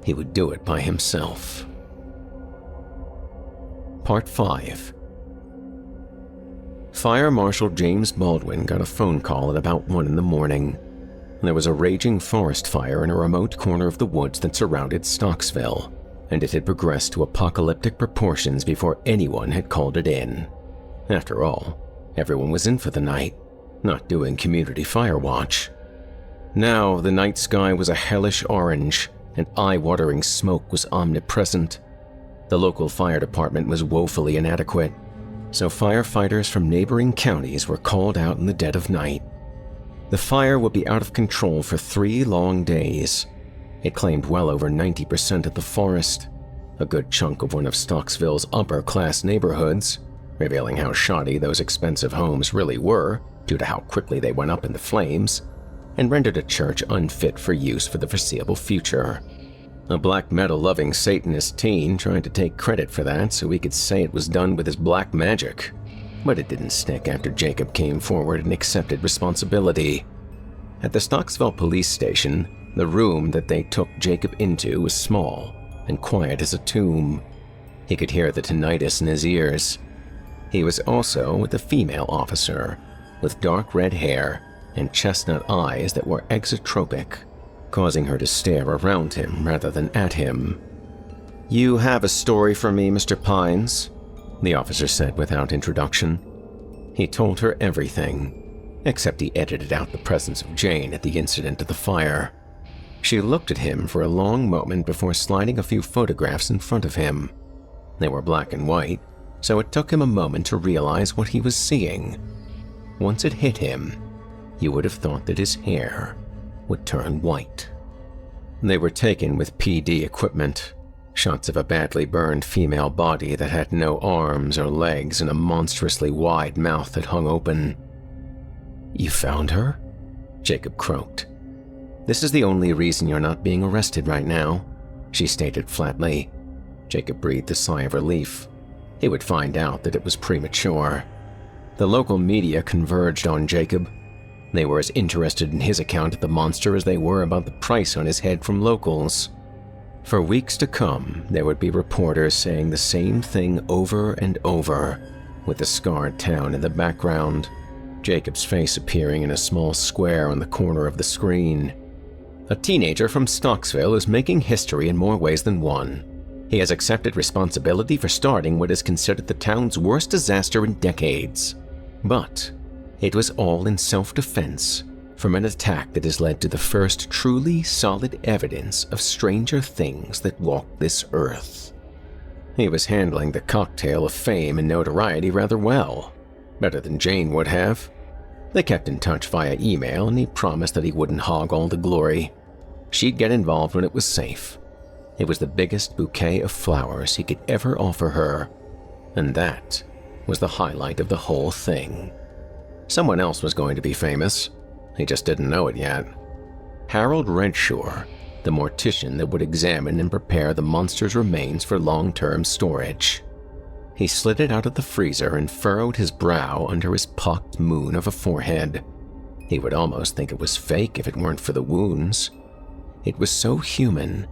he would do it by himself. Part 5. Fire Marshal James Baldwin got a phone call at about 1 in the morning. There was a raging forest fire in a remote corner of the woods that surrounded Stocksville, and it had progressed to apocalyptic proportions before anyone had called it in. After all, everyone was in for the night, not doing community fire watch. Now, the night sky was a hellish orange, and eye-watering smoke was omnipresent. The local fire department was woefully inadequate, so firefighters from neighboring counties were called out in the dead of night. The fire would be out of control for 3 long days. It claimed well over 90% of the forest, a good chunk of one of Stocksville's upper-class neighborhoods, revealing how shoddy those expensive homes really were due to how quickly they went up in the flames, and rendered a church unfit for use for the foreseeable future. A black metal-loving Satanist teen tried to take credit for that so he could say it was done with his black magic, but it didn't stick after Jacob came forward and accepted responsibility. At the Stocksville police station, the room that they took Jacob into was small and quiet as a tomb. He could hear the tinnitus in his ears. He was also with a female officer, with dark red hair and chestnut eyes that were exotropic, causing her to stare around him rather than at him. "You have a story for me, Mr. Pines?" the officer said without introduction. He told her everything, except he edited out the presence of Jane at the incident of the fire. She looked at him for a long moment before sliding a few photographs in front of him. They were black and white, so it took him a moment to realize what he was seeing. Once it hit him, you would have thought that his hair would turn white. They were taken with PD equipment, shots of a badly burned female body that had no arms or legs and a monstrously wide mouth that hung open. "You found her?" Jacob croaked. "This is the only reason you're not being arrested right now," she stated flatly. Jacob breathed a sigh of relief. He would find out that it was premature. The local media converged on Jacob. They were as interested in his account of the monster as they were about the price on his head from locals. For weeks to come, there would be reporters saying the same thing over and over, with the scarred town in the background, Jacob's face appearing in a small square on the corner of the screen. A teenager from Stocksville is making history in more ways than one. He has accepted responsibility for starting what is considered the town's worst disaster in decades. But it was all in self-defense from an attack that has led to the first truly solid evidence of stranger things that walk this earth. He was handling the cocktail of fame and notoriety rather well, better than Jane would have. They kept in touch via email, and he promised that he wouldn't hog all the glory. She'd get involved when it was safe. It was the biggest bouquet of flowers he could ever offer her, and that was the highlight of the whole thing. Someone else was going to be famous. He just didn't know it yet. Harold Redshaw, the mortician that would examine and prepare the monster's remains for long-term storage. He slid it out of the freezer and furrowed his brow under his pocked moon of a forehead. He would almost think it was fake if it weren't for the wounds. It was so human,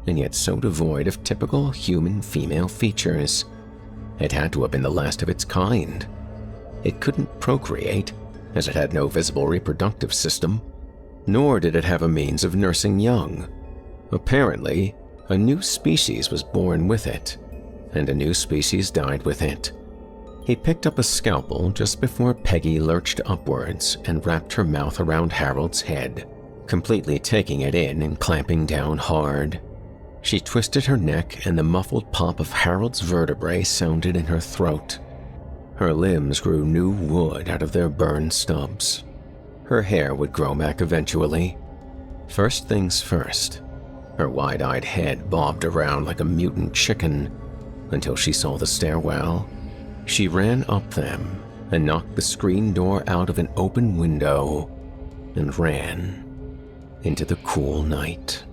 and yet so devoid of typical human female features. It had to have been the last of its kind. It couldn't procreate, as it had no visible reproductive system, nor did it have a means of nursing young. Apparently, a new species was born with it, and a new species died with it. He picked up a scalpel just before Peggy lurched upwards and wrapped her mouth around Harold's head, completely taking it in and clamping down hard. She twisted her neck, and the muffled pop of Harold's vertebrae sounded in her throat. Her limbs grew new wood out of their burned stubs. Her hair would grow back eventually. First things first, her wide-eyed head bobbed around like a mutant chicken until she saw the stairwell. She ran up them and knocked the screen door out of an open window and ran into the cool night.